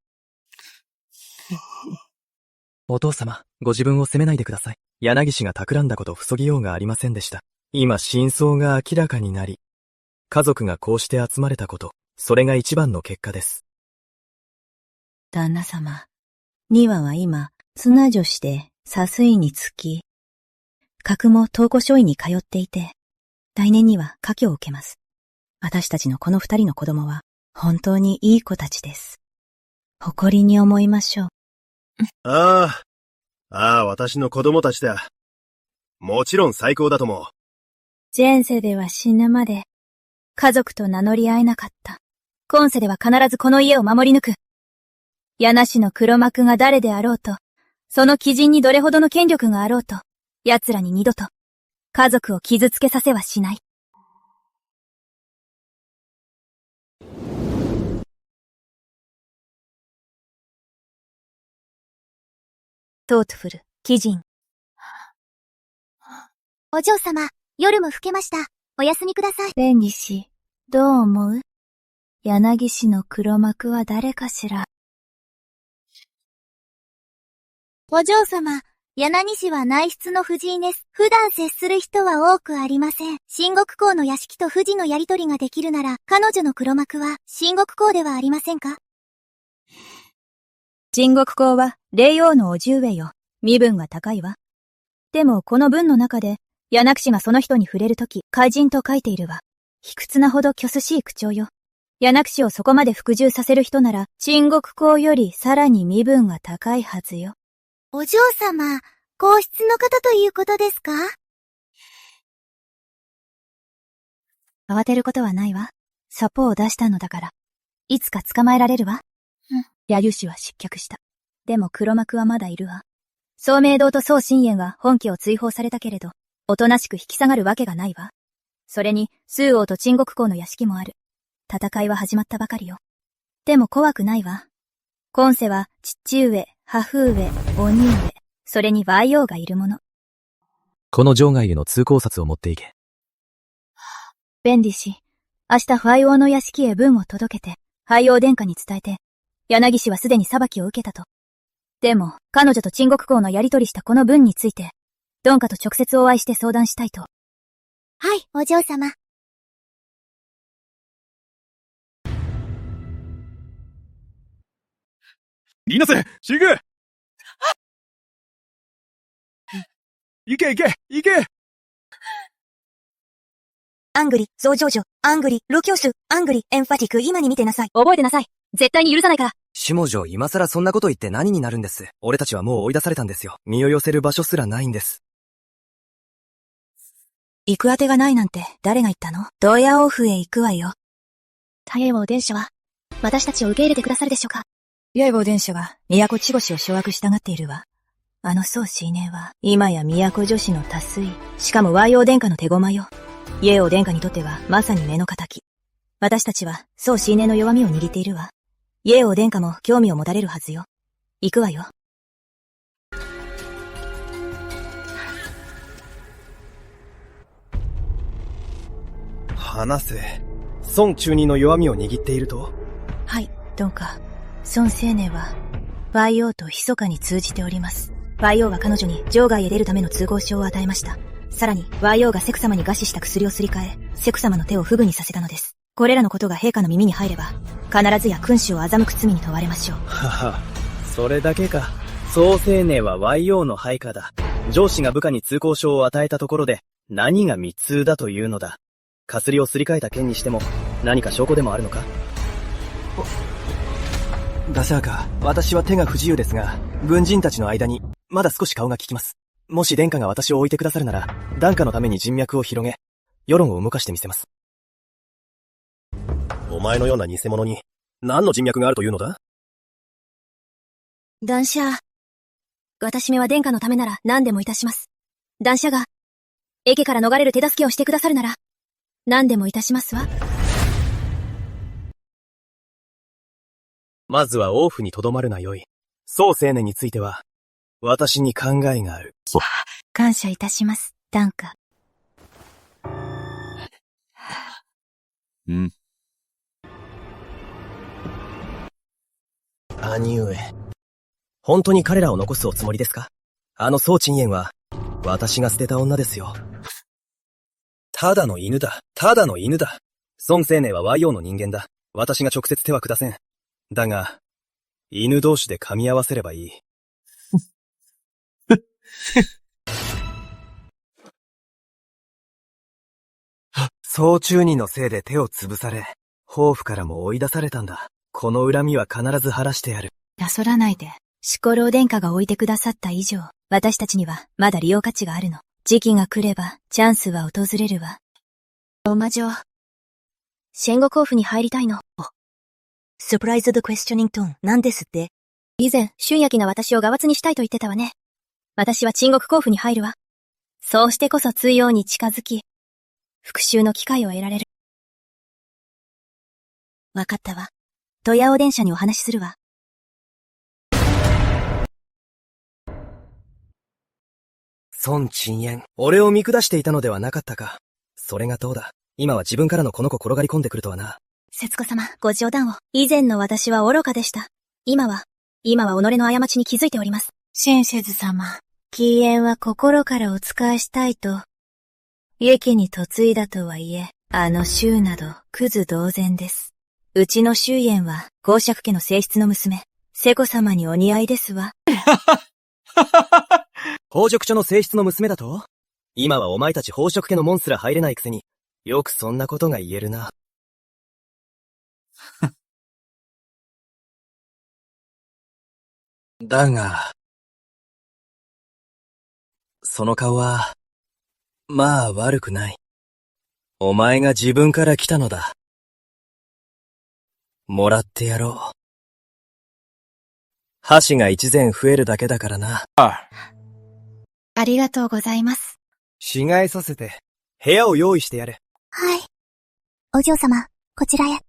お父様、ご自分を責めないでください。柳氏が企んだこと防ぎようがありませんでした。今真相が明らかになり、家族がこうして集まれたこと、それが一番の結果です。旦那様、2羽は今、綱女して左水につき、格も東湖書院に通っていて、来年には科挙を受けます。私たちのこの2人の子供は、本当にいい子たちです。誇りに思いましょう。ああ、私の子供たちだ。もちろん最高だと思う。前世では死ぬまで、家族と名乗り合えなかった。今世では必ずこの家を守り抜く。柳氏の黒幕が誰であろうと、その貴人にどれほどの権力があろうと、奴らに二度と、家族を傷つけさせはしない。トートフル、貴人。お嬢様、夜も更けました。お休みください。弁理士、どう思う？柳氏の黒幕は誰かしら？お嬢様、柳氏は内室の藤井です。普段接する人は多くありません。新国公の屋敷と藤のやりとりができるなら、彼女の黒幕は新国公ではありませんか？新国公は霊王のおじ上よ。身分が高いわ。でもこの文の中で、柳氏がその人に触れるとき、怪人と書いているわ。卑屈なほど虚しい口調よ。柳氏をそこまで服従させる人なら、新国公よりさらに身分が高いはずよ。お嬢様、皇室の方ということですか？慌てることはないわ。サポを出したのだから。いつか捕まえられるわ。柳氏は失脚した。でも黒幕はまだいるわ。宗明堂と宗信玄は本家を追放されたけれど、おとなしく引き下がるわけがないわ。それに、崇王と陳国公の屋敷もある。戦いは始まったばかりよ。でも怖くないわ。今世は、父上、母上、お兄上、それに梅王がいるもの。この場外への通行札を持っていけ。弁理士、明日梅王の屋敷へ文を届けて、拝王殿下に伝えて、柳氏はすでに裁きを受けたと。でも、彼女と陳国公のやりとりしたこの文について、殿下と直接お会いして相談したいと。はい、お嬢様。リナセ、シグ！行け！アングリ、増上女、アングリ、ロキョス、アングリ、エンファティク、今に見てなさい。覚えてなさい。絶対に許さないから。下女、今更そんなこと言って何になるんです。俺たちはもう追い出されたんですよ。身を寄せる場所すらないんです。行く当てがないなんて誰が言ったの？ドヤオフへ行くわよ。大王殿下は、私たちを受け入れてくださるでしょうか？八重坊殿下は、都稚児を掌握したがっているわ。あの宗信念は、今や都女子の多水。しかも和洋殿下の手駒よ。八重王殿下にとっては、まさに目の敵。私たちは、宗信念の弱みを握っているわ。八重王殿下も興味を持たれるはずよ。行くわよ。話せ。孫中二の弱みを握っていると？はい、どうか。孫青年は、梅王と密かに通じております。梅王は彼女に場外へ出るための通行証を与えました。さらに、梅王がセク様に餓死した薬をすり替え、セク様の手を不具にさせたのです。これらのことが陛下の耳に入れば、必ずや君主を欺く罪に問われましょう。はは、それだけか。宋青年は梅王の配下だ。上司が部下に通行証を与えたところで、何が密通だというのだ。薬をすり替えた件にしても、何か証拠でもあるのか？ガシャーカ、私は手が不自由ですが、軍人たちの間に、まだ少し顔が利きます。もし殿下が私を置いてくださるなら、檀家のために人脈を広げ、世論を動かしてみせます。お前のような偽物に、何の人脈があるというのだ？男舎。私めは殿下のためなら何でもいたします。男舎が、家家から逃れる手助けをしてくださるなら、何でもいたしますわ。まずは王府に留まるがよい。宋青年については、私に考えがある。感謝いたします、ダンカ。うん。兄上。本当に彼らを残すおつもりですか？宋陳燕は、私が捨てた女ですよ。ただの犬だ。ただの犬だ。孫青年は YO の人間だ。私が直接手は下せん。だが、犬同士で噛み合わせればいい。総中人のせいで手を潰され、抱負からも追い出されたんだ。この恨みは必ず晴らしてやる。なそらないで。シコロー殿下が置いてくださった以上、私たちにはまだ利用価値があるの。時期が来れば、チャンスは訪れるわ。お魔女。シェンゴコーフに入りたいの。サプライズドクエスチョニングトーン、なんですって？以前、春焼が私をガワツにしたいと言ってたわね。私は鎮国コーフに入るわ。そうしてこそ通用に近づき、復讐の機会を得られる。わかったわ。トヤオ電車にお話しするわ。孫陳燕、俺を見下していたのではなかったか。それがどうだ。今は自分からのこの子転がり込んでくるとはな。節子様、ご冗談を。以前の私は愚かでした。今は己の過ちに気づいております。シェンシェズ様、キーエンは心からお仕えしたいと、駅に嫁いだとはいえ、衆など、クズ同然です。うちの周燕は、公爵家の正室の娘、セコ様にお似合いですわ。宝飾所の正室の娘だと？今はお前たち宝飾家の門すら入れないくせに、よくそんなことが言えるな。だが、その顔は、まあ悪くない。お前が自分から来たのだ。もらってやろう。箸が一膳増えるだけだからな。ありがとうございます。着替えさせて、部屋を用意してやれ。はい。お嬢様、こちらへ。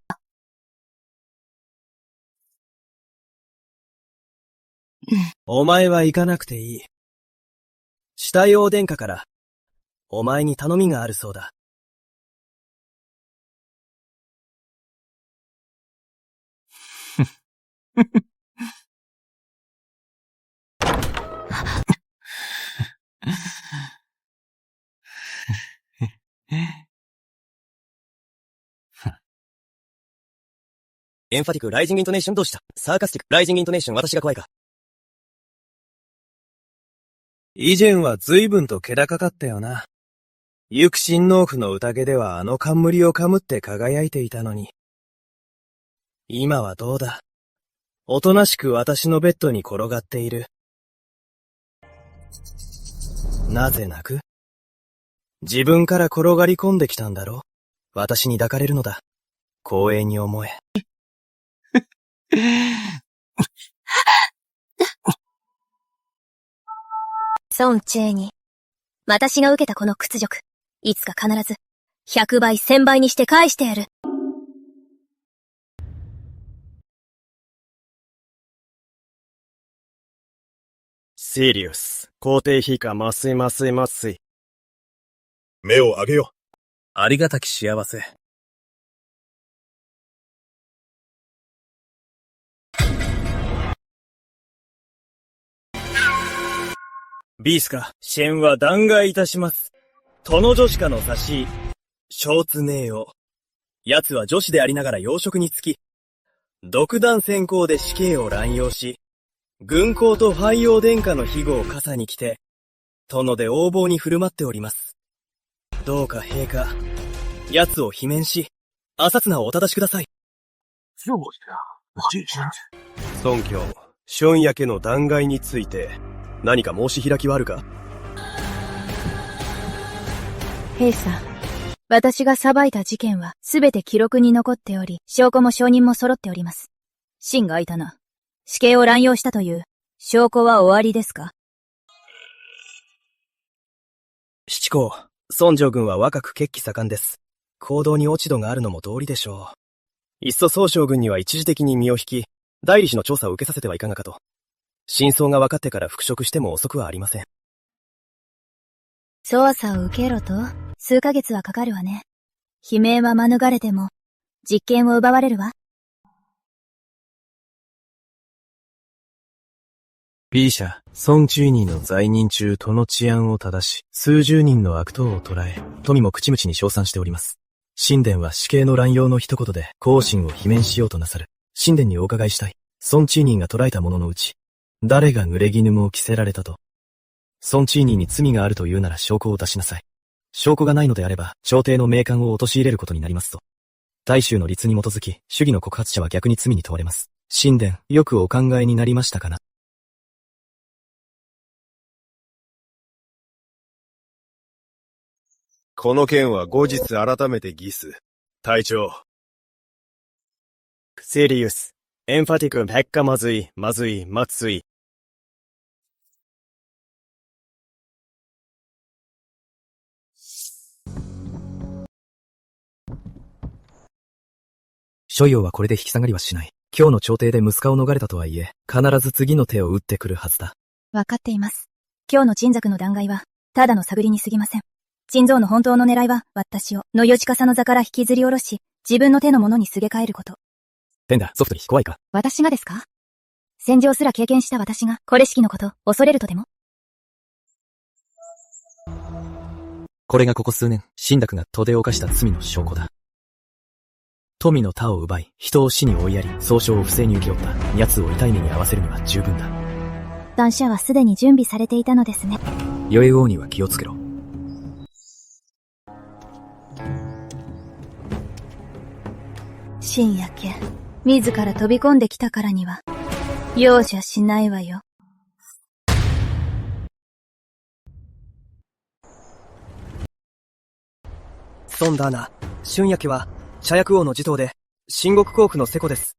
お前は行かなくていい。下用殿下から、お前に頼みがあるそうだ。エンファティック、ライジングイントネーションどうした？サーカスティック、ライジングイントネーション私が怖いか？以前は随分と気高かったよな。行く親王府の宴では冠をかむって輝いていたのに。今はどうだ？おとなしく私のベッドに転がっている。なぜ泣く？自分から転がり込んできたんだろ？私に抱かれるのだ。光栄に思え。孫チェーニ。私が受けたこの屈辱、いつか必ず、100倍1000倍にして返してやる。シリウス、皇帝陛下麻酔麻酔麻酔。目を上げよ。ありがたき幸せ。ビースか、シェンは弾劾いたします。殿女子家の差し、小通名を。奴は女子でありながら養殖につき、独断専行で死刑を乱用し、軍功と廃用殿下の庇護を傘に来て、殿で横暴に振る舞っております。どうか陛下、奴を罷免し、浅綱をお正しください。孫卿、春夜家の弾劾について、何か申し開きはあるか？兵さん、私が裁いた事件はすべて記録に残っており、証拠も証人も揃っております。真が開いたな。死刑を乱用したという証拠は終わりですか？七公、孫上軍は若く血気盛んです。行動に落ち度があるのも道理でしょう。いっそ宋将軍には一時的に身を引き、代理士の調査を受けさせてはいかがかと。真相が分かってから復職しても遅くはありません。捜査を受けろと、数ヶ月はかかるわね。悲鳴は免れても、実権を奪われるわ。B 社、孫中二の在任中都の治安を正し、数十人の悪党を捕らえ、富も口々に称賛しております。神殿は死刑の乱用の一言で、後進を罷免しようとなさる。神殿にお伺いしたい。孫中二が捕らえた者のうち、誰が濡れ衣を着せられたと。孫中二に罪があるというなら証拠を出しなさい。証拠がないのであれば、朝廷の名官を陥れることになりますと。大衆の律に基づき、主義の告発者は逆に罪に問われます。神殿、よくお考えになりましたかな。この件は後日改めて議す。隊長。シリウス、エンファティク、ペッカまずい、松井。諸陽はこれで引き下がりはしない。今日の朝廷で息子を逃れたとはいえ、必ず次の手を打ってくるはずだ。わかっています。今日の鎮座の弾劾は、ただの探りに過ぎません。鎮蔵の本当の狙いは、私を、野吉笠の座から引きずり下ろし、自分の手のものにすげ替えること。ペンダ、ソフトに怖いか。私がですか？戦場すら経験した私が、これしきのこと、恐れるとでも？これがここ数年、神諾が都で犯した罪の証拠だ。富の他を奪い、人を死に追いやり、総称を不正に請け負った、奴を痛い目に遭わせるには十分だ。断捨はすでに準備されていたのですね。宵王には気をつけろ。深夜家、自ら飛び込んできたからには、容赦しないわよ。孫ダーナ、春夜家は、茶薬王の持統で、新国公府の瀬古です。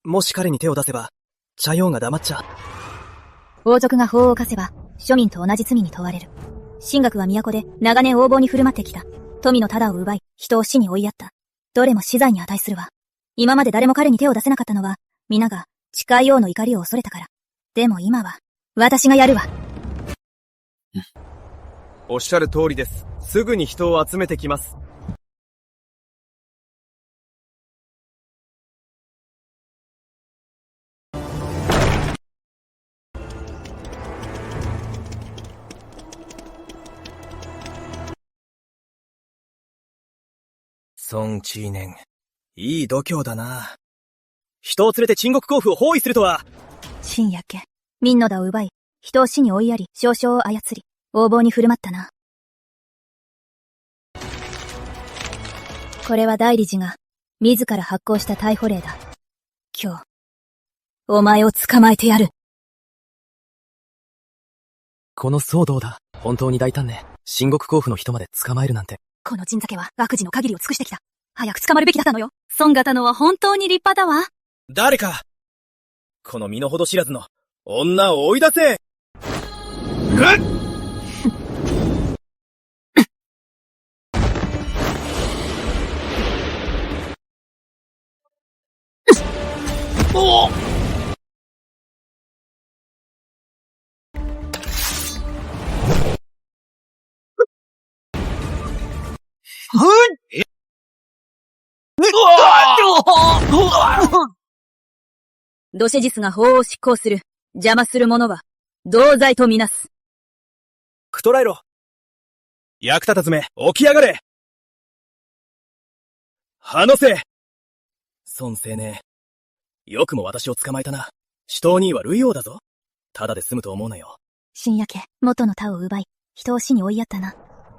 もし彼に手を出せば、茶用が黙っちゃ。王族が法を犯せば、庶民と同じ罪に問われる。神学は都で長年横暴に振る舞ってきた。富のタダを奪い、人を死に追いやった。どれも死罪に値するわ。今まで誰も彼に手を出せなかったのは、皆が、誓い王の怒りを恐れたから。でも今は、私がやるわ。おっしゃる通りです。すぐに人を集めてきます。孫知念。いい度胸だな。人を連れて鎮国公府を包囲するとは。深夜家、民の田を奪い、人を死に追いやり、少々を操り、横暴に振る舞ったな。これは大理寺が、自ら発行した逮捕令だ。今日、お前を捕まえてやる。この騒動だ。本当に大胆ね。新国公府の人まで捕まえるなんて。この陣酒は悪事の限りを尽くしてきた。早く捕まるべきだったのよ。孫方のは本当に立派だわ。誰かこの身の程知らずの女を追い出せ。おっドシェジスが法を執行する。邪魔する者は、同罪とみなす。クトライロ。役立たずめ、起き上がれ。話せ。孫青年。よくも私を捕まえたな。首頭兄は類王だぞ。ただで済むと思うなよ。深夜家、元の他を奪い、人を死に追いやったな。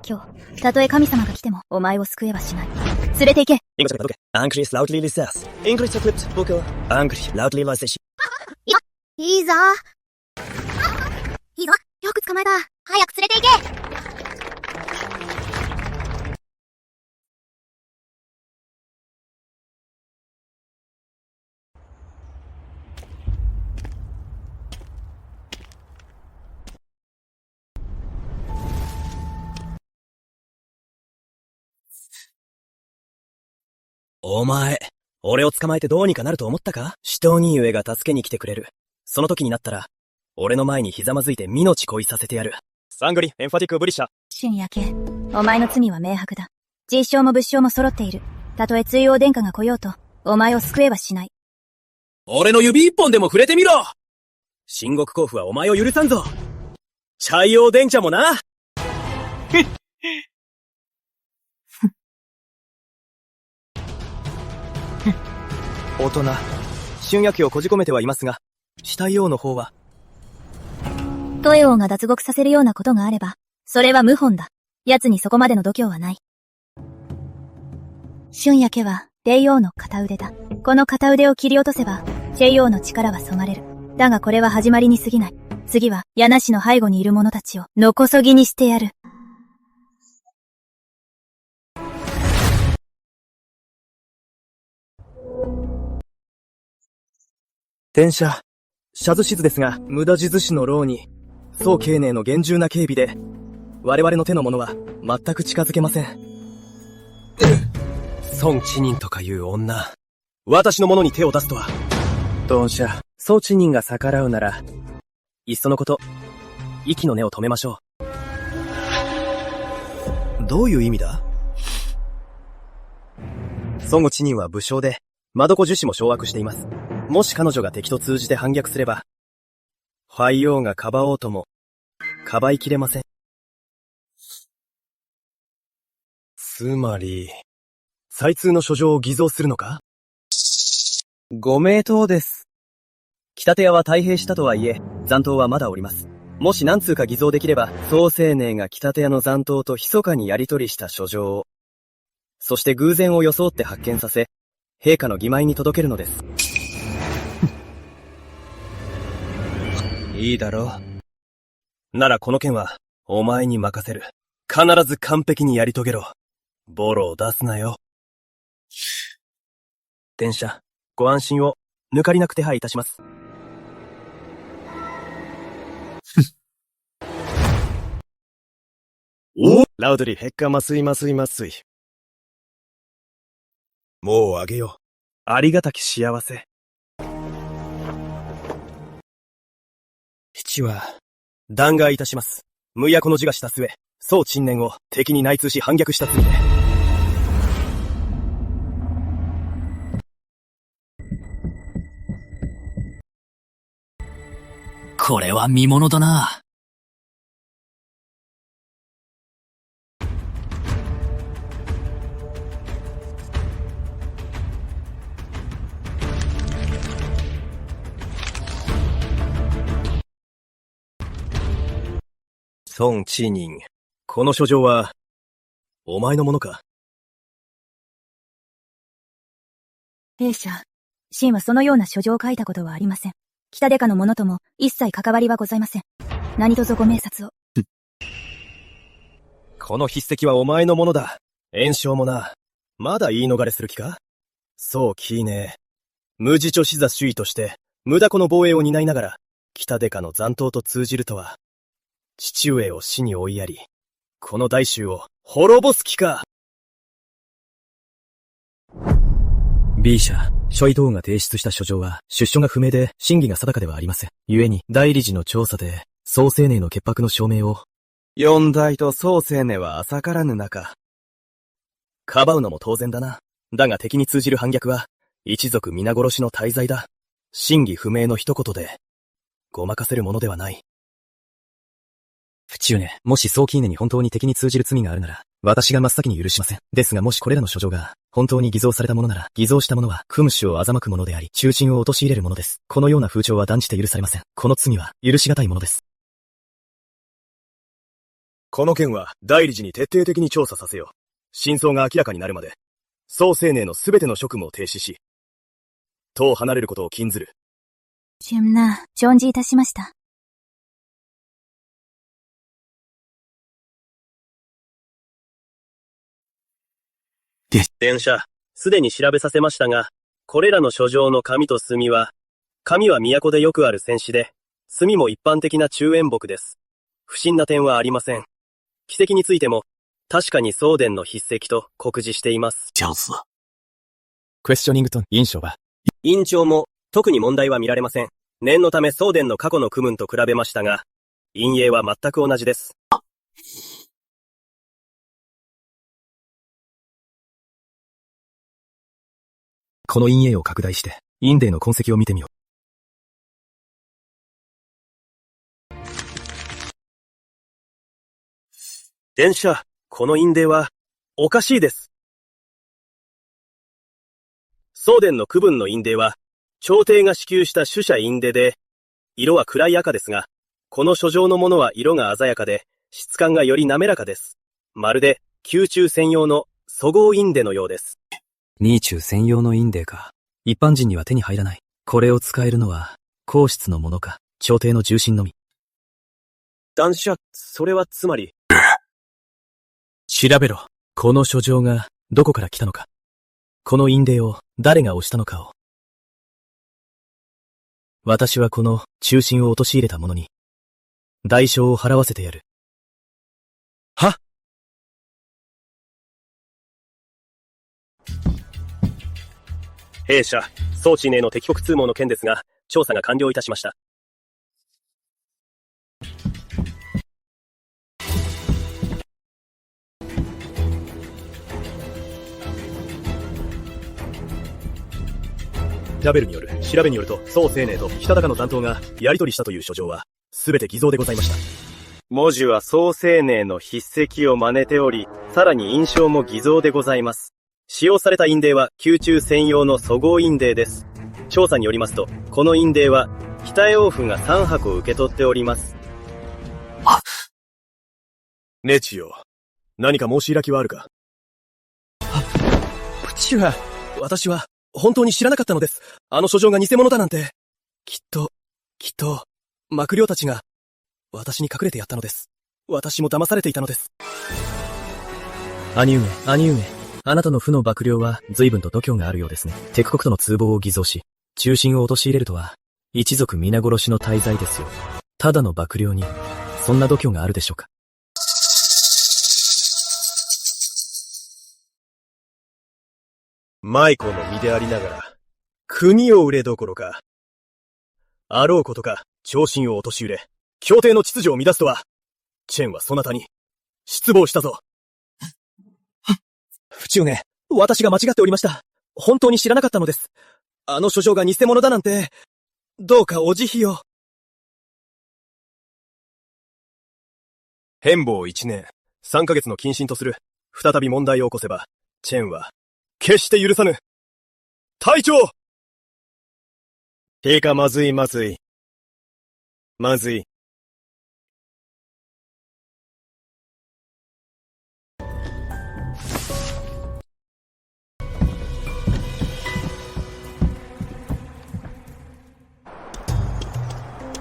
今日、たとえ神様が来ても、お前を救えはしない。連れて行け。Angrius loudly lisass. Ingris equipped Booker. Angri loudly lisass. いいぞ。いいぞ。よく捕まえた。早く連れて行け。お前、俺を捕まえてどうにかなると思ったか？首頭兄上が助けに来てくれる。その時になったら、俺の前にひざまずいて命恋させてやる。サングリ、エンファティックブリッシャー。春夜家、お前の罪は明白だ。実証も物証も揃っている。たとえ追王殿下が来ようと、お前を救えはしない。俺の指一本でも触れてみろ！秦国公府はお前を許さんぞ。チャイオー電茶もな。大人、春夜家をこじ込めてはいますが、死体王の方は。トエ王が脱獄させるようなことがあれば、それは謀反だ。奴にそこまでの度胸はない。春夜家は、霊王の片腕だ。この片腕を切り落とせば、チェイ王の力はそがれる。だがこれは始まりに過ぎない。次は、柳氏の背後にいる者たちを、根こそぎにしてやる。転写、シャズシズですが、無駄地図師の牢に、宋慶寧の厳重な警備で、我々の手の者は、全く近づけません。孫知人とかいう女、私のものに手を出すとは。当社、宋知人が逆らうなら、いっそのこと、息の根を止めましょう。どういう意味だ？孫知人は武将で、マドコ樹氏も掌握しています。もし彼女が敵と通じて反逆すれば、ファイオーがかばおうとも、かばいきれません。つまり、最通の書状を偽造するのか？ご名答です。北手屋は太平したとはいえ、残党はまだおります。もし何通か偽造できれば、宋青年が北手屋の残党と密かにやり取りした書状を、そして偶然を装って発見させ、陛下の義前に届けるのです。いいだろう。ならこの件は、お前に任せる。必ず完璧にやり遂げろ。ボロを出すなよ。電車、ご安心を、抜かりなく手配いたします。お！ラウドリー、ヘッカ麻酔。もうあげよう。ありがたき幸せ。父は、弾劾いたします。無役の字がした末、宋陳年を敵に内通し反逆した罪で。これは見物だな。孫知人、この書状は、お前のものか？陛下、秦はそのような書状を書いたことはありません。北デカの者とも一切関わりはございません。何卒ご明察を。この筆跡はお前のものだ。炎症もな。まだ言い逃れする気か？そうきいねえ。無事著死座首位として、無駄子の防衛を担いながら、北デカの残党と通じるとは、父上を死に追いやり、この大衆を滅ぼす気か。B 社、諸位等が提出した書状は、出所が不明で真偽が定かではありません。故に、大理事の調査で、宋青年の潔白の証明を。四代と宋青年は浅からぬ仲。かばうのも当然だな。だが敵に通じる反逆は、一族皆殺しの大罪だ。真偽不明の一言で、ごまかせるものではない。父上、もし宋金年に本当に敵に通じる罪があるなら、私が真っ先に許しません。ですがもしこれらの書状が、本当に偽造されたものなら、偽造したものは、君主を欺くものであり、忠臣を陥れるものです。このような風潮は断じて許されません。この罪は、許しがたいものです。この件は、大理事に徹底的に調査させよう。真相が明らかになるまで、宋青年のすべての職務を停止し、党を離れることを禁ずる。春な、承知いたしました。電車、すでに調べさせましたが、これらの書状の紙と墨は、紙は都でよくある戦紙で、墨も一般的な中円木です。不審な点はありません。軌跡についても、確かに送電の筆跡と酷似しています。クエスチョニングと、院長は？院長も、特に問題は見られません。念のため送電の過去の区分と比べましたが、陰影は全く同じです。この陰影を拡大して、陰泥の痕跡を見てみよう。電車、この陰泥は、おかしいです。送電の区分の陰泥は、朝廷が支給した主者陰泥で、色は暗い赤ですが、この書状のものは色が鮮やかで、質感がより滑らかです。まるで、宮中専用の粗合陰泥のようです。ニーチュー専用の陰泥か。一般人には手に入らない。これを使えるのは、皇室のものか、朝廷の重臣のみ。男子は、それはつまり。調べろ。この書状が、どこから来たのか。この陰泥を、誰が押したのかを。私はこの、中心を陥れた者に、代償を払わせてやる。は？弊社、宗珍への敵国通謀の件ですが、調査が完了いたしました。調べによると、宋青年と北高の担当がやり取りしたという書状は、すべて偽造でございました。文字は宋青年の筆跡を真似ており、さらに印象も偽造でございます。使用された印泥は宮中専用の粗合印泥です。調査によりますと、この印泥は、北江王府が3箱受け取っております。ネチよ、何か申し開きはあるか？父上、私は、本当に知らなかったのです。あの書状が偽物だなんて。きっと、幕僚たちが、私に隠れてやったのです。私も騙されていたのです。兄上、あなたの負の幕僚は随分と度胸があるようですね。敵国との通報を偽造し、中心を陥れるとは、一族皆殺しの大罪ですよ。ただの幕僚に、そんな度胸があるでしょうか。舞子の身でありながら、国を売れどころか、あろうことか、長身を陥れ、朝廷の秩序を乱すとは、チェンはそなたに、失望したぞ。父上、私が間違っておりました。本当に知らなかったのです。あの書状が偽物だなんて、どうかお慈悲を。変貌1年、3ヶ月の謹慎とする。再び問題を起こせば、チェンは、決して許さぬ。隊長！てかまずい。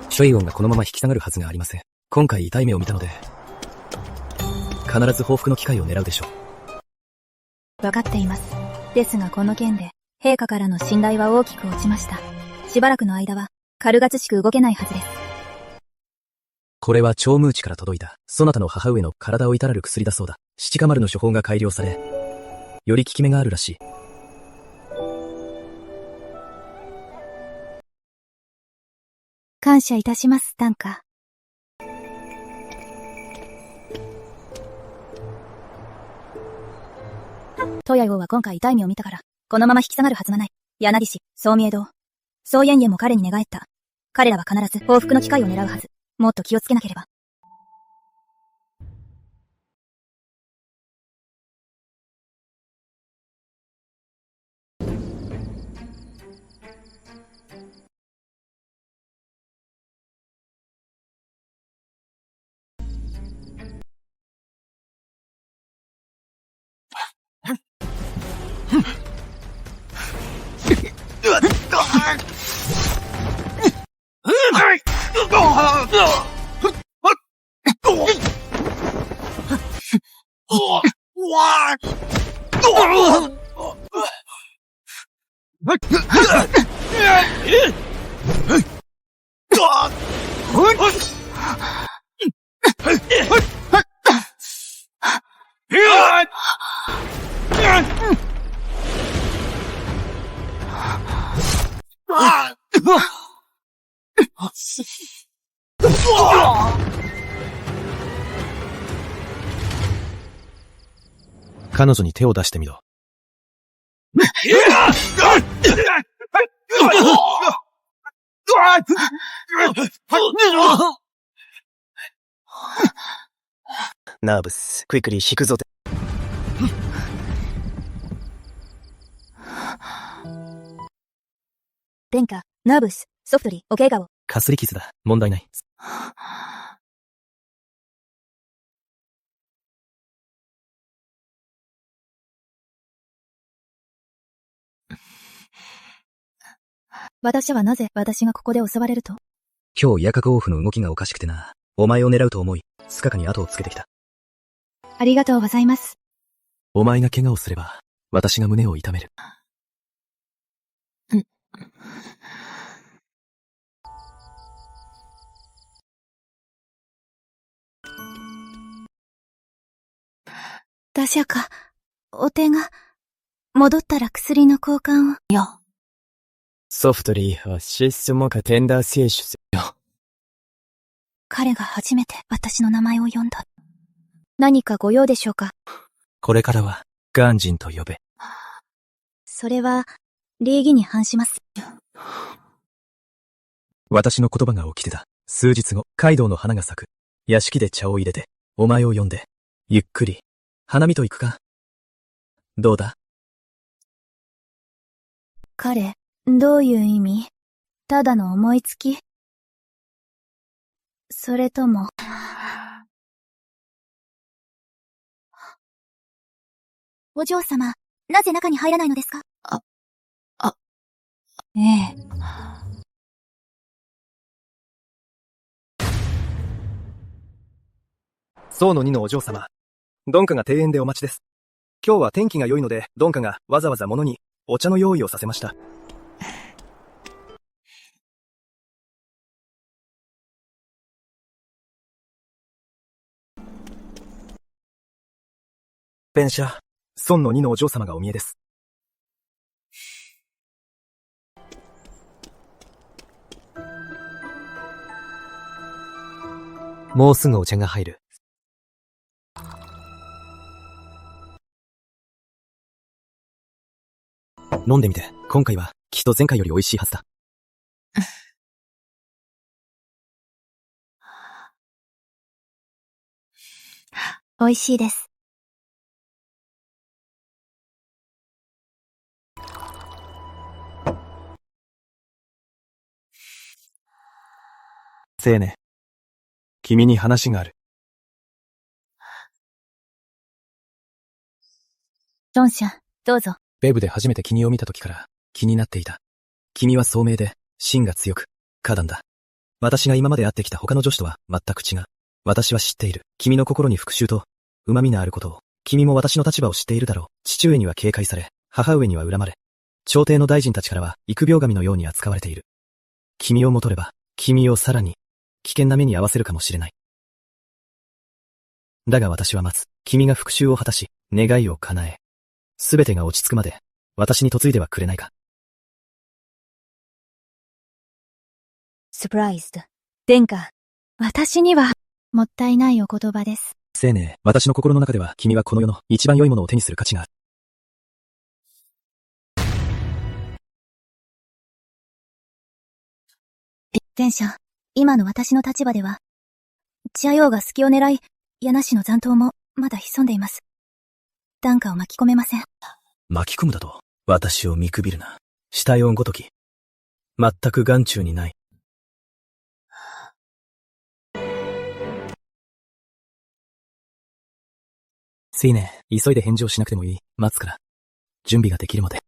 ショイオンがこのまま引き下がるはずがありません。今回痛い目を見たので、必ず報復の機会を狙うでしょう。わかっています。ですがこの件で、陛下からの信頼は大きく落ちました。しばらくの間は、軽々しく動けないはずです。これは長ムーチから届いた、そなたの母上の体を痛らる薬だそうだ。七カマルの処方が改良され、より効き目があるらしい。感謝いたします、タンカ。東野王は今回痛い目を見たから、このまま引き下がるはずはない。柳氏、宗明堂。宗燕燕も彼に願えた。彼らは必ず報復の機会を狙うはず。もっと気をつけなければ。彼女に手を出してみろ。ナーブス、クイックリー引くぞて。殿下、ナーブス、ソフトリー、お怪我を。かすり傷だ。問題ない。私はなぜ私がここで襲われると？今日夜角王府の動きがおかしくてな。お前を狙うと思い、スカカに後をつけてきた。ありがとうございます。お前が怪我をすれば、私が胸を痛める。ダシャカ、お手が、戻ったら薬の交換を。よ。ソフトリーはシステムかテンダー選手よ。彼が初めて私の名前を呼んだ。何かご用でしょうか？これからは、ガンジンと呼べ。それは、礼儀に反します。私の言葉が起きてた。数日後、カイドウの花が咲く。屋敷で茶を入れて、お前を呼んで、ゆっくり、花見と行くか？どうだ？彼、どういう意味？ただの思いつき？それとも。お嬢様、なぜ中に入らないのですか？ええ。宋の2のお嬢様。ドンカが庭園でお待ちです。今日は天気が良いので、ドンカがわざわざ物にお茶の用意をさせました。ペンシャ、孫の2のお嬢様がお見えです。もうすぐお茶が入る。飲んでみて、今回はきっと前回より美味しいはずだ。美味しいです。青年。君に話がある。ロンシャン、どうぞ。ベブで初めて君を見た時から気になっていた。君は聡明で、芯が強く、果断だ。私が今まで会ってきた他の女子とは全く違う。私は知っている。君の心に復讐と、旨味のあることを、君も私の立場を知っているだろう。父上には警戒され、母上には恨まれ、朝廷の大臣たちからは育病神のように扱われている。君をもとれば、君をさらに、危険な目に遭わせるかもしれない。だが私は待つ。君が復讐を果たし、願いを叶え、すべてが落ち着くまで、私に嫁いではくれないか。サプライズド。殿下。私には、もったいないお言葉です。青年、私の心の中では君はこの世の一番良いものを手にする価値がある。殿下、今の私の立場では、チアヨウが隙を狙い、柳氏の残党もまだ潜んでいます。檀家を巻き込めません。巻き込むだと、私を見くびるな。死体をごとき。全く眼中にない。青年、急いで返事をしなくてもいい。待つから。準備ができるまで。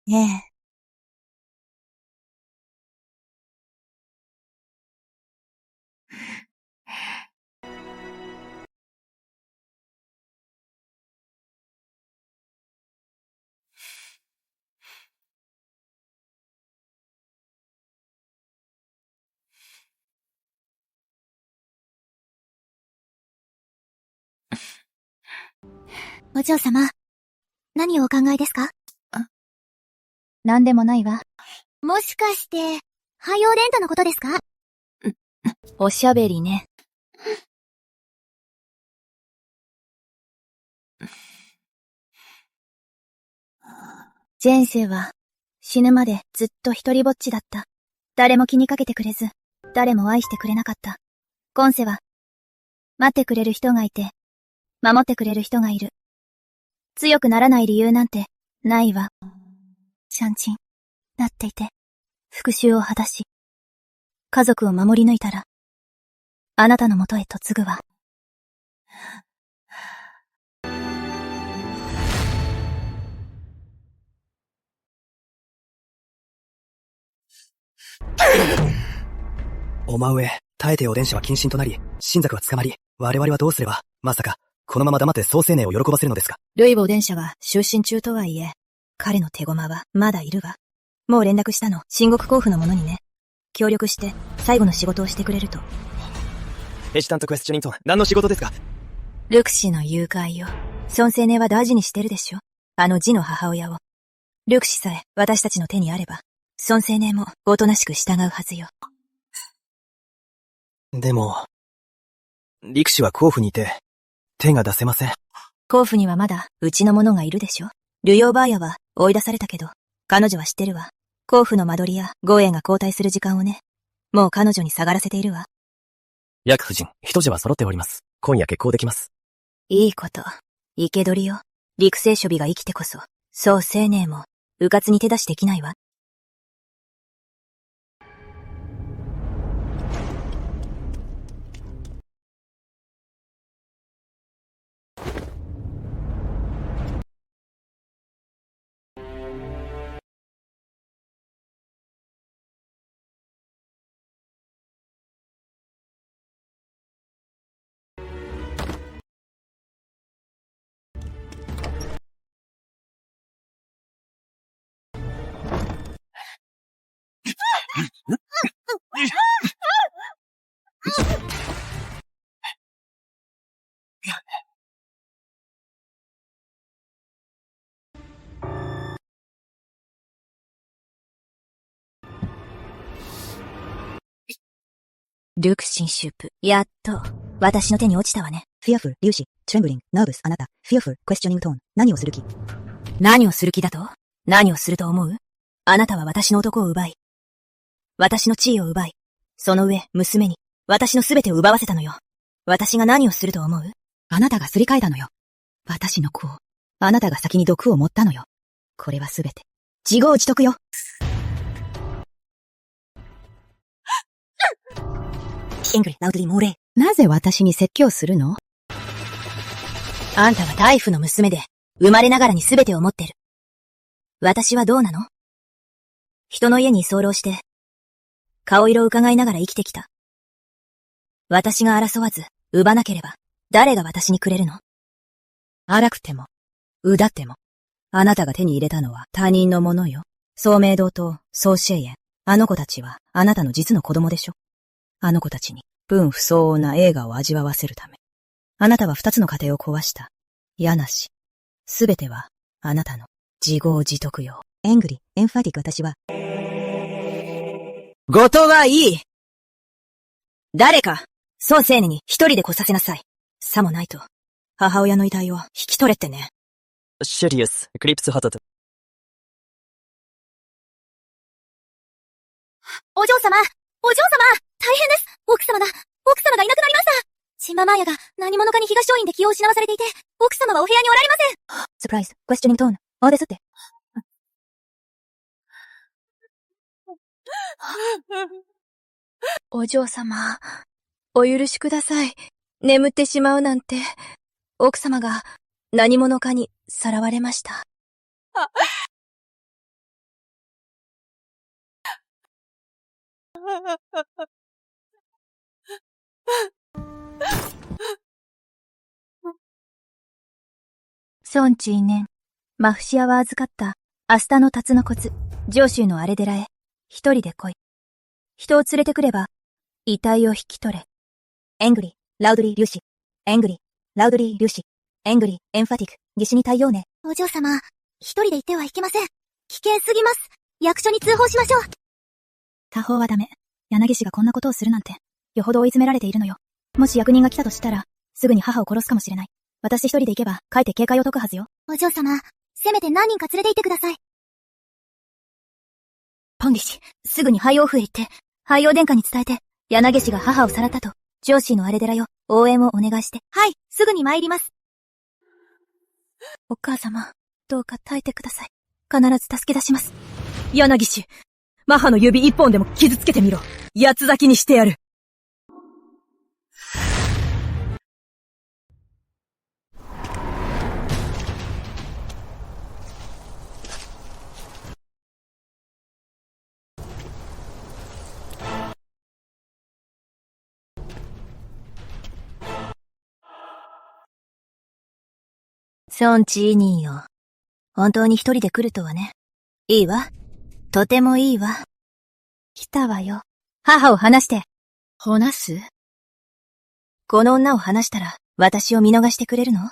ええ。お嬢様、何をお考えですか？なんでもないわ。もしかして、ハイオーレントのことですか？おしゃべりね。前世は、死ぬまでずっと一人ぼっちだった。誰も気にかけてくれず、誰も愛してくれなかった。今世は、待ってくれる人がいて、守ってくれる人がいる。強くならない理由なんて、ないわ。シャンチン、なっていて、復讐を果たし、家族を守り抜いたら、あなたのもとへ嫁ぐわ。お真上、耐えてよ電車は謹慎となり、神崎は捕まり、我々はどうすれば、まさか、このまま黙って総青年を喜ばせるのですか？ルイボー電車は就寝中とはいえ、彼の手駒はまだいるわ。もう連絡したの、新国公府の者にね。協力して、最後の仕事をしてくれると。ヘジタントクエスチョニントン、何の仕事ですか？ルクシの誘拐よ。孫青年は大事にしてるでしょ？あの字の母親を。ルクシさえ私たちの手にあれば、孫青年もおとなしく従うはずよ。でも、陸氏は甲府にいて、手が出せません。甲府にはまだ、うちの者がいるでしょ？ルヨーバーヤは追い出されたけど、彼女は知ってるわ。甲府の間取りや護衛が交代する時間をね。もう彼女に下がらせているわ。薬夫人、人手は揃っております。今夜決行できます。いいこと。生け捕りよ。陸生諸備が生きてこそ、そう青年も、迂闊に手出しできないわ。ルクシンシュープ。やっと、私の手に落ちたわね。fearful, 粒子、trembling, nervous, あなた、fearful, questioning tone、何をする気？何をする気だと？何をすると思う？あなたは私の男を奪い、私の地位を奪い、その上、娘に、私の全てを奪わせたのよ。私が何をすると思う？あなたがすり替えたのよ。私の子を。あなたが先に毒を持ったのよ。これはすべて、自業自得よ。イングリ、ラウドリー、モーレー。なぜ私に説教するの？あんたは大夫の娘で、生まれながらに全てを持ってる。私はどうなの？人の家に居候して、顔色を伺いながら生きてきた。私が争わず、奪わなければ、誰が私にくれるの？荒くても、うだっても、あなたが手に入れたのは他人のものよ。聡明堂とソーシェイエン。あの子たちはあなたの実の子供でしょ。あの子たちに分不相応な映画を味わわせるため。あなたは二つの家庭を壊した。嫌なし。すべてはあなたの自業自得よ。エングリ、エンファティック私は。ごとはいい。誰か、孫青年に一人で来させなさい。さもないと、母親の遺体を引き取れってね。シェリウス、クリプスハトト。お嬢様、お嬢様、大変です。奥様がいなくなりました。シンバマーヤが何者かに東松院で気を失わされていて、奥様はお部屋におられません。サプライズ、クエスチョニングトーン、あですって。お嬢様、お許しください。眠ってしまうなんて、奥様が何者かにさらわれました。孫チーネン、マフシアは預かった明日の辰の骨、上州のアレデラへ、一人で来い。人を連れてくれば、遺体を引き取れ。エングリー、ラウドリー、粒子。エングリー、ラウドリー、粒子。エングリー、エンファティック、義士に対応ね。お嬢様、一人で行ってはいけません。危険すぎます。役所に通報しましょう。他方はダメ。柳氏がこんなことをするなんて、よほど追い詰められているのよ。もし役人が来たとしたら、すぐに母を殺すかもしれない。私一人で行けば、かえって警戒を解くはずよ。お嬢様、せめて何人か連れて行ってください。ポンリ氏、すぐに廃王府へ行って、廃王殿下に伝えて、柳氏が母をさらったと、上司のあれ寺よ、応援をお願いして。はい、すぐに参ります。お母様、どうか耐えてください。必ず助け出します。柳氏、マハの指一本でも傷つけてみろ。八つ裂きにしてやる。ソンチーニーよ。本当に一人で来るとはね。いいわ。とてもいいわ。来たわよ。母を離して。話す？この女を離したら、私を見逃してくれるの？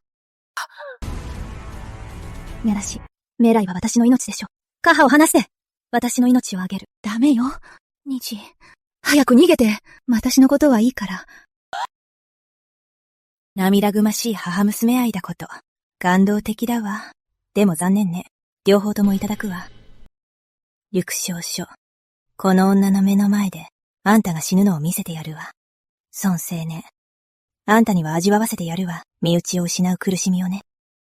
やらし、メライは私の命でしょ。母を離して。私の命をあげる。ダメよ。虹。早く逃げて。私のことはいいから。涙ぐましい母娘愛だこと。感動的だわ。でも残念ね。両方ともいただくわ。陸将書。この女の目の前で、あんたが死ぬのを見せてやるわ。孫青年。あんたには味わわせてやるわ。身内を失う苦しみをね。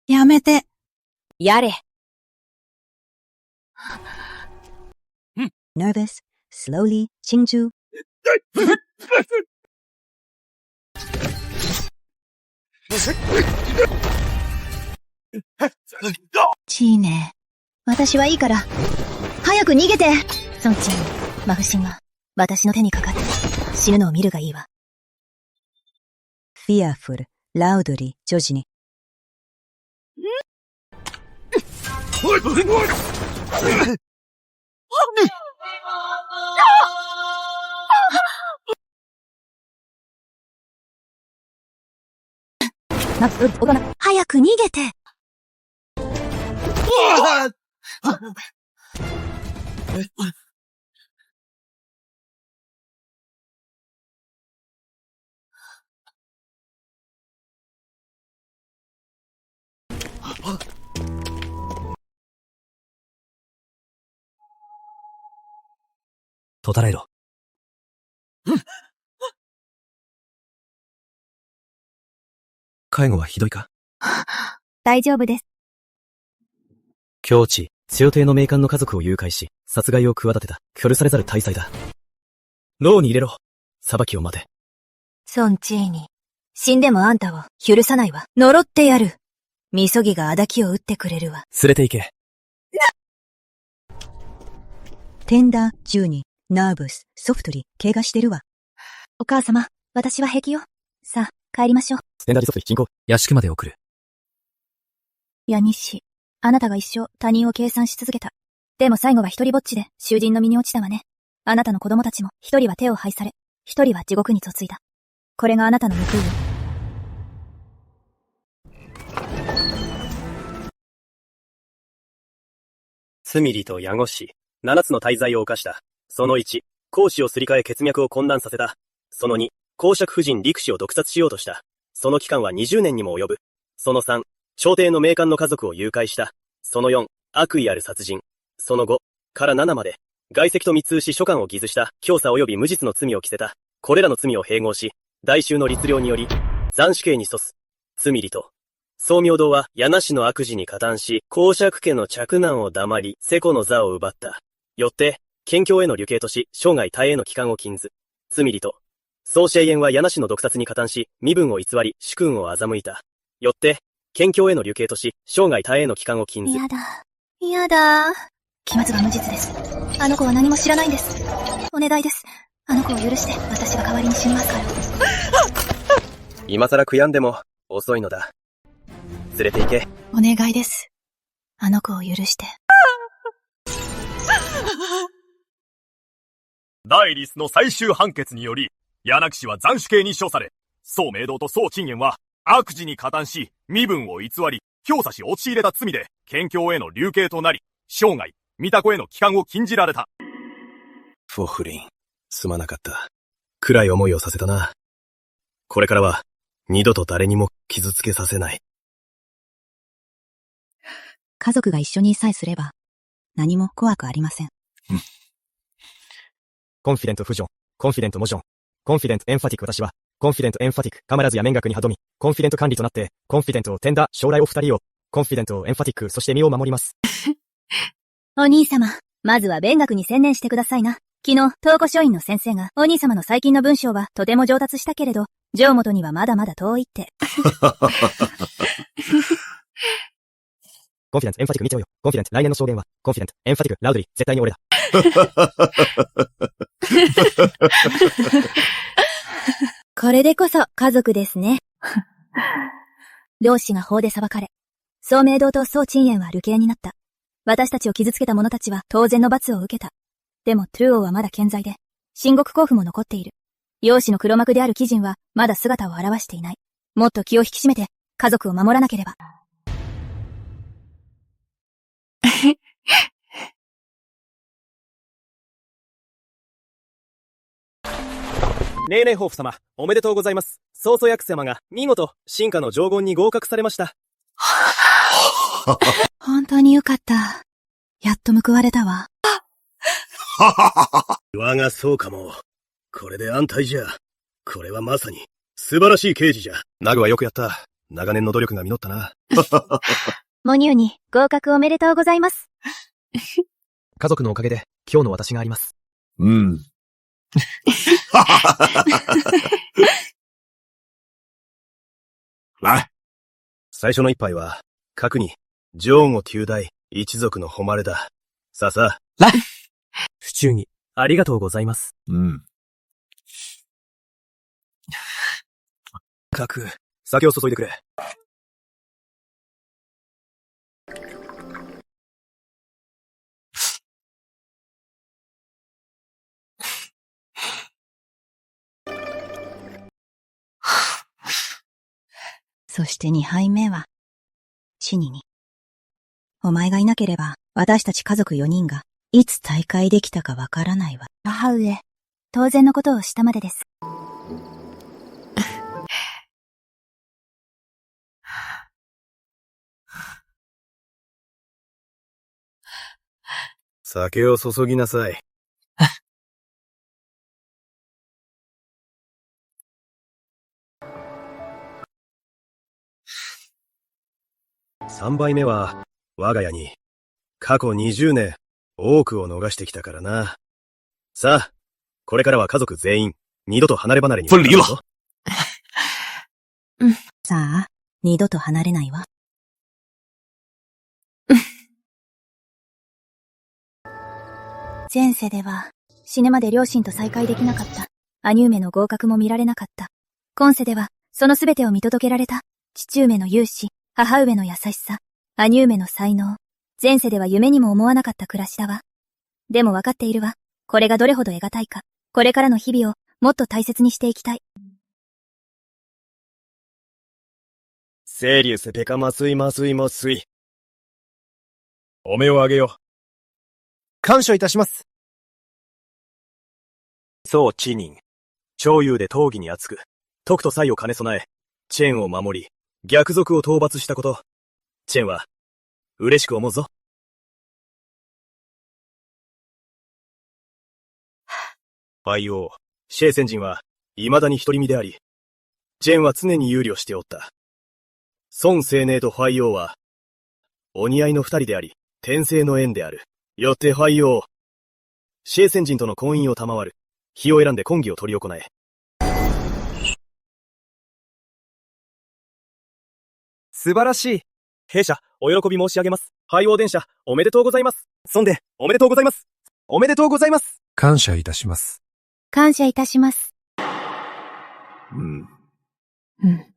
やめて。やれ。Nervous, slowly, 珍珠。チーネ。私はいいから。早く逃げて。ソンチーン、マフシンは、私の手にかかって、死ぬのを見るがいいわ。Fearful, loudly, 女児に。早く逃げて。とたらえろ。介護はひどいか？大丈夫です。境地、強帝の名官の家族を誘拐し、殺害を企てた、許されざる大罪だ。牢に入れろ。裁きを待て。ソンチーニ、死んでもあんたを許さないわ。呪ってやる。みそぎがあだきを打ってくれるわ。連れて行け。テンダー、12、ナーブス、ソフトリ、怪我してるわ。お母様、私は平気よ。さあ、帰りましょう。ステンダリソフト近郊、屋敷まで送る。ヤニシ、あなたが一生他人を計算し続けた。でも最後は一人ぼっちで囚人の身に落ちたわね。あなたの子供たちも一人は手を拝され、一人は地獄に嫁いだ。これがあなたの報いよ。ツミリとヤゴシ、7つの大罪を犯した。その1、公使をすり替え血脈を混乱させた。その2、公爵夫人陸氏を毒殺しようとした。その期間は20年にも及ぶ。その3、朝廷の名官の家族を誘拐した。その4、悪意ある殺人。その5、から7まで、外籍と密通し諸官を偽図した教唆及び無実の罪を着せた。これらの罪を併合し、大衆の律令により、斬首刑に訴す。ツミリと、宗明堂は柳氏の悪事に加担し、公爵家の嫡男を黙り、世子の座を奪った。よって、県境への流刑とし、生涯大への帰還を禁ず。ツミリと、宗シェイエンは柳氏の毒殺に加担し、身分を偽り、主君を欺いた。よって、県境への流刑とし、生涯大への帰還を禁ず。やだ。やだ。期末は無実です。あの子は何も知らないんです。お願いです。あの子を許して、私が代わりに死にますから。今更悔やんでも、遅いのだ。連れて行け。お願いです。あの子を許して。ダイリスの最終判決により、柳氏は斬首刑に処され、宋明堂と宋陳元は悪事に加担し、身分を偽り、教唆し陥れた罪で、県境への流刑となり、生涯見た子への帰還を禁じられた。フォフリン、すまなかった。暗い思いをさせたな。これからは、二度と誰にも傷つけさせない。家族が一緒にいさえすれば、何も怖くありません。コンフィデントフジョン、コンフィデントモジョン、コンフィデントエンファティック私は、コンフィデントエンファティックカマラズや面学に歯止め、コンフィデント管理となって、コンフィデントをテンダー将来お二人を、コンフィデントエンファティックそして身を守ります。お兄様、まずは勉学に専念してくださいな。昨日、東古書院の先生が、お兄様の最近の文章はとても上達したけれど、上元にはまだまだ遠いって。コンフィデントエンファティック見てよ。コンフィデント来年の証言は、コンフィデントエンファティックラウドリー、絶対に俺だ。これでこそ家族ですね。両氏が法で裁かれ、宋明堂と宋陳燕は流刑になった。私たちを傷つけた者たちは当然の罰を受けた。でもトゥーオーはまだ健在で、秦国公府も残っている。容姿の黒幕である貴人はまだ姿を現していない。もっと気を引き締めて家族を守らなければ。ネーネーホーフ様、おめでとうございます。曹操役様が見事、進化の上言に合格されました。本当によかった。やっと報われたわ。我がそうかも。これで安泰じゃ。これはまさに、素晴らしい刑事じゃ。ナグはよくやった。長年の努力が実ったな。モニューに合格おめでとうございます。家族のおかげで、今日の私があります。うん。最初の一杯は、核に、ジョーンを旧大、一族の誉れだ。さあさあ。不忠義、ありがとうございます。うん。核、酒を注いでくれ。そして2杯目は、死にに。お前がいなければ、私たち家族4人が、いつ大会できたかわからないわ。母上、当然のことをしたまでです。酒を注ぎなさい。3杯目は、我が家に、過去20年、多くを逃してきたからな。さあ、これからは家族全員、二度と離れ離れに。分離了。さあ、二度と離れないわ。前世では、死ぬまで両親と再会できなかった。兄上の合格も見られなかった。今世では、そのすべてを見届けられた。父上の勇姿、母上の優しさ、兄上の才能。前世では夢にも思わなかった暮らしだわ。でも分かっているわ。これがどれほど得難いか。これからの日々を、もっと大切にしていきたい。セリウスペカマスイマスイマスイ。お目をあげよ。感謝いたします。そう知人。長優で闘技に厚く、徳と才を兼ね備え、チェンを守り、逆賊を討伐したこと。チェンは、嬉しく思うぞ。ファイオー、シェイ先人は、未だに独り身であり、チェンは常に憂慮しておった。孫青年とファイオーは、お似合いの二人であり、天性の縁である。よってファイオー、シェイ先人との婚姻を賜る。日を選んで婚儀を執り行え。素晴らしい。弊社、お喜び申し上げます。廃王殿下、おめでとうございます。そんで、おめでとうございます。おめでとうございます。感謝いたします。感謝いたします。うん。うん。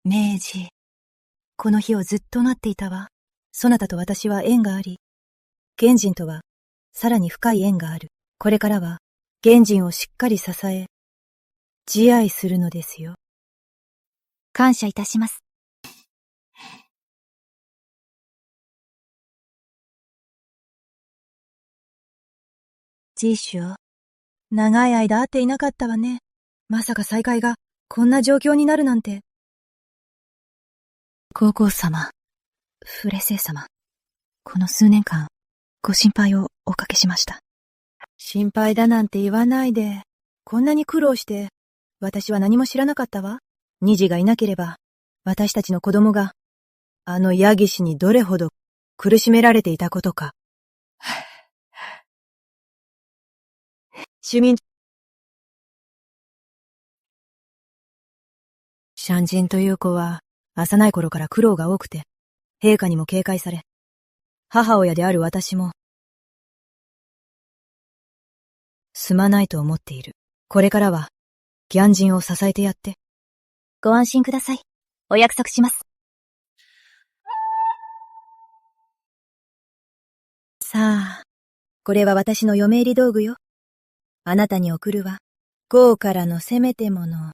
明治。この日をずっと待っていたわ。そなたと私は縁があり、玄人とはさらに深い縁がある。これからは玄人をしっかり支え、自愛するのですよ。感謝いたします。ジーシュ、長い間会っていなかったわね。まさか再会がこんな状況になるなんて。皇后様、フレセイ様、この数年間、ご心配をおかけしました。心配だなんて言わないで。こんなに苦労して、私は何も知らなかったわ。虹がいなければ、私たちの子供が、あのヤギ氏にどれほど苦しめられていたことか。シャンジンという子は、幼い頃から苦労が多くて、陛下にも警戒され、母親である私も、すまないと思っている。これからは、ギャンジンを支えてやって。ご安心ください。お約束します。さあ、これは私の嫁入り道具よ。あなたに送るわ。ゴーからのせめてもの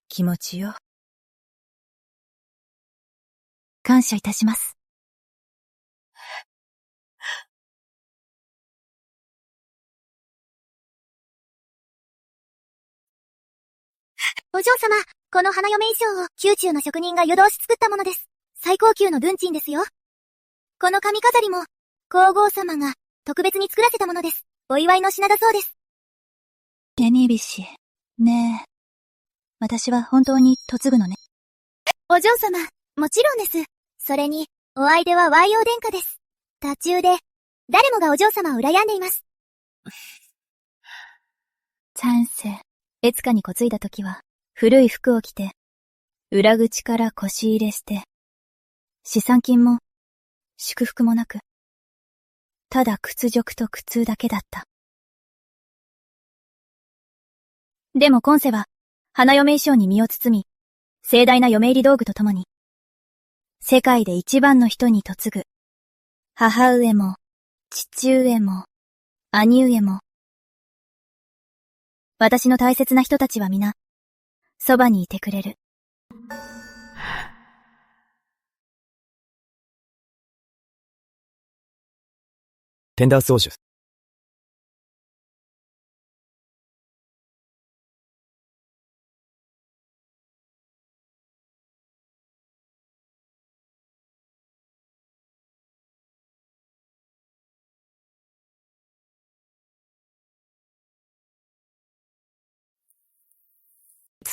気持ちよ。感謝いたします。お嬢様、この花嫁衣装を宮中の職人が夜通し作ったものです。最高級の文鎮ですよ。この髪飾りも、皇后様が特別に作らせたものです。お祝いの品だそうです。レニービッシュ、ねえ。私は本当に嫁ぐのね。お嬢様、もちろんです。それに、お相手はワイオ殿下です。多中で、誰もがお嬢様を羨んでいます。チャンセ、エツカに嫁いだ時は、古い服を着て、裏口から腰入れして、資産金も、祝福もなく、ただ屈辱と苦痛だけだった。でも今世は、花嫁衣装に身を包み、盛大な嫁入り道具とともに、世界で一番の人に嫁ぐ、母上も、父上も、兄上も、私の大切な人たちは皆、そばにいてくれる。テンダー奏手。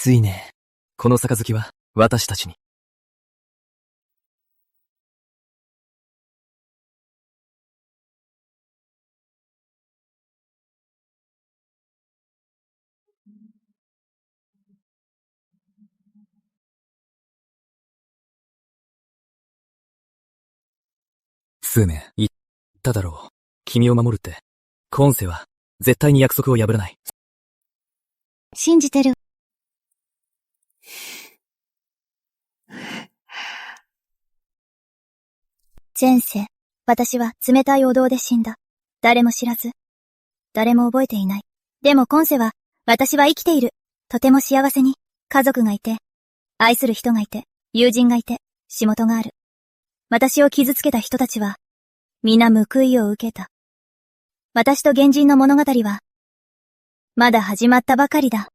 ついね、この杯は私たちに。スーメン、言っただろう。君を守るって。今世は、絶対に約束を破らない。信じてる。前世、私は冷たいお堂で死んだ。誰も知らず。誰も覚えていない。でも今世は、私は生きている。とても幸せに、家族がいて、愛する人がいて、友人がいて、仕事がある。私を傷つけた人たちは、皆報いを受けた。私と原人の物語は、まだ始まったばかりだ。